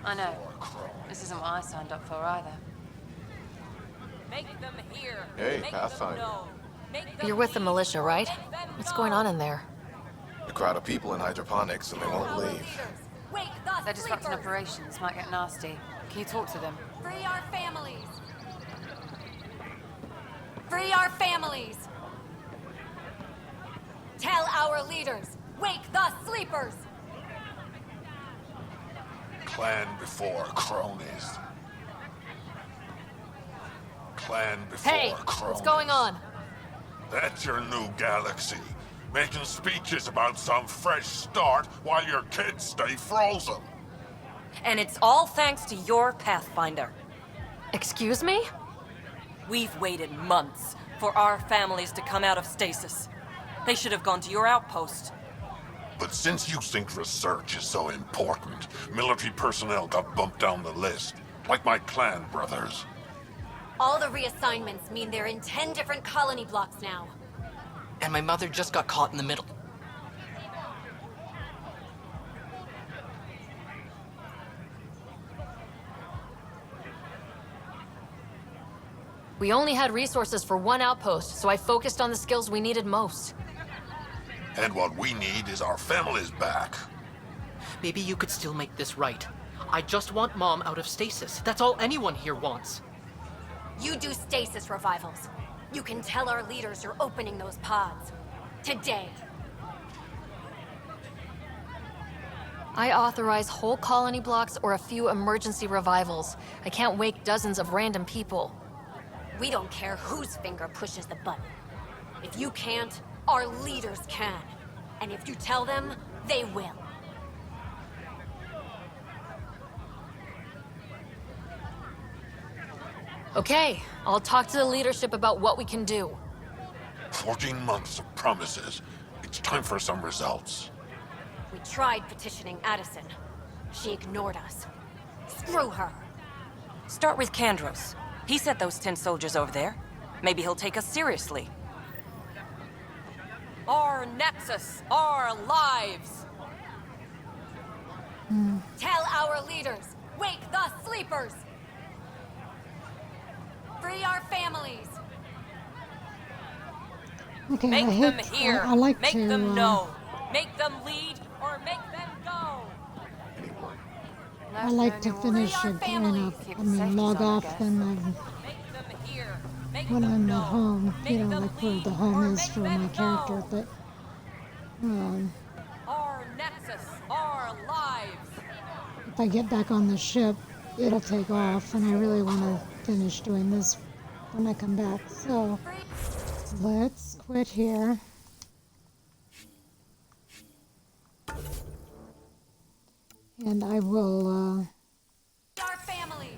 I know. This isn't what I signed up for either. Make them hear. Hey, Make Pathfinder. them know. Make them You're with the militia, right? What's going on in there? A crowd of people in hydroponics and they won't leave. Wake the They're disrupting sleepers! operations. Might get nasty. Can you talk to them? Free our families! Free our families! Tell our leaders, wake the sleepers! Clan before cronies. Clan before Hey, cronies. what's going on? That's your new galaxy. Making speeches about some fresh start while your kids stay frozen. And it's all thanks to your Pathfinder. Excuse me? We've waited months for our families to come out of stasis. They should have gone to your outpost. But since you think research is so important, military personnel got bumped down the list. Like my clan brothers. All the reassignments mean they're in 10 different colony blocks now. And my mother just got caught in the middle. We only had resources for one outpost, so I focused on the skills we needed most. And what we need is our families back. Maybe you could still make this right. I just want Mom out of stasis. That's all anyone here wants. You do stasis revivals. You can tell our leaders you're opening those pods. Today. I authorize whole colony blocks or a few emergency revivals. I can't wake dozens of random people. We don't care whose finger pushes the button. If you can't, our leaders can. And if you tell them, they will. Okay, I'll talk to the leadership about what we can do. 14 months of promises. It's time for some results. We tried petitioning Addison. She ignored us. Screw her. Start with Kandros. He sent those 10 soldiers over there. Maybe he'll take us seriously. Our Nexus, our lives! Tell our leaders, wake the sleepers! Free our families! Okay, Make I them hate, hear. I like Make to, them know. Make them lead or make them go. I like to finish a game up. I mean, log off when I'm at home. You know, like where the home is for my character. But Our Nexus, our lives. if I get back on the ship, it'll take off, and I really want to finish doing this when I come back. So let's quit here. And I will Our families!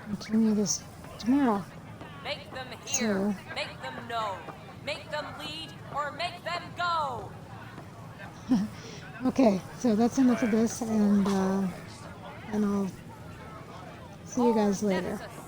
continue this tomorrow. Make them hear. So, Make them know. Make them lead or make them go. okay, so that's enough of this, and I'll see you guys later. Nexus,